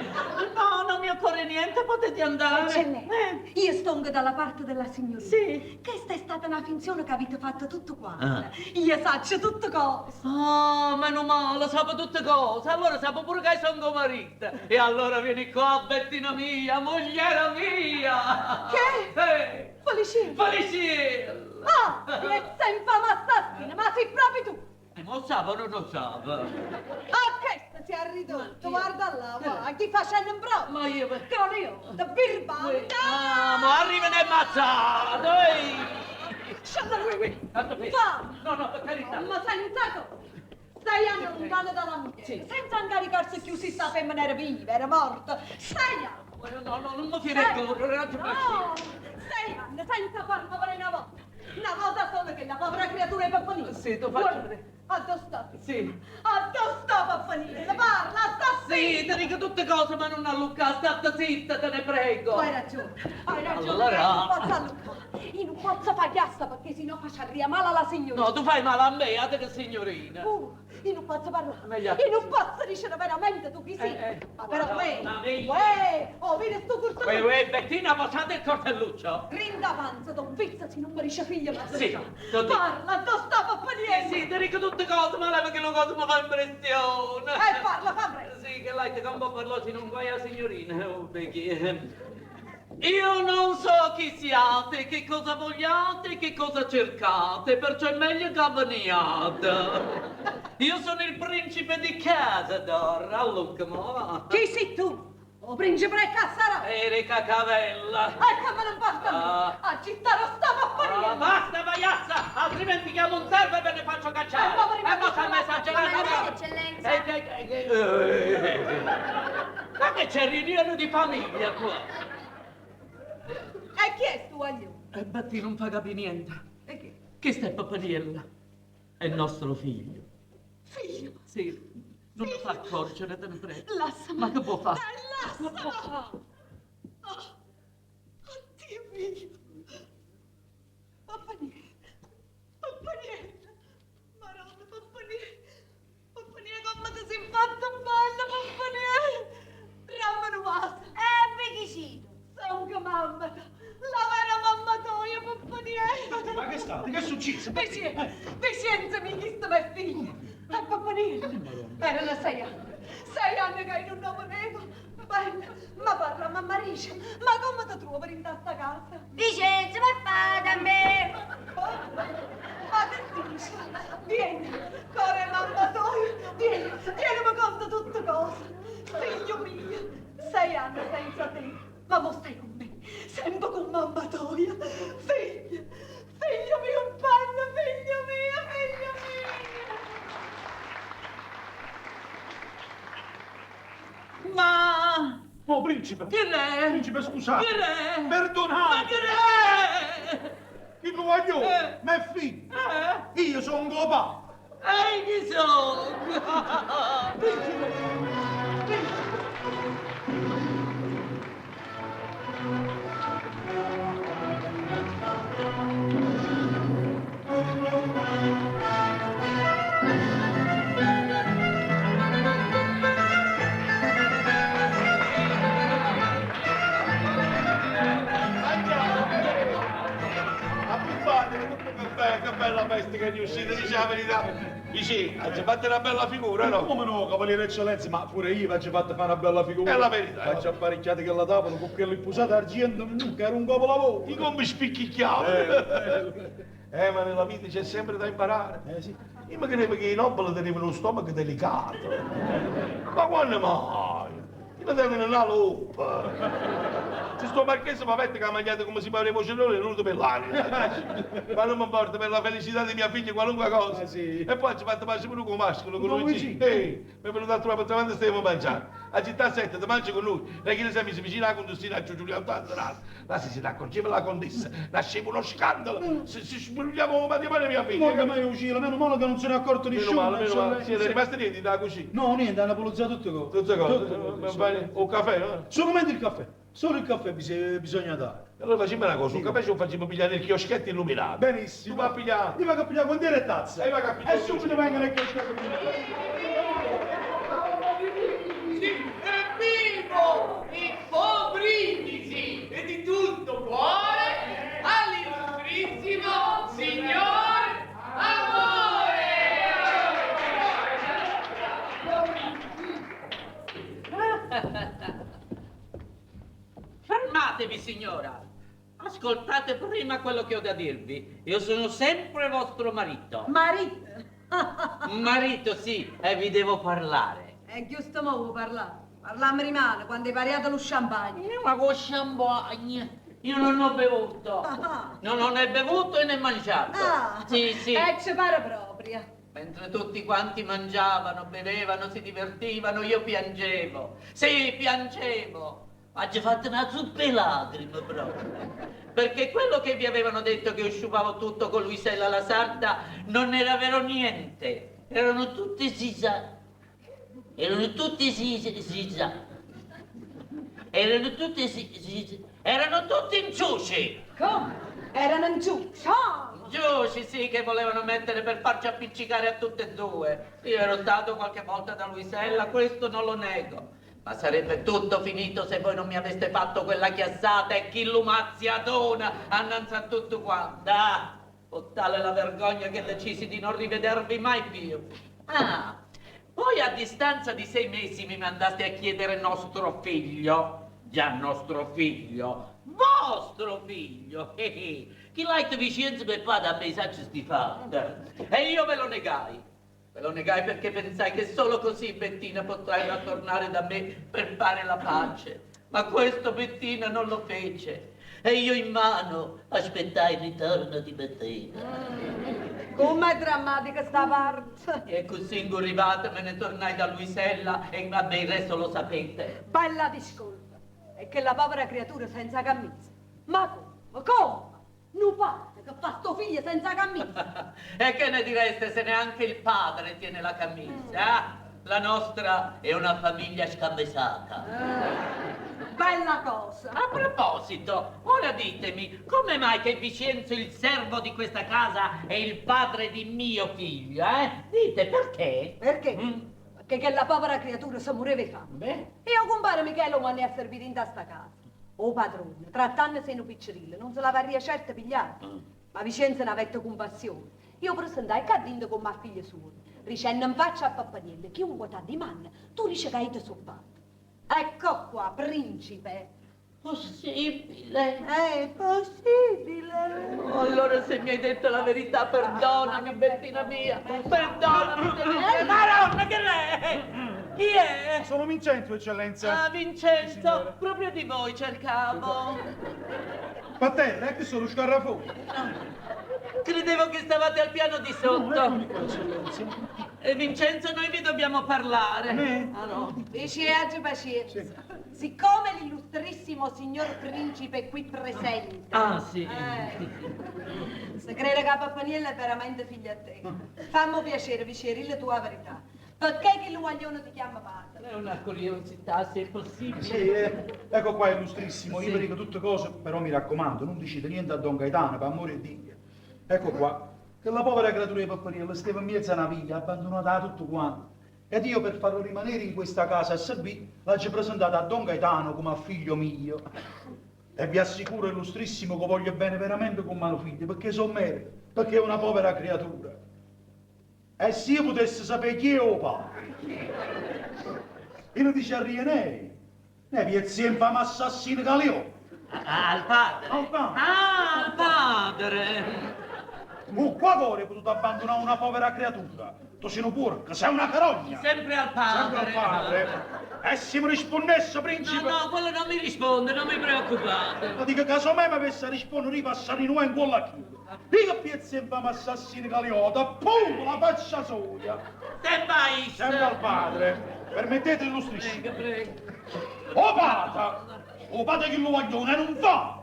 No, non mi occorre niente, potete andare. Eccellenza, io stongo dalla parte della signorina. Sì. Questa è stata una finzione che avete fatto tutto quanto. Ah. Io saccio tutto cose. Oh, meno male, sapo tutte cose. Allora sapo pure che sono tuo marito. E allora vieni qua, Bettina mia, mogliera mia. Che? Felicino. Felicino. Ah, e sempre assassina, ma sei proprio tu. Non sapo, non lo sapo. Ah, questo si è ridotto, guarda là, guarda, chi facendo un bravo. Ma io... Croniotta, birbante. Ah, ma arriva ne ammazzato, ehi! Scialla, Tanto per... fa. No, no, per carità. Ma sentato, 6 anni lontano dalla moglie, senza incaricarsi più si sta femmina era viva, era morta. 6 anni. No, no, non mi fare correre, non ti No, 6 anni, senza far muovere una volta. Una volta solo che la povera creatura è Pappanino. Sì, tu faccio... Addosso sta? Sì. Addosso sta Pappanino, parla, sta Sì, ti dico tutte cose, ma non allucca, state zitta, te ne prego. hai ragione, Allora... io non posso allucare, io non posso fare chiassa perché sennò faccia arrivare male alla signorina. No, tu fai male a me, a te che signorina. Io non posso parlare, Meglio. io non posso dire veramente tu chi sei. Ma però, oh, vedi sto corso. Bettina, passate il coltelluccio. Grinda avanza, don Vizza, se non mi riesce figlia, ma Sì, parla, dove sta Pappanino? Sì, ti dico tutte cose, ma leva che una cosa mi fa impressione. Parla, fa presto. Sì, che lei ti campo parlò, se non vai a signorina, oh, perché... Io non so chi siate, che cosa vogliate, che cosa cercate, perciò è meglio che veniate. Io sono il principe di Casador, allora. Chi sei tu? O principe di Cassara? Erika Cavella. Ecco, ma non basta. A città non stava a Ah, basta, maiazza, altrimenti chiamo un servo e ve ne faccio cacciare. E poi stanno esagerando. Eccellenza. Ma che c'è riunione di famiglia qua? E chi è sto aglio? E Betty non fa capire niente. E chi? Che sta Papaniella? È il nostro figlio. Figlio? Sì, non lo fa accorgere, te ne prego. Lasciami. Ma che può fare? Lasciami. Che può fare? Oddio mio. Papaniella. Papaniella. Maronna, Papaniella. Papaniella, come ti sei fatta bella, Papaniella. Ramma nuasa. Picchicino. Sono che mamma. La vera mamma tua, Papaniella. Ma che state? Che è successo? Pazienza, mi chiesto mio figlio. A Papaniella. Erano 6 anni. 6 anni che io non lo volevo. Bella, ma parla mamma Rice. Ma come ti trovi in questa casa? Vicenza, papà, da me. Ma che dici? Vieni, cuore mamma tua. Vieni, mi conta tutte cose. Figlio mio, 6 anni senza te. Ma mo stai con me, sempre con mamma tua. Figlio mio bello, figlio mio, figlio mio. Ma... Oh, principe! Chi è? Principe, scusate! Chi è? Ma Perdonate! chi è? Il tuo aglio! Ma è figlio! Io sono un papà! Ehi, chi sono? Che bella bestia che è uscita, dice la verità. Dici, ha fatto una bella figura, no? Come no, cavaliere eccellenza, ma pure io faccio fatto fare una bella figura. È la verità, Faccio apparecchiate che la tavola con quello imposato argento, che era un capolavoro. I come spicchicchiamo. Ma nella vita c'è sempre da imparare. Sì. Io mi credevo che i nobili tenevano uno stomaco delicato. Ma quando mai? Io devo una luppa. Se sto marchese mi avete che ha mangiato come si pareva cenone è venuto per l'aria. Ma non mi importa per la felicità di mia figlia qualunque cosa. Sì. E poi ci fatto mangiare pure con Mascolo, con Con Luigi. Luigi? Mi è venuto a trovare per stiamo mangiando. A città 7 ti mangi con lui. La chiesa mi si vicina a condustina a Giuliano Tanzanato. Là si accorgeva la contessa. Nasceva uno scandalo. Si spugliava un matrimonio mia figlia. Ma che mai uscito, meno male che non se ne è accorto nessuno. Meno male. Siete rimasti niente da cucina. No, niente, hanno pulizzato tutte cose. Tutte cose. O caffè, no? Solamente il caffè. Solo il caffè bisogna dare. Allora facciamo una cosa, un caffè ce lo facciamo pigliare nel chioschetto illuminato. Benissimo. Tu va a pigliare. Ti va a pigliare con dire tazza. E va a pigliare. E subito vengono il chioschetto illuminato. Vivo il buon brindisi e di tutto cuore all'illustrissimo signor Amore! Fermatevi, signora. Ascoltate prima quello che ho da dirvi. Io sono sempre vostro marito. Marito? Marito, sì, e vi devo parlare. È giusto mo parlare. Parlammi rimane quando hai pariato lo champagne. Ma con champagne? Io non ho bevuto. Non ho né bevuto né mangiato. Sì, sì. Ci pare proprio. Mentre tutti quanti mangiavano, bevevano, si divertivano, io piangevo. Sì, piangevo. Ma ci fate una zuppa di lacrime proprio. Perché quello che vi avevano detto che asciugavo tutto con Luisella la sarda non era vero niente. Erano tutti sisa. Erano tutti sisa. Erano tutti sisa. Erano tutti inciuci. Come? Erano in giù. Giuci, sì, che volevano mettere per farci appiccicare a tutte e due. Io ero stato qualche volta da Luisella, questo non lo nego. Ma sarebbe tutto finito se voi non mi aveste fatto quella chiassata e chi lumazziatona annanzi a tutto quanto. Ah, o tale la vergogna che decisi di non rivedervi mai più. Ah, poi a distanza di 6 mesi mi mandaste a chiedere nostro figlio. Già nostro figlio. Vostro figlio. Chi l'ha vicino per fare a messaggio sti fatta. E io ve lo negai. Ve lo negai perché pensai che solo così Bettina poteva tornare da me per fare la pace. Ma questo Bettina non lo fece. E io in mano aspettai il ritorno di Bettina. Com'è drammatica sta parte? E così ingurrivata me ne tornai da Luisella e vabbè il resto lo sapete. Bella discolpa. È che la povera creatura senza camicia. Ma come? Come? Non parte che fa sto figlio senza camicia. E che ne direste se neanche il padre tiene la camicia? La nostra è una famiglia scambesata. Bella cosa. A proposito, ora ditemi, come mai che Vincenzo, il servo di questa casa, è il padre di mio figlio, Dite, perché? Perché? Perché che la povera creatura si moreva di fame. E io compare Michele non ne ha servito in sta casa. Oh padrone, trattando se un piccerino, non se la varia certo pigliato. Ma Vincenzo ne aveva compassione. Io presentai cadendo con mia figlia sua. Ricendo in faccia a Pappaniello, chiunque t'ha di manna, tu dici che hai te soppato. Ecco qua, principe. Possibile? È possibile. Oh, allora se mi hai detto la verità, perdonami, Bettina mia. Perdonami. Maronna, che è? Chi è? Sono Vincenzo, eccellenza. Ah, Vincenzo, Signora. proprio di voi cercavo. Pattella, ecco sono scarrafoni. Credevo che stavate al piano di sotto. Eccomi qua, eccellenza. Vincenzo, noi vi dobbiamo parlare. Me? Ah no. Pazienza, pazienza. Siccome l'illustrissimo signor principe è qui presente. Ah, sì. Se crede che Pappaniello è veramente figlio a te, fammi piacere, viceri la tua verità. Perché che l'uaglione ti chiama padre? È una curiosità, se è possibile. Sì, ecco qua, illustrissimo. Io vi dico tutte cose, però mi raccomando, non dicete niente a Don Gaetano, per amore di Dio. Ecco qua, che la povera creatura di Pappaniello stava in mezzo a una viglia, abbandonata da tutto quanto. Ed io per farlo rimanere in questa casa a servire, l'ho presentata a Don Gaetano come a figlio mio. E vi assicuro, illustrissimo, che voglio bene veramente con mio figlio, perché sono merito, perché è una povera creatura. E se io potessi sapere chi è o padre, io lo dice a Rienei, ne viezzi infame assassino Galeone. Ah, al padre. Al padre. Ah, al padre. Qua cuore hai potuto abbandonare una povera creatura. Tu sei un porco, sei una carogna. Sempre al padre. Sempre al padre. E se mi rispondesse, principe... No, quello non mi risponde, non mi preoccupate. Ma dico, casomai mi avesse risposto, ripassare in in quella chiusa. Dico piezza infame assassino Galeota, appunto la faccia soia. Te vai. Sempre al padre. Permettete, illustrissimo. Prego. O padre che lo vogliono non fa.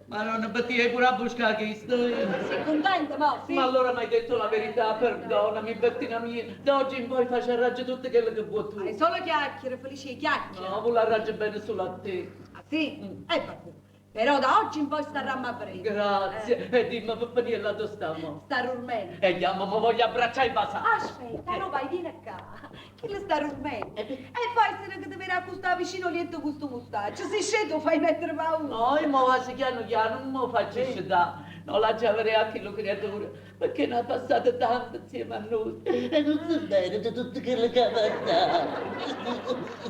Ma non ti pure a buscare questo? Sei contenta, mo? Sì. Ma allora mi hai detto la verità, perdonami, Bettina mia. Da oggi in poi faccio raggio tutto quello che vuoi tu. Hai solo chiacchiere, Felice, chiacchiere. No, vuoi raggio bene solo a te. Ah, sì? Vabbè. Però da oggi in poi starà a breve. Grazie. E dimmi, Peppania, là dove stiamo? Sta dormendo. E andiamo, ma voglio abbracciare il vasato. Aspetta, no, vai, vieni qua. Chi le sta dormendo? E poi se ne deve accostare vicino lietto questo mustaccio. Se scendo fai mettere paura. No, io mo vado piano piano, non mi faccio scendere. Non lascia avere anche lo creatore, perché ne ha passato tanto insieme a noi. E non so bene di tutto quello che ha passato.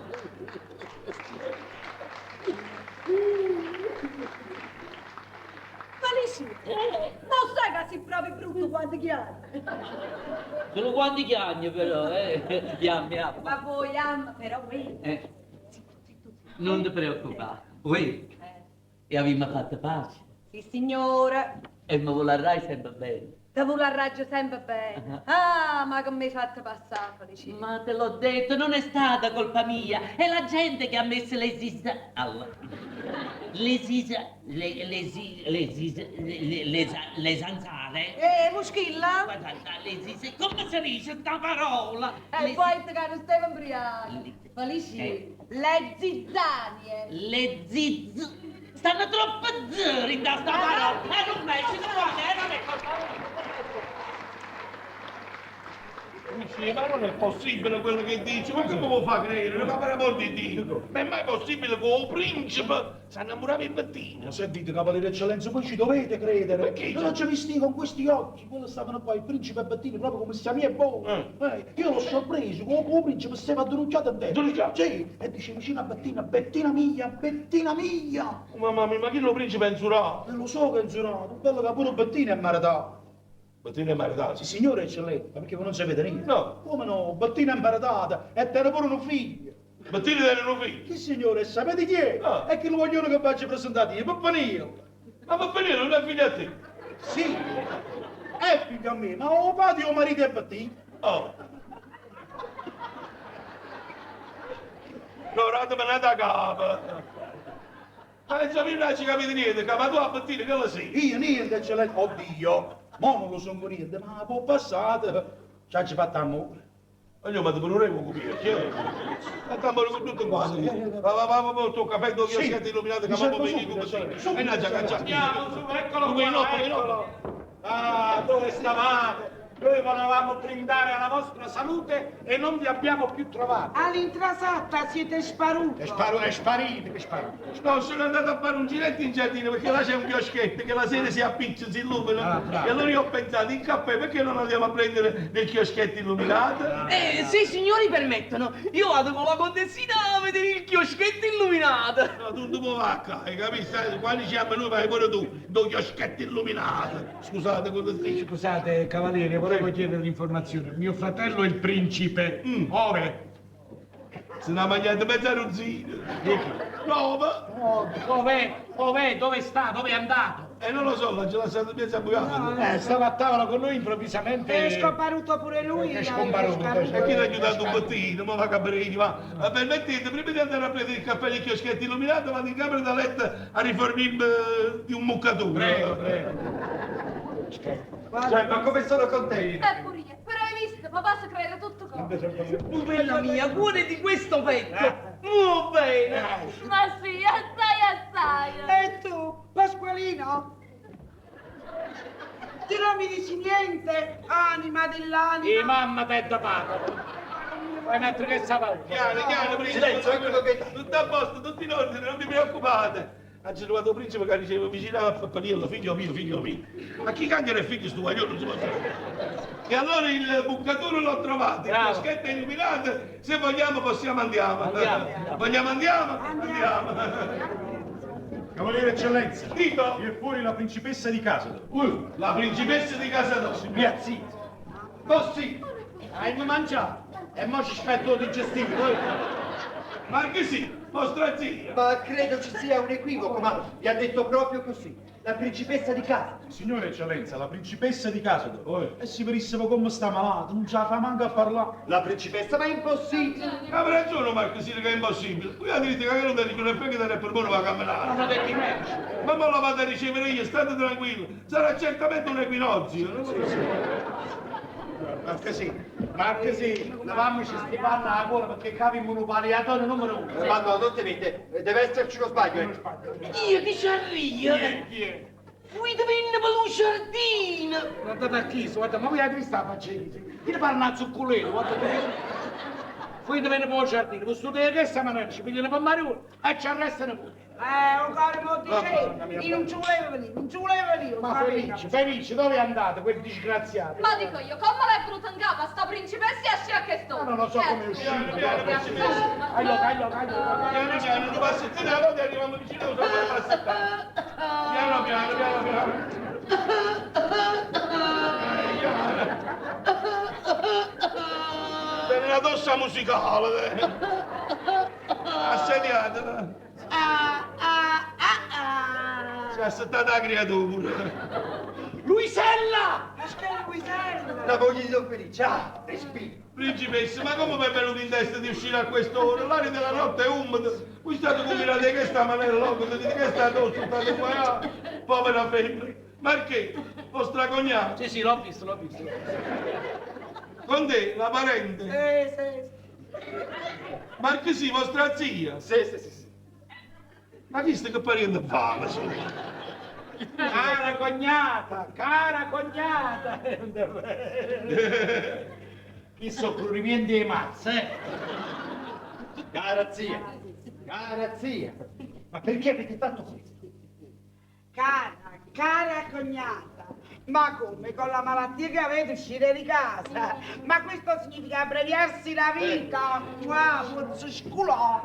Felice, non sai che sei proprio brutto quando chiami. Solo quanti chiagni però, chiami. Ma voi, però vedi. Non ti preoccupare, voi, e abbiamo fatto pace, Sì, signore. e mi vorrai sempre bene. Te vuole raggio sempre bene. Ah, ma che mi hai fatto passare, Felice. Ma te l'ho detto, non è stata colpa mia, è la gente che ha messo le zanzare. Muschilla? Guarda, come si dice sta parola? E poi te che non stai imbriaco. Felice, le zizzanie. Le stanno troppo zeri in sta parola, e non me ci non è colpa. Sì, ma non è possibile quello che dici, ma come lo fa credere? Ma per amor di Dio, ma è mai possibile che un principe si innamorava di Bettina? Sentite, cavaliere eccellenza, voi ci dovete credere. Perché? Io l'ho già visti con questi occhi, quello stavano poi, il principe Bettini, proprio come sia mia buona. Io l'ho sorpreso, come il principe stava addonucciato a destra. Addonucciato? Sì, e dice vicino a Bettina, Bettina mia, Bettina mia. Mamma mia, ma chi lo principe è insurato? Lo so che è giurato, bello che pure Bettina è maritato. Bettina è maritata? Sì, signore eccellenza, perché voi non sapete niente. No. Come no? Bettina è maritata e te ne pure un figlio. Bettina tiene un figlio? Sì, signore, sapete chi è? Ah. È che lo vogliono che faccia presentare io, Pappanino. Ma Bettina non è figlio a te? Sì, è figlio a me, ma o padre o marito è Bettina. Oh. No, ratemi da capo. Ma non ci capite niente, ma tu a Bettina che lo sei? Io niente, eccellenza. Oddio, mo non lo so niente, ma può passare. Ci ha fatto amore. Ma io mi devo non capire, che? Stiamo con tutto quanto. Ma tu caffè dove io siete illuminati, che ma poi venire come sei. E non già cacciato. Andiamo su, eccolo qua, eccolo. Ah, dove stavate? Noi volevamo brindare alla vostra salute e non vi abbiamo più trovato. All'intrasatta siete sparuti. È sparito, che sparito. No, sono andato a fare un giretto in giardino perché là c'è un chioschetto che la sera si appiccia, si illumina. E allora io ho pensato, in caffè, perché non andiamo a prendere del chioschetto illuminato? Se i signori permettono, io vado con la contessina a vedere il chioschetto illuminato. No, tu non puoi vacca, hai capito? Quando ci siamo noi vai pure tu, do chioschetto illuminato. Scusate, contessina. Scusate, cavaliere, volevo chiedere l'informazione. Mio fratello è il principe. Ove? Se ne ha mangiato mezza rozzina. No, ma... Ov'è? Dove sta? Dove è andato? non lo so, l'ha lasciato mezza bucata. Stava a tavola con noi improvvisamente. È scomparuto pure lui. È scomparuto. E chi ti ha aiutato un bottino? Ma va capire, ma permettete, prima di andare a prendere il caffè e chioschetti illuminati, vado in camera da letto a rifornirmi di un muccature. Prego. Cioè, ma come sono contenti? Pure io, però hai visto, papà si crede tutto cosa. Bella mia, cuore di questo petto. Oh, bene. Ma sì, assai. E tu, Pasqualino? Ti non mi dici niente, anima dell'anima. E mamma te da pato. Vuoi mettere che sapore? Chiaro, Silenzio, eccolo che... tutto a posto, tutto in ordine, non vi preoccupate. Ha trovato il principe che diceva vicino a Pappaniello, figlio mio. Ma chi cambia il figlio sto guaglione non si può fare. E allora il bucatore l'ho trovato, il chioschetto è illuminato, se vogliamo possiamo andiamo. Vogliamo andiamo? Cavaliere eccellenza, Dico, viene fuori la principessa di casa. la principessa di casa nostra. Via zitto. Così, hai mangiato e mo ci aspetto il digestivo. Ma che sì, vostra zia. Ma credo ci sia un equivoco, ma vi ha detto proprio così. La principessa di casa. Signore Eccellenza, la principessa di casa. E si verissimo come sta malato, non ce la fa manco a parlare. La principessa, ma è impossibile. Avrà ragione Marco, sì, che è impossibile. Qui la dite che non ti dicono e che per buono va a camminare. Non ho detto i medici. Ma poi la vado a ricevere io, state tranquilli. Sarà certamente un equinozio. Marchesino, lavammoci sti panni alla gola perché capiamo un paliatore numero 1. Ma no, non temete, deve esserci uno sbaglio. Io ti c'arrio. Chi è? Qui ti venne per un giardino. Guardate a chi, guarda, ma voi avete visto la faccia? Chi ne parla a zuccolino, guarda qui ti venne per un giardino, questo te che sta mangiando, ci pigliano per Mario e ci arrestano pure. Un caro Monticelli, io non ci volevo venire, non ci volevo venire. Ma Felice, dove è andata quel disgraziato? Ma dico io, come l'hai venuta in capo sta principessa e a scia che sto? Non lo so come è uscito. Piano, piano, non passi te la volta e arriviamo vicino, non passi piano, per una tossa musicale. Assediate. Si è assettata la creatura. Luisella! La moglie di Don Felice, respira. Principessa, ma come mi è venuto in testa di uscire a quest'ora? L'aria della notte è umida. Qui state combinate che sta manella loco, dite che sta addosso, state qua. Povera femmina. Ma che? Vostra cognata? Sì, l'ho visto. Con te, la parente? Sì. Marchesi, vostra zia? Sì. Ma chi sta che parente fa? Cara cognata! Chi so plurimienti di mazze, Cara zia, ma perché avete fatto questo? Cara cognata, ma come con la malattia che avete uscire di casa? Ma questo significa abbreviarsi la vita? Wow, forse sculò.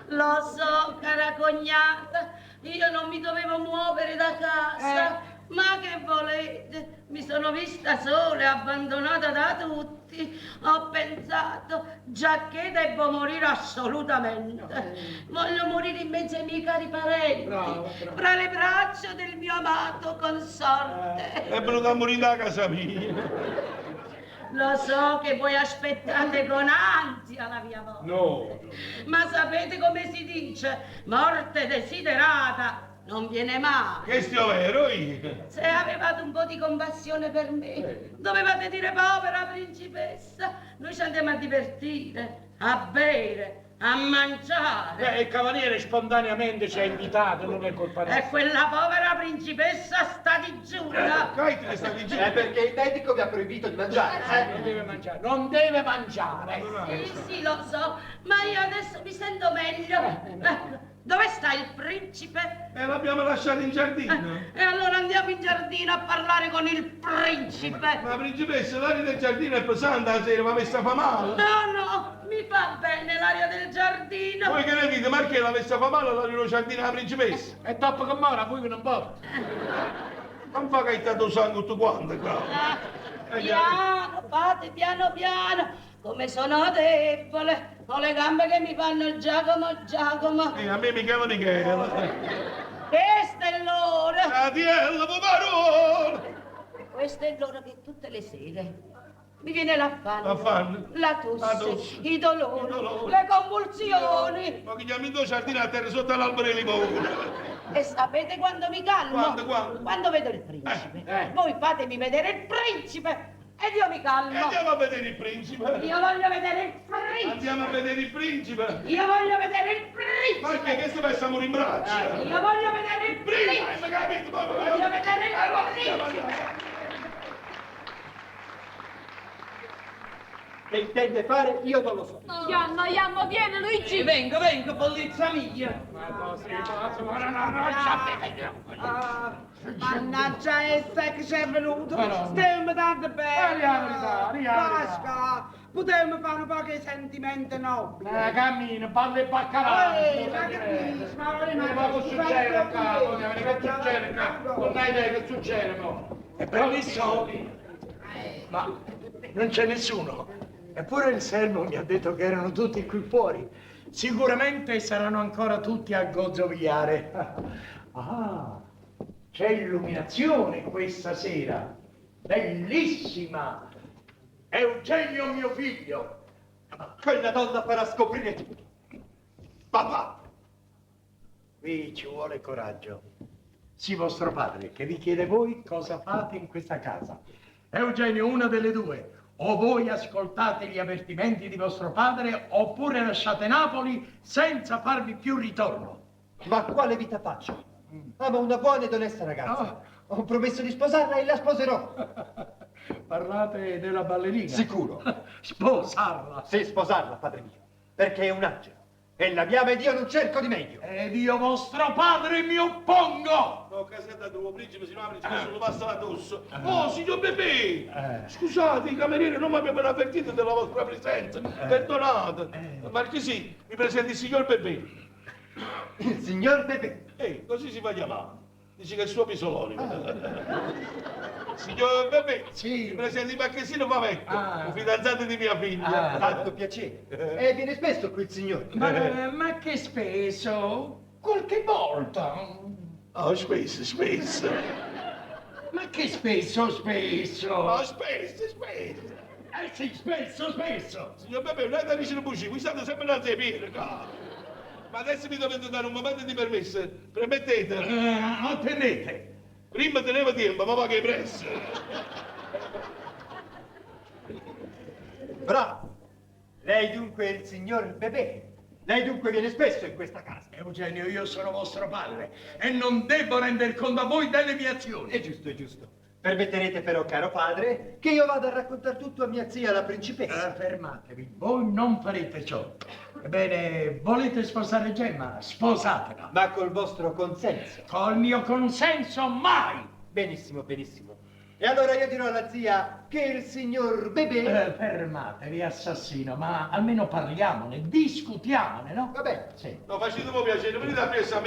Lo so, cara cognata, io non mi dovevo muovere da casa. Ma che volete? Mi sono vista sola e abbandonata da tutti. Ho pensato, giacché devo morire assolutamente. Voglio morire in mezzo ai miei cari parenti, fra le braccia del mio amato consorte. È venuto a morire da casa mia. Lo so che voi aspettate con ansia la mia morte. No. Ma sapete come si dice? Morte desiderata non viene mai. Che stia vero io? Se avevate un po' di compassione per me, dovevate dire povera principessa, noi ci andiamo a divertire, a bere, a mangiare. il cavaliere spontaneamente ci ha invitato, non è colpa E quella povera principessa sta digiuna. Che sta dicendo? È perché il medico vi ha proibito di mangiare. Non deve mangiare. Sì, lo so, ma io adesso mi sento meglio. Ecco, dove sta il principe? L'abbiamo lasciato in giardino. E allora andiamo in giardino a parlare con il principe. Ma principessa, l'aria del giardino è pesante la sera, ma mi sta fa male. No, mi fa bene l'aria del giardino. Voi che ne dite? Ma che la messa fa male l'aria del giardino alla principessa? È troppo che mora, voi che non porta. Non fa che hai dato sangue tutto quanto qua. Piano, fate piano. Come sono debole. Ho le gambe che mi fanno Giacomo. A me Michela. Questa è l'ora. Fratello, poverone! Questa è l'ora che tutte le sere mi viene l'affanno, L'affanno? la tosse, i dolori, le convulsioni. Ma che chiami in due giardini a terra sotto l'albero di limone? E sapete quando mi calmo? Quando? Quando vedo il principe. Voi fatemi vedere il principe ed io mi calmo. Andiamo a vedere il principe. Io voglio vedere il principe. Andiamo a vedere il principe. Io voglio vedere il principe. Ma che sto messo in braccia? Io voglio vedere il principe. Ma capito? Voglio vedere il principe. Che intende fare, io non lo so. Ianno, vieni Luigi. Vengo, bollizza mia. Mannaggia essa che ci è venuto. Stiamo tanto bene. Pasca, potremmo fare un po' che sentimenti nobili. Cammino, palle e baccalà. Ma che dici? Ma Ma che succede qua? Che succede qua? Non hai idea che succede, no? È previsto. Ma non c'è nessuno. Eppure il servo mi ha detto che erano tutti qui fuori. Sicuramente saranno ancora tutti a gozzovigliare. Ah, c'è illuminazione questa sera. Bellissima. Eugenio mio figlio. Quella donna farà scoprire tutto. Papà! Qui ci vuole coraggio. Sì, vostro padre, che vi chiede voi cosa fate in questa casa. Eugenio, una delle due. O voi ascoltate gli avvertimenti di vostro padre, oppure lasciate Napoli senza farvi più ritorno. Ma quale vita faccio? Amo una buona ed onesta ragazza. Ho promesso di sposarla e la sposerò. Parlate della ballerina? Sicuro. Sposarla. Sì, sposarla, padre mio, perché è un angelo. Ella mi ama ed io non cerco di meglio. Ed io, vostro padre, mi oppongo. No, casetta tuo principe, se no principe lo passa addosso. Oh, signor Bebè! Scusate, i camerieri non mi avevano avvertito della vostra presenza. Perdonate. Marchesi, mi presenti il signor Bebè. Il signor Bebè. Così si fa chiamare. Dici che è il suo pisolone. Signor Bebè, sì. Mi presenti il marchesino Favetto, un fidanzato di mia figlia. Tanto piacere. E viene spesso qui il signore. Ma che spesso? Qualche volta. Oh, spesso. Ma che spesso? Oh, spesso. Sì, spesso. Signor Bebè, non è da vicino buci, qui state sempre in altre piede, Ma adesso mi dovete dare un momento di permesso. Permettete? Ottenete. Prima teneva tempo, ma va che presso. Bravo. Lei dunque è il signor Bebè. Lei dunque viene spesso in questa casa. Eugenio, io sono vostro padre e non devo render conto a voi delle mie azioni. È giusto. Permetterete però, caro padre, che io vada a raccontare tutto a mia zia, la principessa. Fermatevi, voi non farete ciò. Ebbene, volete sposare Gemma? Sposatela. Ma col vostro consenso. Col mio consenso mai! Benissimo. E allora io dirò alla zia che il signor Bebè... Fermatevi, assassino, ma almeno parliamone, discutiamone, no? Va bene. Sì. No, facetemi piacere, venite a pressa,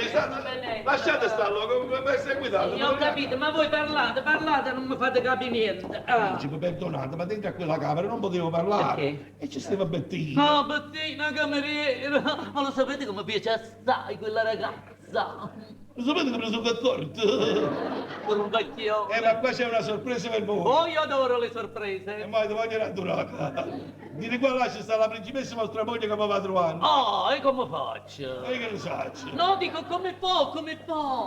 lasciate starlo, come stai guidando. Io ho capito, ma voi parlate, non mi fate capire niente. Principe, perdonate, ma dentro a quella camera non potevo parlare. Perché? E ci stava Bettina. No, Bettina, cameriera, ma lo sapete come piace assai quella ragazza? Lo sapete che me ne sono accorto? Per un vecchio. Ma qua c'è una sorpresa per voi. Oh, io adoro le sorprese. E mai voglio era durata. Di qua là c'è sta la principessa vostra moglie che mi va trovando. Oh, e come faccio? E che ne sacci? No, dico come può?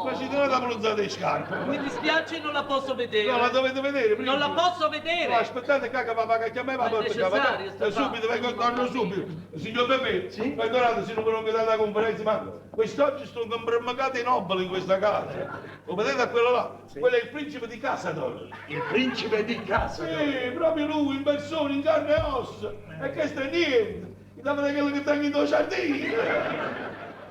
Ma ci deve la bronzata di scarpe. Mi dispiace, non la posso vedere. No, la dovete vedere, principe. Non la posso vedere. No, aspettate che va che a me va Ma è necessario, sta subito, vengo torno subito. Signor Bebè, Sì? perdonate se non mi rompo dalla conferenza, ma quest'oggi sto compromagati nobili in questa casa. Lo vedete a quello là? Quello è il principe di Casador. Il principe di casa. Sì, proprio lui, in persona, in carne e ossa. E questo è niente. Date quello che tengo in due giardini.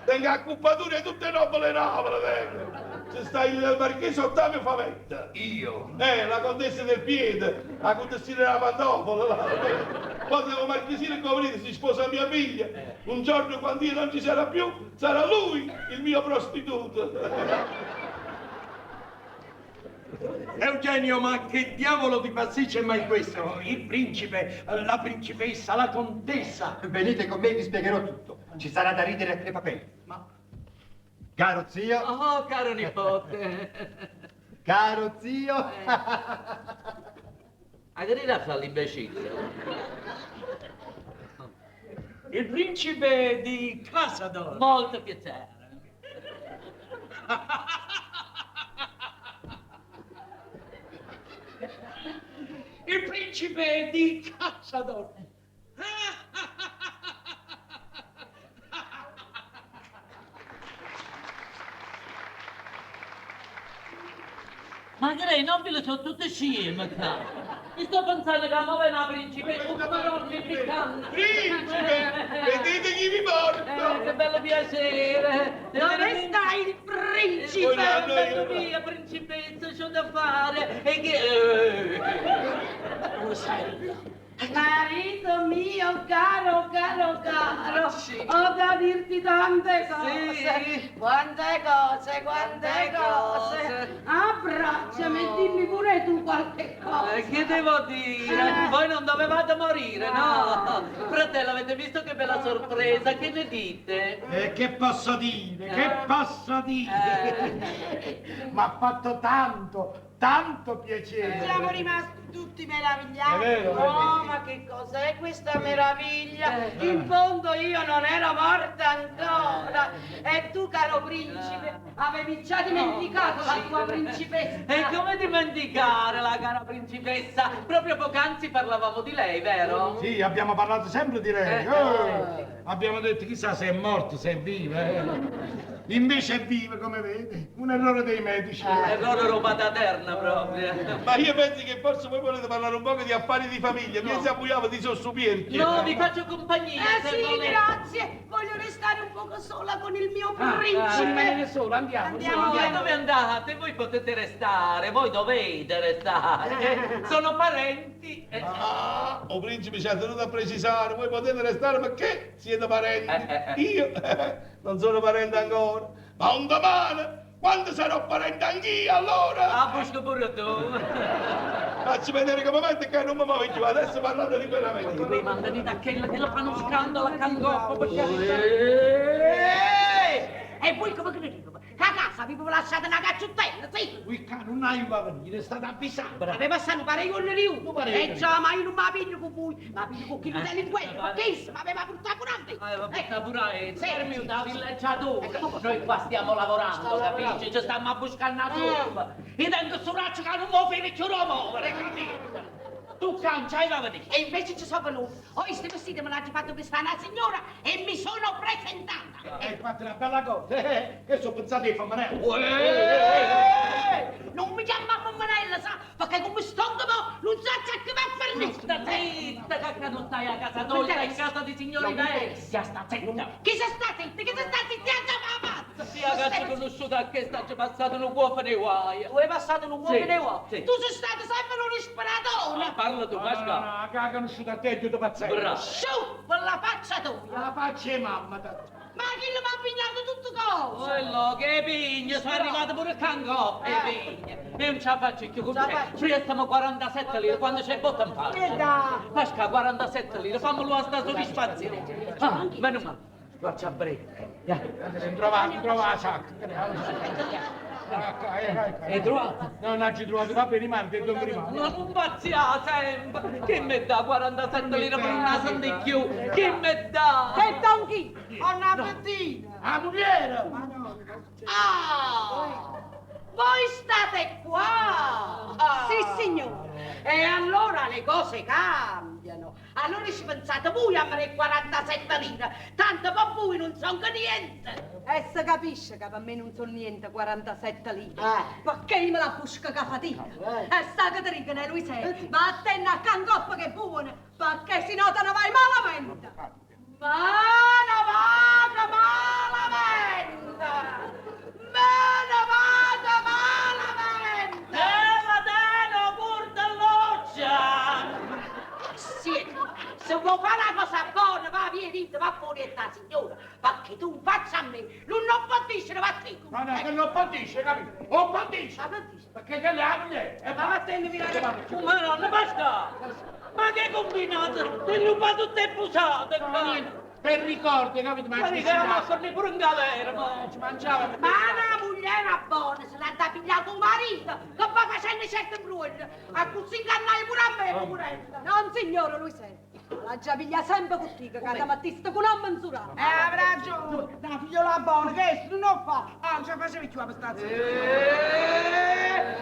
Tengo accuppature tutte nobili tengo. C'è sta il marchese Ottavio Favetta. Io? La contessa del piede, la contessina della pantofola. Là. Poi devo marchesino e coprire, si sposa mia figlia. Un giorno quando io non ci sarà più, sarà lui il mio prostituto. Eugenio, ma che diavolo di pasticcio è mai questo? Il principe, la principessa, la contessa. Venite con me e vi spiegherò tutto. Ci sarà da ridere a crepapelle. Ma Caro zio. Oh, caro nipote. Caro zio. A che riraffa l'imbecille? il principe di Casador. Molto piacere. Il principe di Casador. Ma che lei non vi le sono tutte sceme, caro. Mi sto pensando che la nuova è una principessa, un marone piccante. Principe, vedete chi vi porta? Che bello piacere. Dove sta il principe? Bello mia, principessa, c'ho da fare. E che... Rosello, Marito mio, caro, ho da dirti tante cose. Quante cose. Abbracciami e dimmi pure tu qualche cosa. Che devo dire? Voi non dovevate morire, no? Fratello, avete visto che bella sorpresa? Che ne dite? Che posso dire? Che posso dire? Mi ha fatto tanto piacere. Siamo rimasti tutti meravigliati. È vero, Oh, ma che cos'è questa meraviglia? In fondo io non ero morta ancora. E tu, caro principe, avevi già dimenticato la tua principessa. E come dimenticare la cara principessa? Proprio poc'anzi parlavamo di lei, vero? Sì, abbiamo parlato sempre di lei. Abbiamo detto chissà se è morta, se è viva. Invece è viva, come vedi. Un errore dei medici. Errore roba da terna proprio. Ma io penso che forse voi volete parlare un po' di affari di famiglia, mi insapugliavo di sossupierchi. No, vi faccio compagnia, se Sì, volete. grazie. Voglio restare un poco sola con il mio principe. Bene, solo, andiamo. E dove andate? Voi potete restare, voi dovete restare. Sono parenti. O principe ci ha tenuto a precisare, voi potete restare perché siete parenti. Io non sono parente ancora, ma un domani, quando sarò parente anch'io, allora... Ah, busco pure tu. Facci vedere come mette che non mi muovo più, adesso parlate di quella mente. Voi mandate da che la fanno scandalo a Cangoppo, perché... E voi come che ne dico? A casa vi lasciate una cacciuttella, sì? Qui non hai va a venire, è stata avvisata. Aveva passano pare i colli di uno. E già, ma io non mi piglio con voi, ma piglio con chi non delinquente, ma che ma aveva portato pure a me. Aveva portato pure a me. Fermi una Sì. villeggiatura. Noi qua stiamo lavorando, capisci? Ci stiamo a buscare una turba. E tengo sul raccio che non mi fai più muovere, capisci? Tu canciai la vedere. E invece ci sono venuto. Ho questi vestiti me l'ha fatto questa una signora e mi sono presentata. Hai fatto una bella cosa. Che sono pensato di fammanello. Non mi chiama Mammanella, sa? Perché come sto non sa che va a fare Sta zitta, che non stai a casa tua, stai in casa di signorina Essia, sta zitta. Chi se sta zitti? Chi se sta zitti? Andiamo a Sì, ragazzi conosciuta a che sta passato un uovo nei guai. Tu hai passato un uomo Sì, nei uova? sì. Tu sei stato sempre un risparatore. Parla tu, Pasqua. No, che ha conosciuto a te, tutto pazzesco. Bravo. Su, con la faccia tua. La faccia di mamma. Ma chi lo ha pignato tutto cosa? Quello che pigne, sono arrivato pure a Cangoppo e pigne. E non ce la faccio più con te. Prestamo 47 lire, quando c'è botta in faccia. Pasqua, 47 lire, fammelo a sta soddisfazione. Ah, meno male. Faccia breve. Trova la sacca. Hai trovato? Non hai trovato, va bene, rimane, non rimane. Ma non pazzia sempre! Chi mi dà 47 lire per una sandicchio? Chi mi dà? E Don chi? Ho una pettina. La moglie! Ah! Voi state qua! Sì, signore. E allora le cose cambiano. Allora ci pensate voi a me 47 lire. Tanto per voi non sono che niente. E si capisce che per me non sono niente 47 lire. Perché io me la busca che fatica. E sta che ti dicono, lui sei. Ma attenne a Cangoppo che è buona, perché si notano vai malamente. Se vuoi fare una cosa buona, va via, dite, va fuori e sta signora, perché tu faccia a me, lui non potesce, va a te. Ma no, che non potesce, capito? Non potesce! Perché che le ha moglie? E va a tenere via le mani. Ma non basta! Ma che combinato? Ti rubato tutte busate qua! Per ricordi, capito? Ma che era torni pure in galera, ma ci mangiava. Ma una moglie buona, se l'ha da pigliato un marito, che va facendo certe bruglie, a così ingannai pure a me, purella. Non signore, lui sei. La già piglia sempre con te, che cada mattista con un mensurato. Avrà ragione. Da figliola buona, che non lo fa. Ah, non ce la facevi più a stare.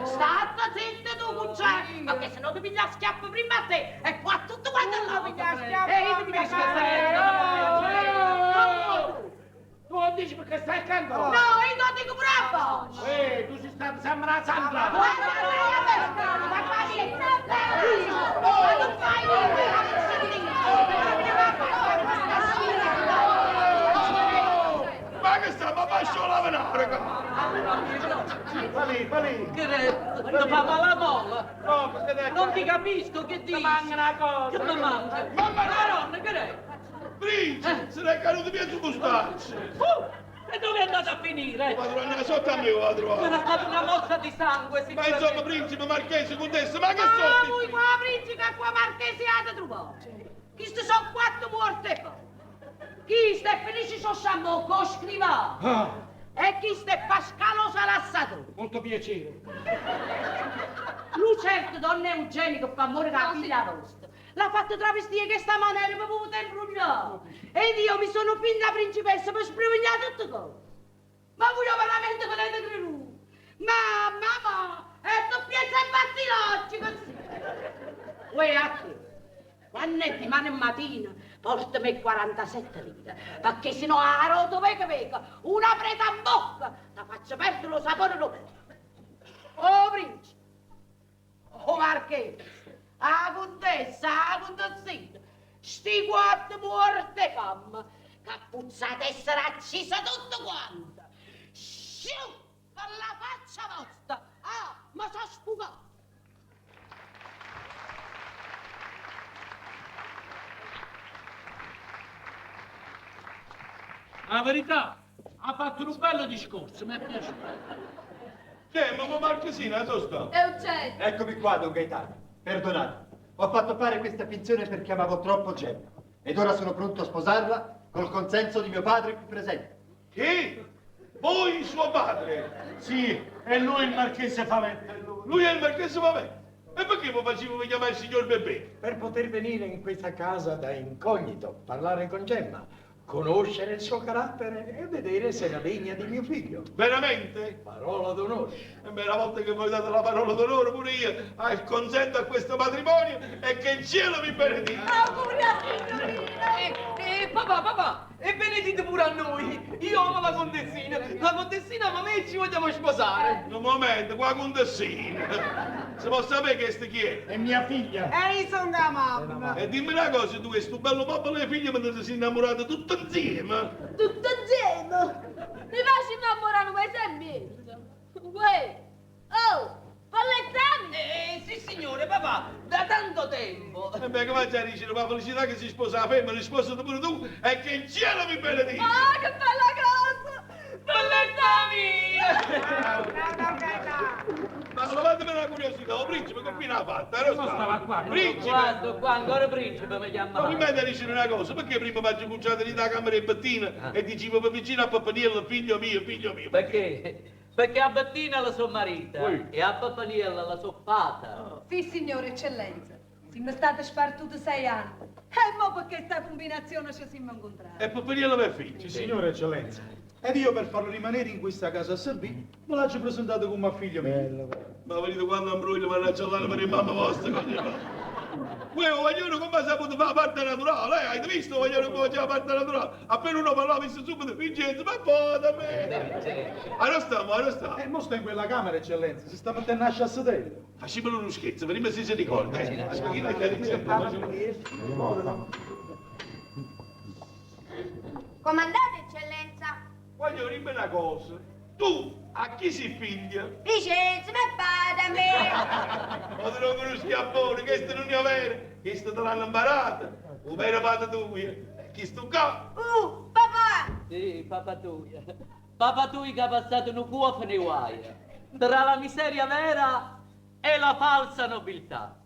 State zitta tu, cucciare, perché se no ti piglia schiaffo prima a te e qua tutto quanto là. Ti piglia schiaffo. Tu non dici perché stai accanto? No, io non dico pure a voce. Tu sei stata sempre una sandra. Ma che sta, ma lascio la venare! Falì. Che re, quando fa malamo mola. No, potete... Non ti capisco, che dici? Mi manca una cosa. Che mi manca? Mamma, Madonna, che è? Principe, se ne è caduto via su mostacci. E dove è andata a finire? Padrone, sotto a me lo va a trovare. Era stata una mossa di sangue, Ma sicuramente. insomma, principe, marchese, contessa, ma che Ah, sono? voi qua principe qua marchesiate trovate. Questi sono 4 morte qua. Chi sta felice sono Sciamocco scriva. E chi sta Pascalo Salassato. Molto piacere. Lui certo donna Eugenio che fa amore con la figlia vostra. L'ha fatto travestire che sta maniera per poter imbrugliare. Ed io mi sono finta principessa per spremugnare tutto cose. Ma voi veramente volete creduto? Mamma, è doppiezza e battilocci così. Uè, a te, quando è di mano in mattina, portami 47 lire, perché sennò a roto vega, una presa in bocca, la faccio perdere lo sapore lo. Oh, principe, oh, marchese, la contessina, sti 4 morte mamma, che puzzate essere accisa tutto quanto. Sciù, per la faccia vostra, ma so sfugato. La verità, ha fatto un bello discorso, mi è piaciuto. Ma marchesina, dove sta? Eugenio. Eccomi qua, Don Gaetano. Perdonate, ho fatto fare questa finzione perché amavo troppo Gemma. Ed ora sono pronto a sposarla col consenso di mio padre qui presente. Che? Voi suo padre? Sì, e lui il marchese Favetta. Lui è il marchese Favetta. E perché mi facevo chiamare il signor Bebè? Per poter venire in questa casa da incognito, parlare con Gemma, conoscere il suo carattere e vedere se era degna di mio figlio. Veramente? Parola d'onore. E beh, una volta che voi date la parola d'onore pure io consento a questo matrimonio e che il cielo vi benedica. Auguri a signorina! Papà, e benedite pure a noi. Io amo la contessina ama me e ci vogliamo sposare. Un momento, qua contessina. Se può sapere che sti chi è? È mia figlia. Ehi, sono la mamma. E dimmi una cosa, tu questo bello mobile e figlia mi sei innamorato tutto insieme. Tutto insieme! Mi faccio innamorare un mese e mezzo! Uè! Oh! Pallettami! Sì signore, papà, da tanto tempo. E beh, come già dice, la felicità che si sposa la femmina, sposati pure tu e che il cielo vi benedica. Ah, che bella cosa! Pallettami! Ma levatemi una curiosità, oh principe, che fine ha fatto? Ero stava qua. Principe! Guarda, qua ancora principe mi chiama. Ma prima di dire una cosa, perché prima faccio cucciare lì da camera in Bettina e dicevo per vicino a Pappaniello, figlio mio, figlio mio? Perché? Perché a Bettina la sua marita e a Pappaniella la sua fata. Sì, signore, eccellenza. Siamo state spartute 6 anni. E mo perché sta combinazione ci siamo incontrati. E Pappaniello per figlio? Sì, signore eccellenza. Ed io per farlo rimanere in questa casa a servire, me l'ho presentato come figlio mio. Ma vedete quando ambroglio mi racciallare per il mamma vostra, così. Uè, vogliono come si è potuto fare la parte naturale, hai visto? Vogliono come faceva la parte naturale. Appena uno parlava, visto subito, Vincenzo, ma poi da me. Allora stiamo. E mo sto in quella camera, eccellenza, si sta mettendo a sciassadello. Facciamolo uno scherzo, vediamo se si ricorda. Comandate, eccellenza. Voglio dirmi una cosa. Tu a chi si figlia? Vincenzo, ma fate a me. Ma te lo conosci a fuori, questo non è vero. Questo te l'hanno imparato. Un vero padre tuo. Chi sto qua? Papà. Sì, papà tuia. Papà tuia che ha passato un cuoco nei guai. Tra la miseria vera e la falsa nobiltà.